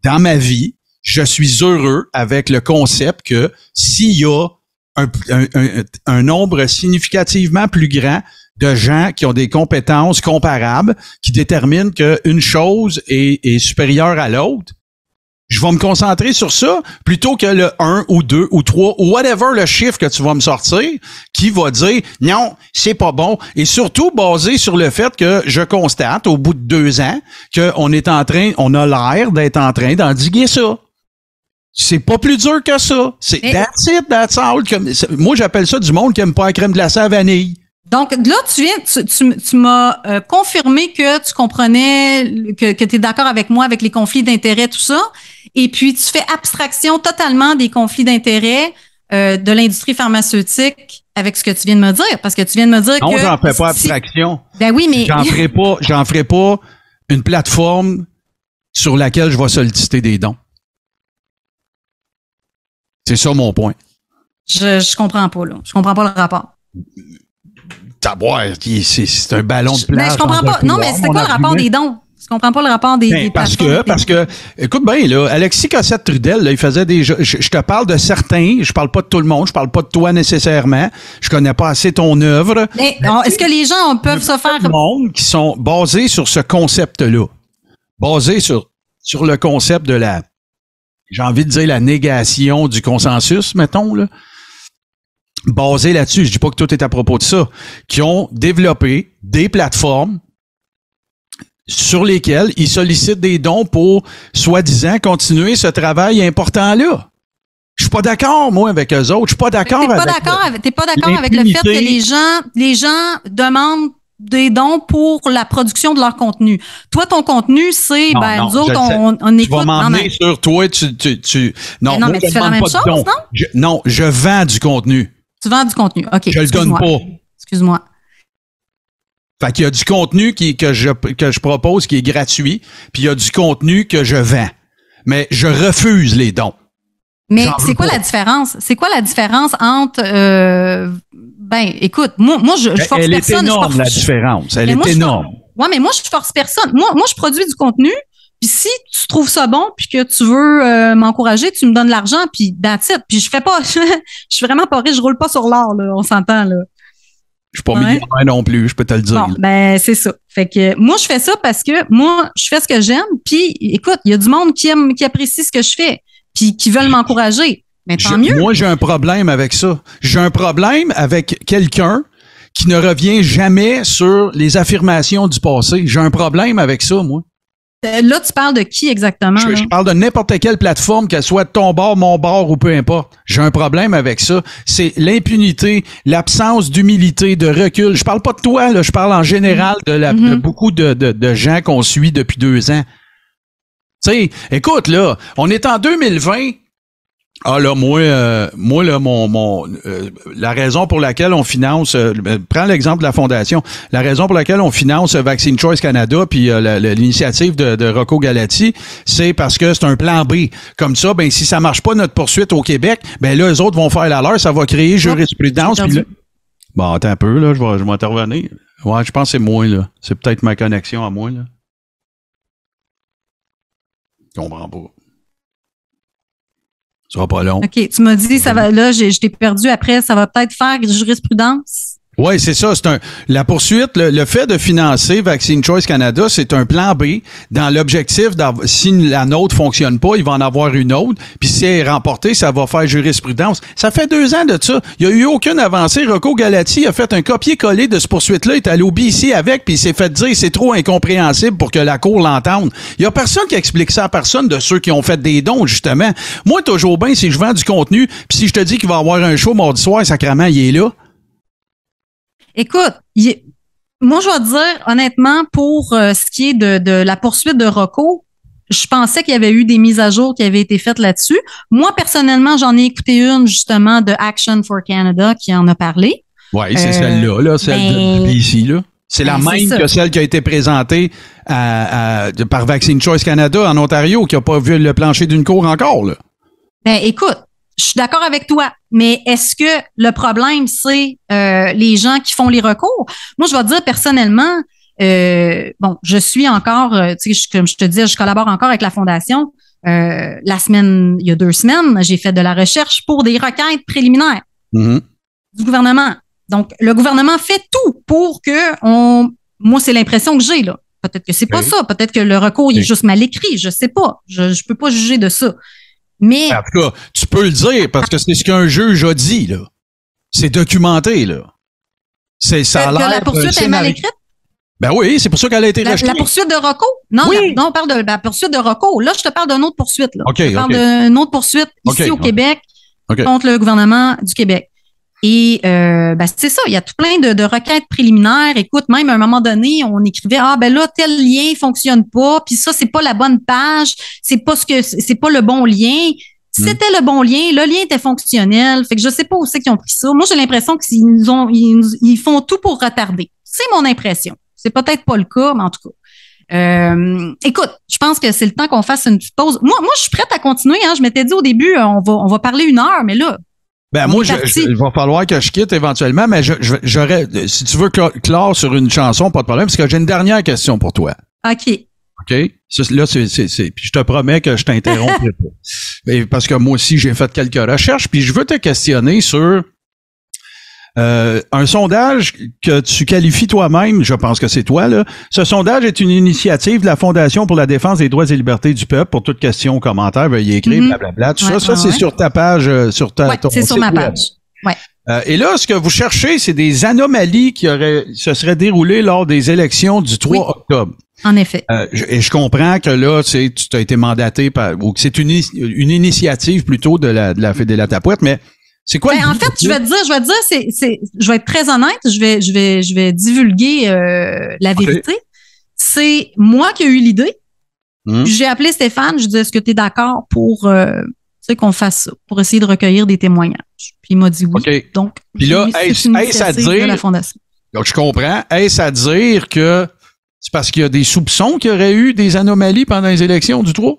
B: dans ma vie, je suis heureux avec le concept que s'il y a un nombre significativement plus grand de gens qui ont des compétences comparables, qui déterminent qu'une chose est supérieure à l'autre, je vais me concentrer sur ça plutôt que le 1 ou 2 ou 3 ou whatever le chiffre que tu vas me sortir qui va dire non, c'est pas bon. Et surtout basé sur le fait que je constate au bout de 2 ans qu'on a l'air d'être en train d'endiguer ça. C'est pas plus dur que ça. C'est that's it, that's all. Moi, j'appelle ça du monde qui aime pas la crème glacée à vanille.
A: Donc là, tu m'as confirmé que tu comprenais, que tu es d'accord avec moi avec les conflits d'intérêts, tout ça. Et puis, tu fais abstraction totalement des conflits d'intérêts de l'industrie pharmaceutique avec ce que tu viens de me dire. Parce que tu viens de me dire que...
B: Non, j'en fais pas abstraction.
A: Ben oui, mais...
B: J'en ferai pas une plateforme sur laquelle je vais solliciter des dons. C'est ça mon point.
A: Je comprends pas, là. Je comprends pas le rapport.
B: C'est un ballon de plage.
A: Mais je comprends pas. Non, mais c'est quoi le rapport des dons? Je comprends pas le rapport des
B: parce que, écoute bien, là, Alexis Cossette-Trudel, là, il faisait des jeux. Je te parle de certains, je parle pas de tout le monde, je parle pas de toi nécessairement. Je connais pas assez ton œuvre.
A: Mais est-ce que les gens peuvent se faire...
B: Il y a monde qui sont basés sur ce concept-là. Basés sur le concept de j'ai envie de dire la négation du consensus, mettons, là. Basé là-dessus, je dis pas que tout est à propos de ça, qui ont développé des plateformes sur lesquelles ils sollicitent des dons pour, soi-disant, continuer ce travail important-là. Je suis pas d'accord, moi, avec eux autres. Je suis pas d'accord avec...
A: T'es pas d'accord avec le fait que les gens demandent des dons pour la production de leur contenu. Toi, ton contenu, c'est, nous autres, on écoute...
B: Tu vas m'emmener sur toi, Non,
A: mais tu fais la même chose, non?
B: Non, je vends du contenu.
A: Tu vends du contenu, OK.
B: Je le donne pas.
A: Excuse-moi.
B: Fait qu'il y a du contenu que je propose qui est gratuit, puis il y a du contenu que je vends. Mais je refuse les dons.
A: Mais c'est quoi la différence? C'est quoi la différence entre... écoute, moi je force
B: elle
A: personne.
B: Elle est énorme, la différence. Elle est énorme.
A: Ouais, mais moi, je force personne. Moi, je produis du contenu, puis si tu trouves ça bon, puis que tu veux m'encourager, tu me donnes l'argent, puis that's it. Puis je suis vraiment pas riche, je roule pas sur l'or, là, on s'entend, là.
B: Je suis pas millionnaire non plus, je peux te le dire.
A: Bon, c'est ça. Fait que moi, je fais ça parce que moi, je fais ce que j'aime, puis écoute, il y a du monde qui apprécie ce que je fais, puis qui veulent m'encourager. Mais tant mieux.
B: Moi, j'ai un problème avec ça. J'ai un problème avec quelqu'un qui ne revient jamais sur les affirmations du passé. J'ai un problème avec ça, moi.
A: Là, tu parles de qui exactement?
B: Je parle de n'importe quelle plateforme, qu'elle soit de ton bord, mon bord ou peu importe. J'ai un problème avec ça. C'est l'impunité, l'absence d'humilité, de recul. Je parle pas de toi, là. Je parle en général de beaucoup de gens qu'on suit depuis 2 ans. Tu sais, écoute, là, on est en 2020. Ah là, moi là, la raison pour laquelle on finance, prends l'exemple de la fondation, la raison pour laquelle on finance Vaccine Choice Canada puis l'initiative de Rocco Galati, c'est parce que c'est un plan B. Comme ça, si ça marche pas notre poursuite au Québec, là eux autres vont faire la leur, ça va créer jurisprudence. Puis là, bon, attends un peu là, je vais intervenir. Ouais, je pense que c'est moi là, c'est peut-être ma connexion à moi là. Je comprends pas. Ça sera pas long.
A: OK, tu m'as dit, ça va, là, je t'ai perdu après, ça va peut-être faire jurisprudence?
B: Oui, c'est ça. La poursuite, le fait de financer Vaccine Choice Canada, c'est un plan B dans l'objectif si la nôtre fonctionne pas, il va en avoir une autre. Puis si elle est remportée, ça va faire jurisprudence. Ça fait 2 ans de ça. Il n'y a eu aucune avancée. Rocco Galati a fait un copier-coller de ce poursuite-là. Il est allé au BC avec, puis il s'est fait dire c'est trop incompréhensible pour que la Cour l'entende. Il y a personne qui explique ça à personne de ceux qui ont fait des dons, justement. Moi, toujours bien, si je vends du contenu, puis si je te dis qu'il va y avoir un show mardi soir, sacrément, il est là.
A: Écoute, moi, je vais te dire, honnêtement, pour ce qui est de la poursuite de Rocco, je pensais qu'il y avait eu des mises à jour qui avaient été faites là-dessus. Moi, personnellement, j'en ai écouté une, justement, de Action for Canada qui en a parlé.
B: Oui, c'est celle-là, là, celle de BC, là. C'est la même que celle qui a été présentée par Vaccine Choice Canada en Ontario, qui n'a pas vu le plancher d'une cour encore, là.
A: Ben, écoute, je suis d'accord avec toi, mais est-ce que le problème, c'est les gens qui font les recours? Moi, je vais te dire personnellement, je suis encore, tu sais, comme je te dis, je collabore encore avec la Fondation. Il y a 2 semaines, j'ai fait de la recherche pour des requêtes préliminaires du gouvernement. Donc, le gouvernement fait tout pour que moi, c'est l'impression que j'ai, là. Peut-être que c'est pas ça. Peut-être que le recours, il est juste mal écrit. Je sais pas. Je peux pas juger de ça. Mais.
B: En tout cas, tu peux le dire parce que c'est ce qu'un juge a dit, là. C'est documenté, là. Ça a l'air.
A: Que la poursuite est mal écrite?
B: Ben oui, c'est pour ça qu'elle a été rejetée.
A: La poursuite de recours? Non,
B: oui.
A: On parle de la poursuite de recours. Là, je te parle d'une autre poursuite, là.
B: Je
A: parle d'une autre poursuite ici au Québec contre le gouvernement du Québec. Et c'est ça, il y a tout plein de requêtes préliminaires. Écoute, même à un moment donné, on écrivait là, tel lien fonctionne pas, puis ça, c'est pas la bonne page, c'est pas le bon lien. C'était le bon lien, le lien était fonctionnel. Fait que je sais pas où c'est qu'ils ont pris ça. Moi, j'ai l'impression qu'ils font tout pour retarder. C'est mon impression. C'est peut-être pas le cas, mais en tout cas. Écoute, je pense que c'est le temps qu'on fasse une petite pause. Moi, je suis prête à continuer. Je m'étais dit au début, on va parler 1 heure, mais là.
B: Ben moi, il va falloir que je quitte éventuellement, mais j'aurais, si tu veux clore sur une chanson, pas de problème, parce que j'ai une dernière question pour toi.
A: OK.
B: Ça, là, puis je te promets que je t'interromprai pas. Parce que moi aussi, j'ai fait quelques recherches, puis je veux te questionner sur un sondage que tu qualifies toi-même, je pense que c'est toi, là. Ce sondage est une initiative de la Fondation pour la défense des droits et libertés du peuple. Pour toute question ou commentaire, veuillez écrire, blablabla. Tout ça, c'est sur ta page, sur ton
A: c'est sur ma page. Ouais.
B: Et là, ce que vous cherchez, c'est des anomalies qui se seraient déroulées lors des élections du 3 octobre.
A: En effet.
B: Et je comprends que là, tu as été mandaté ou que c'est une initiative plutôt de la Fédé La Tapouette, mais c'est quoi?
A: En fait, je vais te dire, je vais être très honnête, je vais divulguer la vérité. C'est moi qui ai eu l'idée. J'ai appelé Stéphane, je dis est-ce que tu es d'accord pour qu'on fasse ça, pour essayer de recueillir des témoignages. Puis il m'a dit oui. Donc,
B: puis là, est-ce à dire
A: de la Fondation.
B: Donc je comprends. Est-ce à dire que c'est parce qu'il y a des soupçons qu'il y aurait eu des anomalies pendant les élections du 3?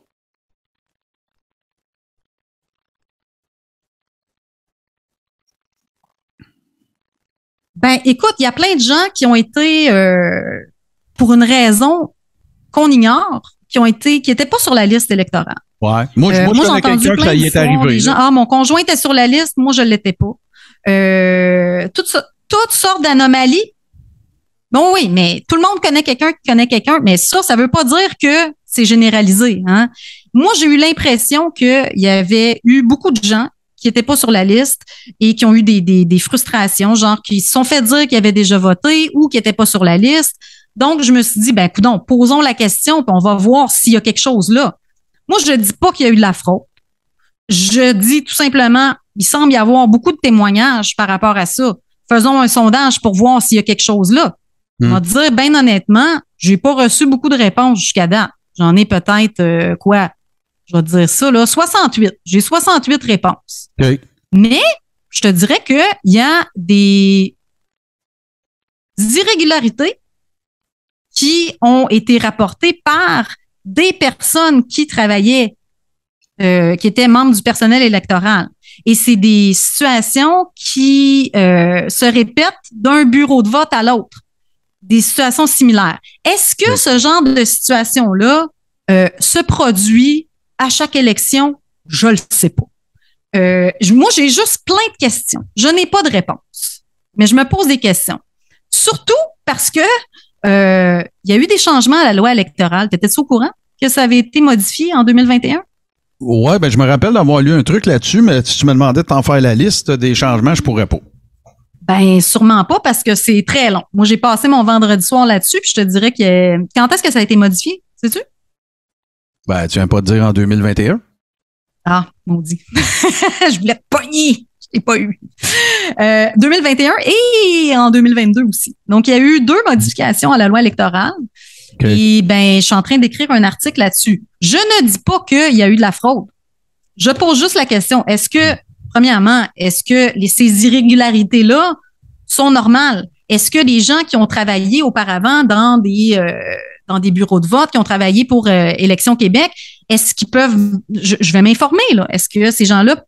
A: Ben, écoute, il y a plein de gens qui ont été, pour une raison qu'on ignore, qui étaient pas sur la liste électorale.
B: Ouais. Moi, je connais quelqu'un que ça y est arrivé.
A: Mon conjoint était sur la liste, moi, je l'étais pas. Toutes sortes d'anomalies. Bon, oui, mais tout le monde connaît quelqu'un qui connaît quelqu'un, mais ça veut pas dire que c'est généralisé, hein. Moi, j'ai eu l'impression qu'il y avait eu beaucoup de gens qui n'étaient pas sur la liste et qui ont eu des frustrations, genre qui se sont fait dire qu'ils avaient déjà voté ou qui n'étaient pas sur la liste. Donc, je me suis dit, coudonc, posons la question puis on va voir s'il y a quelque chose là. Moi, je ne dis pas qu'il y a eu de la fraude. Je dis tout simplement, il semble y avoir beaucoup de témoignages par rapport à ça. Faisons un sondage pour voir s'il y a quelque chose là. On va dire, bien honnêtement, j'ai pas reçu beaucoup de réponses jusqu'à date. J'en ai peut-être, je vais te dire ça, là, 68. J'ai 68 réponses.
B: Okay.
A: Mais, je te dirais qu'il y a des irrégularités qui ont été rapportées par des personnes qui travaillaient, qui étaient membres du personnel électoral. Et c'est des situations qui se répètent d'un bureau de vote à l'autre. Des situations similaires. Est-ce que ce genre de situation-là se produit à chaque élection? Je le sais pas. Moi, j'ai juste plein de questions. Je n'ai pas de réponse, mais je me pose des questions. Surtout parce que il y a eu des changements à la loi électorale. T'étais-tu au courant que ça avait été modifié en 2021?
B: Ouais, je me rappelle d'avoir lu un truc là-dessus, mais si tu me demandais de t'en faire la liste des changements, je pourrais pas.
A: Ben, sûrement pas parce que c'est très long. Moi, j'ai passé mon vendredi soir là-dessus, puis je te dirais que quand est-ce que ça a été modifié, sais-tu?
B: Ben, tu viens pas de dire en 2021?
A: Ah, maudit. Je voulais te pogner. Je l'ai pas eu. 2021 et en 2022 aussi. Donc, il y a eu 2 modifications à la loi électorale. Et je suis en train d'écrire un article là-dessus. Je ne dis pas qu'il y a eu de la fraude. Je pose juste la question, premièrement, est-ce que ces irrégularités-là sont normales? Est-ce que les gens qui ont travaillé auparavant dans des bureaux de vote, qui ont travaillé pour Élections Québec, est-ce qu'ils peuvent, je vais m'informer, là, est-ce que ces gens-là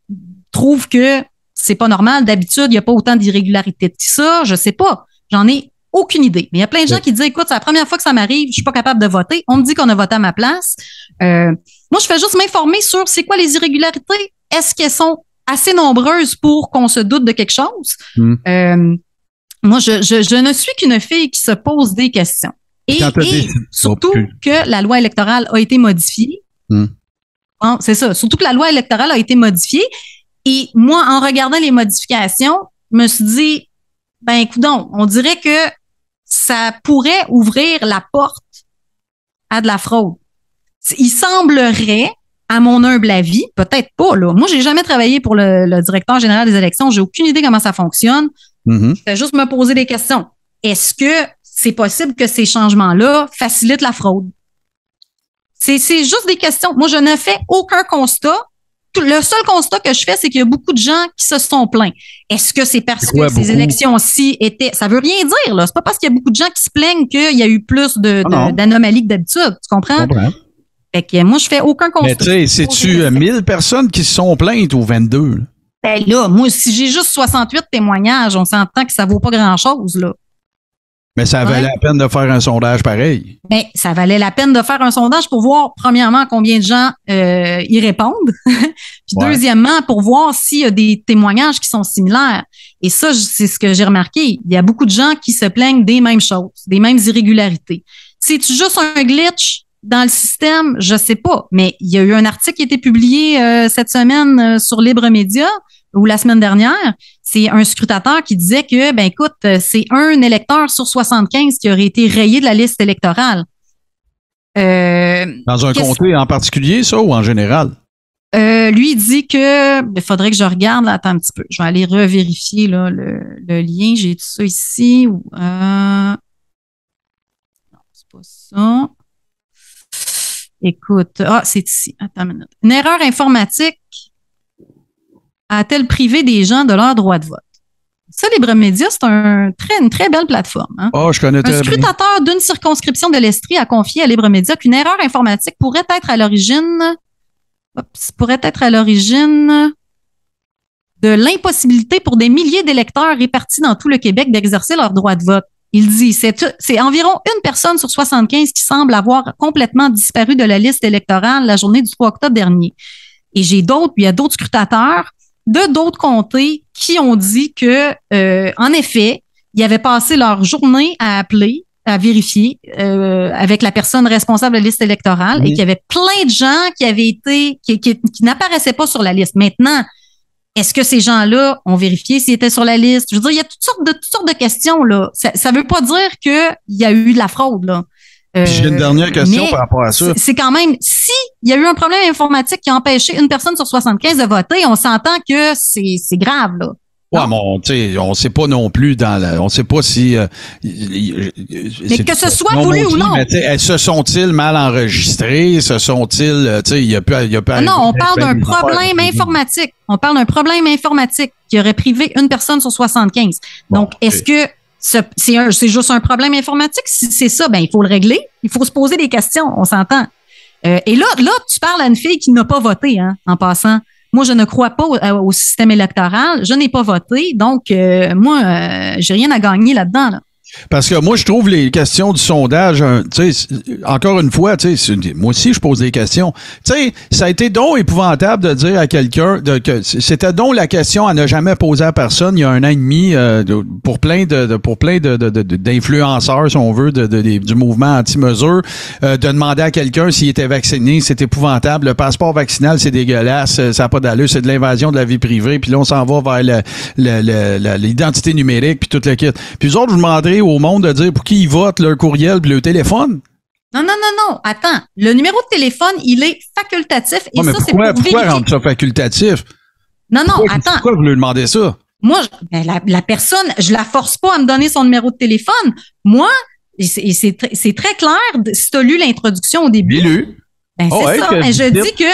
A: trouvent que c'est pas normal? D'habitude, il n'y a pas autant d'irrégularités que ça, je sais pas. J'en ai aucune idée. Mais il y a plein de gens qui disent, écoute, c'est la première fois que ça m'arrive, je suis pas capable de voter. On me dit qu'on a voté à ma place. Moi, je fais juste m'informer sur c'est quoi les irrégularités. Est-ce qu'elles sont assez nombreuses pour qu'on se doute de quelque chose? Moi, je ne suis qu'une fille qui se pose des questions. Et surtout que la loi électorale a été modifiée. Bon, c'est ça. Surtout que la loi électorale a été modifiée. Et moi, en regardant les modifications, je me suis dit, coudonc, on dirait que ça pourrait ouvrir la porte à de la fraude. Il semblerait, à mon humble avis, peut-être pas, là. Moi, j'ai jamais travaillé pour le directeur général des élections. J'ai aucune idée comment ça fonctionne. Je fais juste me poser des questions. Est-ce que c'est possible que ces changements-là facilitent la fraude? C'est juste des questions. Moi, je ne fais aucun constat. Le seul constat que je fais, c'est qu'il y a beaucoup de gens qui se sont plaints. Est-ce que c'est parce que ces élections-ci étaient... Ça veut rien dire, là. C'est pas parce qu'il y a beaucoup de gens qui se plaignent qu'il y a eu plus d'anomalies que d'habitude. Tu comprends? Fait que moi, je fais aucun constat.
B: Mais tu sais, c'est-tu 1000 personnes qui se sont plaintes ou 22?
A: Là, moi, si j'ai juste 68 témoignages, on s'entend que ça vaut pas grand-chose, là.
B: Mais ça valait la peine de faire un sondage pareil.
A: Ça valait la peine de faire un sondage pour voir, premièrement, combien de gens y répondent. Puis deuxièmement, pour voir s'il y a des témoignages qui sont similaires. Et ça, c'est ce que j'ai remarqué. Il y a beaucoup de gens qui se plaignent des mêmes choses, des mêmes irrégularités. C'est-tu juste un glitch dans le système? Je sais pas. Mais il y a eu un article qui a été publié cette semaine sur Libre Média, ou la semaine dernière. C'est un scrutateur qui disait que, écoute, c'est un électeur sur 75 qui aurait été rayé de la liste électorale.
B: Dans un comté en particulier, ça, ou en général?
A: Lui, il dit que, il faudrait que je regarde, là, attends un petit peu. Je vais aller revérifier, là, le lien. J'ai tout ça ici. Non, c'est pas ça. Écoute, c'est ici. Attends une minute. Une erreur informatique a-t-elle privé des gens de leur droit de vote? Ça, Libre Média, c'est une très belle plateforme. Hein?
B: Je connais très bien.
A: Un scrutateur d'une circonscription de l'Estrie a confié à Libre Média qu'une erreur informatique pourrait être à l'origine de l'impossibilité pour des milliers d'électeurs répartis dans tout le Québec d'exercer leur droit de vote. Il dit, c'est environ une personne sur 75 qui semble avoir complètement disparu de la liste électorale la journée du 3 octobre dernier. Et il y a d'autres scrutateurs de d'autres comtés qui ont dit que, en effet, ils avaient passé leur journée à appeler, à vérifier avec la personne responsable de la liste électorale et qu'il y avait plein de gens qui avaient été qui n'apparaissaient pas sur la liste. Maintenant, est-ce que ces gens-là ont vérifié s'ils étaient sur la liste? Je veux dire, il y a toutes sortes de questions, là. Ça veut pas dire qu'il y a eu de la fraude, là.
B: J'ai une dernière question par rapport à ça.
A: C'est quand même, si il y a eu un problème informatique qui a empêché une personne sur 75 de voter, on s'entend que c'est grave, là.
B: Ouais, mais tu sais, on sait pas non plus on sait pas si.
A: Mais que ce soit voulu ou non.
B: Mais se sont-ils mal enregistrés? Se sont-ils, tu sais, il y a pas.
A: Non, on parle d'un problème informatique. On parle d'un problème informatique qui aurait privé une personne sur 75. Donc, est-ce que c'est juste un problème informatique? Si c'est ça, il faut le régler. Il faut se poser des questions. On s'entend. Et là, tu parles à une fille qui n'a pas voté, hein, en passant. Moi, je ne crois pas au système électoral. Je n'ai pas voté. Donc, j'ai rien à gagner là-dedans, là.
B: Parce que moi, je trouve les questions du sondage, tu sais, encore une fois, tu sais, moi aussi, je pose des questions. Tu sais, ça a été donc épouvantable de dire à quelqu'un que c'était donc la question à ne jamais poser à personne il y a 1 an et demi pour plein d'influenceurs, si on veut, du mouvement anti-mesure, de demander à quelqu'un s'il était vacciné. C'est épouvantable. Le passeport vaccinal, c'est dégueulasse. Ça n'a pas d'allure. C'est de l'invasion de la vie privée. Puis là, on s'en va vers l'identité numérique puis tout le kit. Puis eux autres, je vous demanderais au monde de dire pour qui ils votent, leur courriel puis leur téléphone.
A: Non. Attends. Le numéro de téléphone, il est facultatif. Et ça, c'est pour vérifier.
B: Pourquoi rendre ça facultatif?
A: Non, attends.
B: Pourquoi vous lui demandez ça?
A: Moi, la personne, je la force pas à me donner son numéro de téléphone. Moi, Et c'est très clair, si tu as lu l'introduction au début.
B: Bien lu.
A: Ben, c'est ça. Ben, je dis que...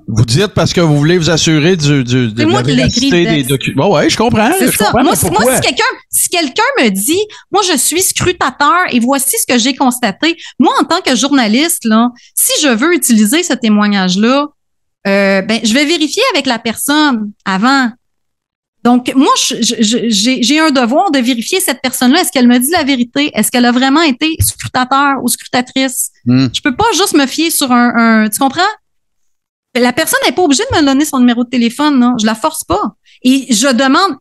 B: Vous dites parce que vous voulez vous assurer de la véracité des documents. Ouais, je comprends.
A: C'est ça.
B: Comprends,
A: moi, si quelqu'un me dit, moi, je suis scrutateur et voici ce que j'ai constaté, moi, en tant que journaliste, là, si je veux utiliser ce témoignage-là, ben, je vais vérifier avec la personne avant. Donc, moi, j'ai un devoir de vérifier cette personne-là. Est-ce qu'elle me dit la vérité? Est-ce qu'elle a vraiment été scrutateur ou scrutatrice? Je peux pas juste me fier sur tu comprends? La personne n'est pas obligée de me donner son numéro de téléphone, non. Je la force pas. Et je demande,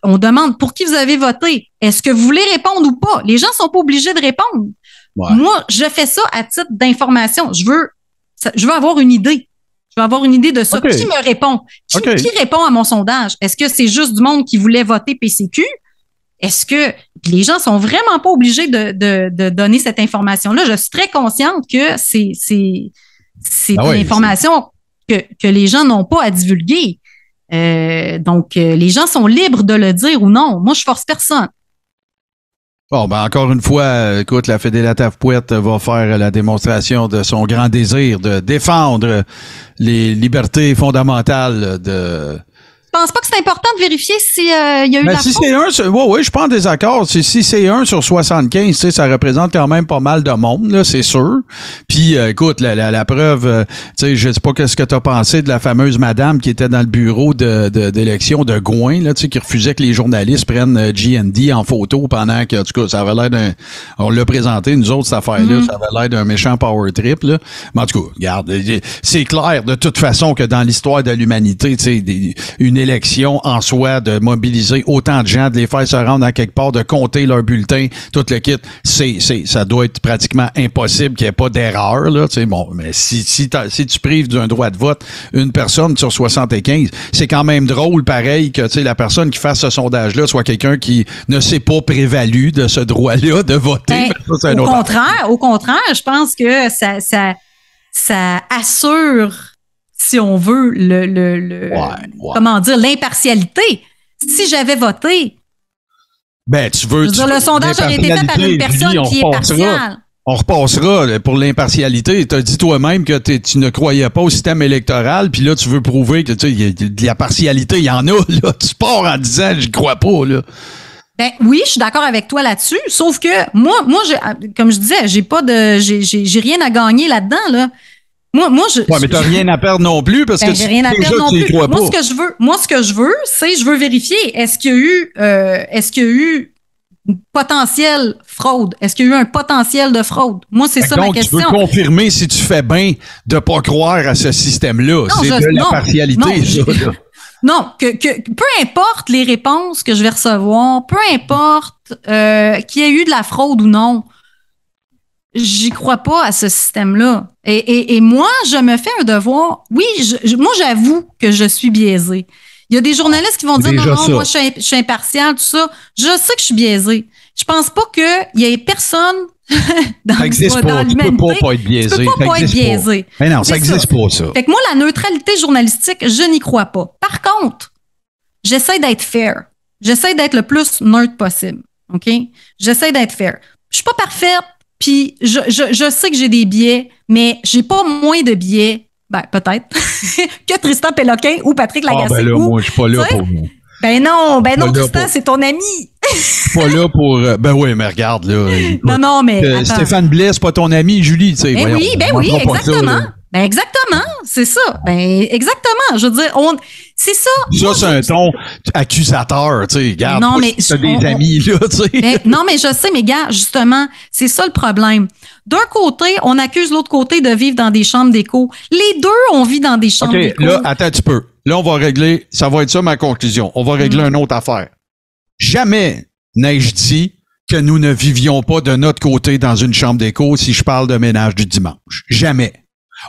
A: on demande pour qui vous avez voté. Est-ce que vous voulez répondre ou pas? Les gens sont pas obligés de répondre. Ouais. Moi, je fais ça à titre d'information. Je veux avoir une idée. Je veux avoir une idée de ça. Okay. Qui me répond? Qui répond à mon sondage? Est-ce que c'est juste du monde qui voulait voter PCQ? Est-ce que les gens sont vraiment pas obligés de donner cette information-là? Je suis très consciente que c'est une information que les gens n'ont pas à divulguer. Donc, les gens sont libres de le dire ou non. Moi, je force personne.
B: Bon, ben encore une fois, écoute, la Fédélate Pouette va faire la démonstration de son grand désir de défendre les libertés fondamentales de...
A: Je pense pas que c'est important de vérifier si y a eu la
B: si
A: faute.
B: c'est oui, je suis pas en désaccord. Si c'est 1 sur 75, tu sais, ça représente quand même pas mal de monde, là, c'est sûr. Puis, écoute, la preuve, tu sais, je sais pas qu'est-ce que t'as pensé de la fameuse madame qui était dans le bureau d'élection de Gouin, là, tu sais, qui refusait que les journalistes prennent GND en photo pendant que, en tout cas, ça avait l'air on l'a présenté, nous autres, cette affaire-là, ça avait l'air d'un méchant power trip, là. Mais en tout cas, regarde, c'est clair, de toute façon, que dans l'histoire de l'humanité, tu sais, une élection en soi, de mobiliser autant de gens, de les faire se rendre à quelque part, de compter leurs bulletins, tout le kit, ça doit être pratiquement impossible qu'il n'y ait pas d'erreur, là, tu sais, bon, mais si tu prives d'un droit de vote une personne sur 75, c'est quand même drôle, pareil, que, tu sais, la personne qui fasse ce sondage-là soit quelqu'un qui ne s'est pas prévalu de ce droit-là de voter.
A: Ben, ça, au contraire, je pense que ça assure, si on veut, comment dire, l'impartialité. Si j'avais voté,
B: ben, tu veux
A: le sondage aurait été fait par une personne qui est partiale.
B: On repassera pour l'impartialité. Tu as dit toi-même que tu ne croyais pas au système électoral, puis là, tu veux prouver que il y a de la partialité. Il y en a, là. Tu pars en disant, j'y crois pas, là.
A: Ben oui, je suis d'accord avec toi là-dessus. Sauf que moi, comme je disais, j'ai rien à gagner là-dedans, là. Moi,
B: mais t'as rien à perdre non plus parce que
A: j'ai rien à perdre non plus. Moi, ce que je veux, c'est je veux vérifier est-ce qu'il y a eu potentiel fraude. Est-ce qu'il y a eu un potentiel de fraude? Moi, c'est ça ma question.
B: Donc, tu veux confirmer si tu fais bien de pas croire à ce système-là. C'est de la partialité, ça.
A: Non, que peu importe les réponses que je vais recevoir, peu importe qu'il y ait eu de la fraude ou non, j'y crois pas à ce système-là. Et moi, je me fais un devoir. Oui, moi, j'avoue que je suis biaisée. Il y a des journalistes qui vont dire non, moi, je suis impartial, tout ça. Je sais que je suis biaisée. Je pense pas qu'il y ait personne dans l'humanité.
B: Tu peux pas être biaisé.
A: Tu peux pas être biaisé.
B: Mais non, ça n'existe pas, ça.
A: Fait que moi, la neutralité journalistique, je n'y crois pas. Par contre, j'essaie d'être fair. J'essaie d'être le plus neutre possible. OK? J'essaie d'être fair. Je suis pas parfaite. Puis je sais que j'ai des biais, mais j'ai pas moins de biais, ben peut-être, que Tristan Péloquin ou Patrick Lagacé.
B: Ben là, moi, je suis pas là pour...
A: Ben non, Tristan, c'est ton ami.
B: Je suis pas là pour... Ben oui, mais regarde, là.
A: Non, mais...
B: Stéphane Blais, c'est pas ton ami, Julie, tu sais.
A: Ben oui, exactement. Ben exactement, c'est ça. Ben exactement. Je veux dire, c'est ça.
B: Ça, c'est un ton accusateur, tu sais. Regarde,
A: non, mais
B: t'as des amis, là, tu sais.
A: Ben, non, mais je sais, mais gars, justement, c'est ça le problème. D'un côté, on accuse l'autre côté de vivre dans des chambres d'écho. Les deux, on vit dans des chambres d'écho.
B: OK, là, attends un petit peu. Là, on va régler, ça va être ça ma conclusion. On va régler une autre affaire. Jamais n'ai-je dit que nous ne vivions pas de notre côté dans une chambre d'écho si je parle de ménage du dimanche. Jamais.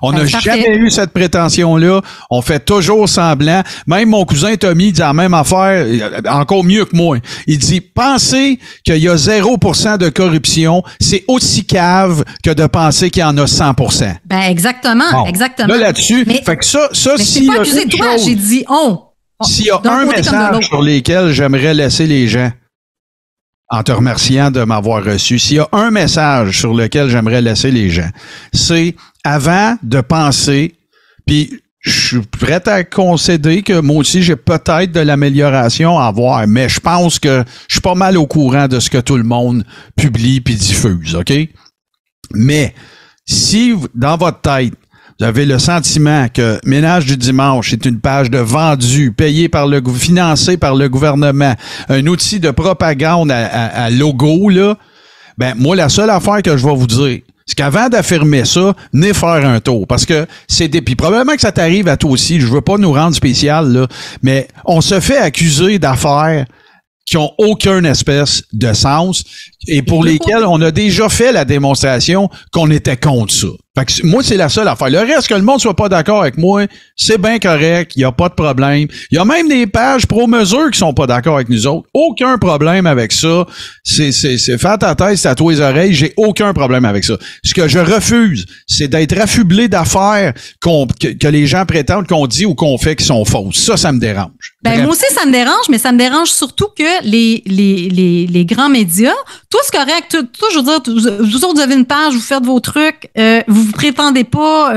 B: On n'a jamais eu cette prétention-là. On fait toujours semblant. Même mon cousin Tommy dit la même affaire, encore mieux que moi. Il dit, pensez qu'il y a 0% de corruption, c'est aussi cave que de penser qu'il y en a 100%.
A: Ben, exactement, bon, exactement.
B: Là, là-dessus, fait que ça,
A: s'il y a accusé de toi, j'ai dit,
B: s'il y a un message sur lesquels j'aimerais laisser les gens, en te remerciant de m'avoir reçu. S'il y a un message sur lequel j'aimerais laisser les gens, c'est avant de penser, puis je suis prêt à concéder que moi aussi, j'ai peut-être de l'amélioration à avoir, mais je pense que je suis pas mal au courant de ce que tout le monde publie puis diffuse, OK? Mais si, dans votre tête, vous avez le sentiment que Ménage du dimanche est une page de vendu, payée par financée par le gouvernement, un outil de propagande à logo, là, ben, moi, la seule affaire que je vais vous dire, c'est qu'avant d'affirmer ça, venez faire un tour. Parce que c'est puis probablement que ça t'arrive à toi aussi. Je veux pas nous rendre spécial, là, mais on se fait accuser d'affaires qui ont aucune espèce de sens et pour lesquelles on a déjà fait la démonstration qu'on était contre ça. Fait que moi, c'est la seule affaire. Le reste, que le monde soit pas d'accord avec moi, c'est bien correct, il y a pas de problème. Il y a même des pages pro-mesure qui sont pas d'accord avec nous autres. Aucun problème avec ça. C'est faire ta tête, c'est à toi les oreilles, j'ai aucun problème avec ça. Ce que je refuse, c'est d'être affublé d'affaires que les gens prétendent qu'on dit ou qu'on fait qui sont fausses. Ça me dérange.
A: Ben, moi aussi, ça me dérange, mais ça me dérange surtout que les grands médias, toi, c'est correct. Toi, je veux dire, vous autres, vous avez une page, vous faites vos trucs, vous prétendez pas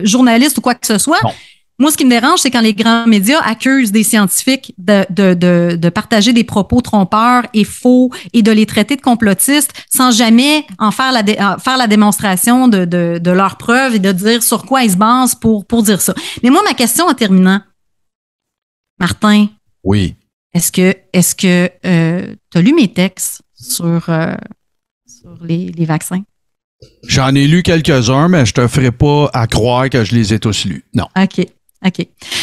A: journaliste ou quoi que ce soit. Non. Moi, ce qui me dérange, c'est quand les grands médias accusent des scientifiques de partager des propos trompeurs et faux et de les traiter de complotistes sans jamais en faire la démonstration de leurs preuves et de dire sur quoi ils se basent pour dire ça. Mais moi, ma question en terminant, Martin.
B: Oui.
A: Est-ce que tu as lu mes textes sur les vaccins?
B: J'en ai lu quelques-uns, mais je te ferai pas à croire que je les ai tous lus. Non.
A: OK.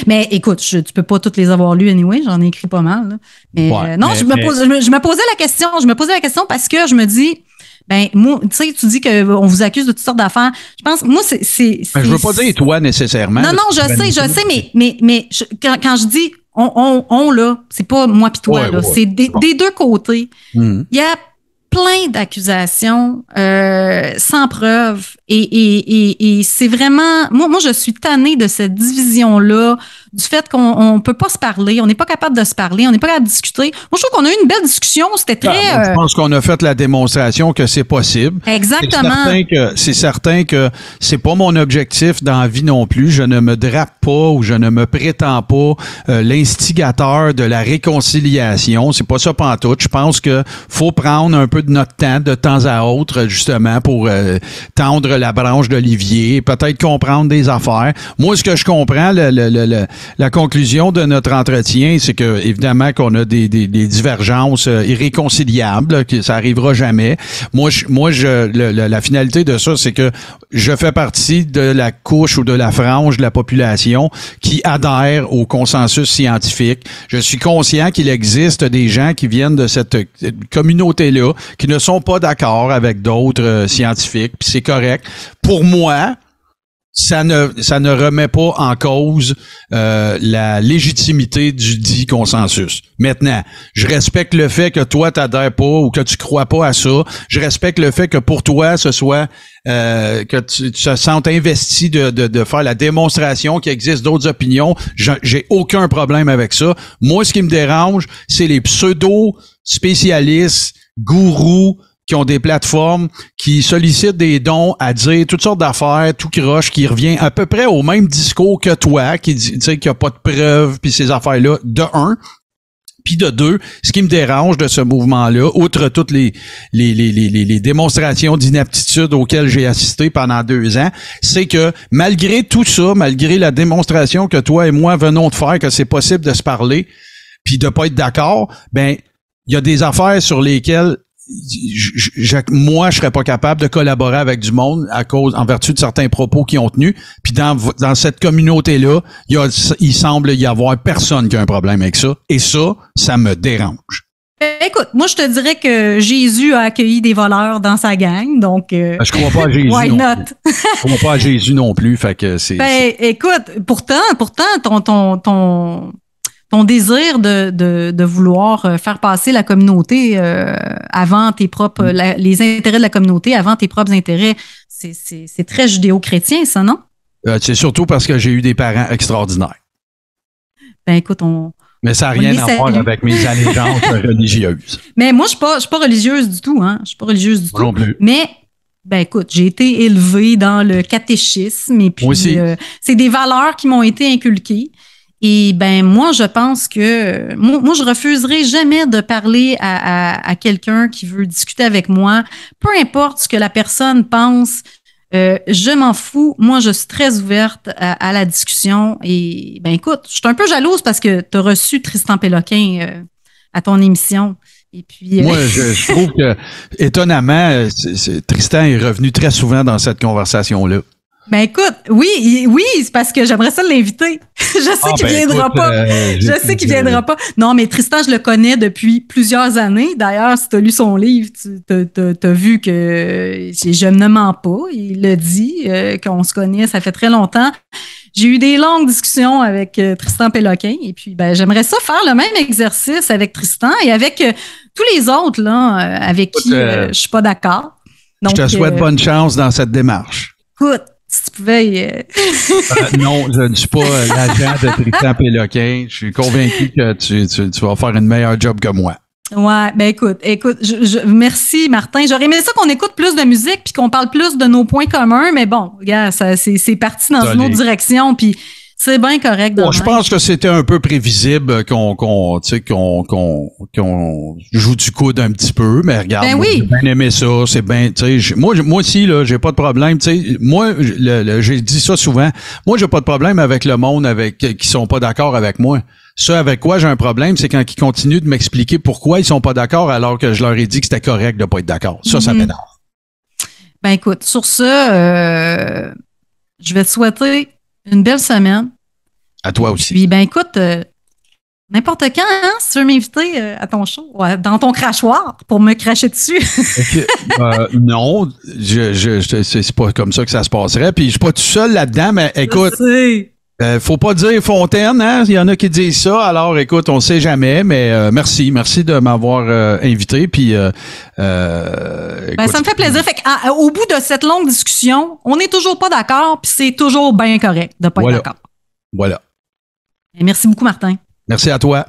A: Mais écoute, tu peux pas tous les avoir lus anyway, j'en ai écrit pas mal. Là. Mais je me posais la question. Je me posais la question parce que je me dis, ben moi, tu sais, tu dis qu'on vous accuse de toutes sortes d'affaires. Je pense, moi, c'est
B: je veux pas dire toi nécessairement.
A: Non, je sais, mais quand je dis on là, c'est pas moi pis toi, là. C'est des deux côtés. Il y a plein d'accusations sans preuve et c'est vraiment moi je suis tannée de cette division là, du fait qu'on peut pas se parler, on n'est pas capable de se parler, on n'est pas capable de discuter. Moi je trouve qu'on a eu une belle discussion, c'était très
B: je pense qu'on a fait la démonstration que c'est possible.
A: Exactement.
B: C'est certain que c'est pas mon objectif dans la vie non plus, je ne me drape pas ou je ne me prétends pas l'instigateur de la réconciliation, c'est pas ça pantoute. Je pense que faut prendre un peu de notre temps de temps à autre justement pour tendre la branche d'olivier, peut-être comprendre des affaires. Moi, ce que je comprends, la conclusion de notre entretien, c'est que évidemment qu'on a des divergences irréconciliables, que ça arrivera jamais. La finalité de ça, c'est que je fais partie de la couche ou de la frange de la population qui adhère au consensus scientifique. Je suis conscient qu'il existe des gens qui viennent de cette communauté-là, qui ne sont pas d'accord avec d'autres scientifiques, puis c'est correct. Pour moi, ça ne remet pas en cause la légitimité du dit consensus. Maintenant, je respecte le fait que toi t'adhères pas ou que tu crois pas à ça. Je respecte le fait que pour toi ce soit que tu te sentes investi de faire la démonstration qu'il existe d'autres opinions. J'ai aucun problème avec ça. Moi, ce qui me dérange, c'est les pseudo spécialistes, gourous, qui ont des plateformes, qui sollicitent des dons à dire toutes sortes d'affaires, tout croche, qui revient à peu près au même discours que toi, qui dit, tu sais, qu'il n'y a pas de preuves, puis ces affaires-là, de un. Puis de deux, ce qui me dérange de ce mouvement-là, outre toutes les démonstrations d'inaptitude auxquelles j'ai assisté pendant 2 ans, c'est que malgré tout ça, malgré la démonstration que toi et moi venons de faire, que c'est possible de se parler, puis de pas être d'accord, ben, il y a des affaires sur lesquelles moi, je serais pas capable de collaborer avec du monde en vertu de certains propos qu'ils ont tenus. Puis dans cette communauté-là, il semble y avoir personne qui a un problème avec ça. Et ça me dérange.
A: Écoute, moi, je te dirais que Jésus a accueilli des voleurs dans sa gang, donc...
B: je crois pas à Jésus
A: why
B: non
A: not?
B: Plus. Je crois pas à Jésus non plus, fait que c'est...
A: écoute, pourtant, ton désir de vouloir faire passer la communauté avant tes propres les intérêts de la communauté avant tes propres intérêts, c'est très judéo-chrétien, ça, non?
B: C'est surtout parce que j'ai eu des parents extraordinaires.
A: Ben écoute, on
B: Mais ça n'a rien à voir avec mes allégeances religieuses.
A: Mais moi, je suis pas religieuse du tout, hein. Je suis pas religieuse du tout.
B: Non plus.
A: Mais, ben écoute, j'ai été élevée dans le catéchisme et puis c'est des valeurs qui m'ont été inculquées. Et ben moi, je pense que moi, je refuserai jamais de parler à quelqu'un qui veut discuter avec moi, peu importe ce que la personne pense. Je m'en fous. Moi, je suis très ouverte à la discussion. Et ben écoute, je suis un peu jalouse parce que tu as reçu Tristan Péloquin à ton émission. Et puis,
B: moi, je trouve que, étonnamment, Tristan est revenu très souvent dans cette conversation-là.
A: Ben écoute, oui, c'est parce que j'aimerais ça l'inviter. Je sais qu'il viendra pas. Je sais qu'il viendra pas. Non, mais Tristan, je le connais depuis plusieurs années. D'ailleurs, si tu as lu son livre, tu as vu que je ne mens pas. Il le dit, qu'on se connaît, ça fait très longtemps. J'ai eu des longues discussions avec Tristan Péloquin. Et puis, ben, j'aimerais ça faire le même exercice avec Tristan et avec tous les autres là, avec qui je suis pas d'accord.
B: Donc, je te souhaite bonne chance dans cette démarche.
A: Écoute, si tu pouvais...
B: non, je ne suis pas l'agent de Tristan Péloquin. Je suis convaincu que tu vas faire une meilleure job que moi.
A: Ouais, ben écoute, merci Martin. J'aurais aimé ça qu'on écoute plus de musique puis qu'on parle plus de nos points communs, mais bon, regarde, c'est parti dans une autre direction puis c'est bien correct.
B: Bon, je pense que c'était un peu prévisible qu'on joue du coude un petit peu, mais regarde,
A: ben
B: moi,
A: oui.
B: J'ai bien aimé ça, c'est bien, tu sais, moi aussi là, j'ai pas de problème, tu sais, moi j'ai dit ça souvent, moi j'ai pas de problème avec le monde qui sont pas d'accord avec moi. Ça, avec quoi j'ai un problème, c'est quand ils continuent de m'expliquer pourquoi ils sont pas d'accord alors que je leur ai dit que c'était correct de pas être d'accord. Ça m'énerve.
A: Ben écoute, sur ça, je vais te souhaiter une belle semaine.
B: À toi aussi.
A: Puis, ben écoute, n'importe quand, hein, si tu veux m'inviter à ton show, dans ton crachoir, pour me cracher dessus.
B: Non, c'est pas comme ça que ça se passerait. Puis je suis pas tout seul là-dedans, mais écoute, faut pas dire Fontaine, hein? Il y en a qui disent ça. Alors, écoute, on sait jamais, mais merci de m'avoir invité. Puis, écoute,
A: ça me fait plaisir. Fait au bout de cette longue discussion, on n'est toujours pas d'accord, puis c'est toujours bien correct de pas être d'accord.
B: Voilà.
A: Et merci beaucoup, Martin.
B: Merci à toi.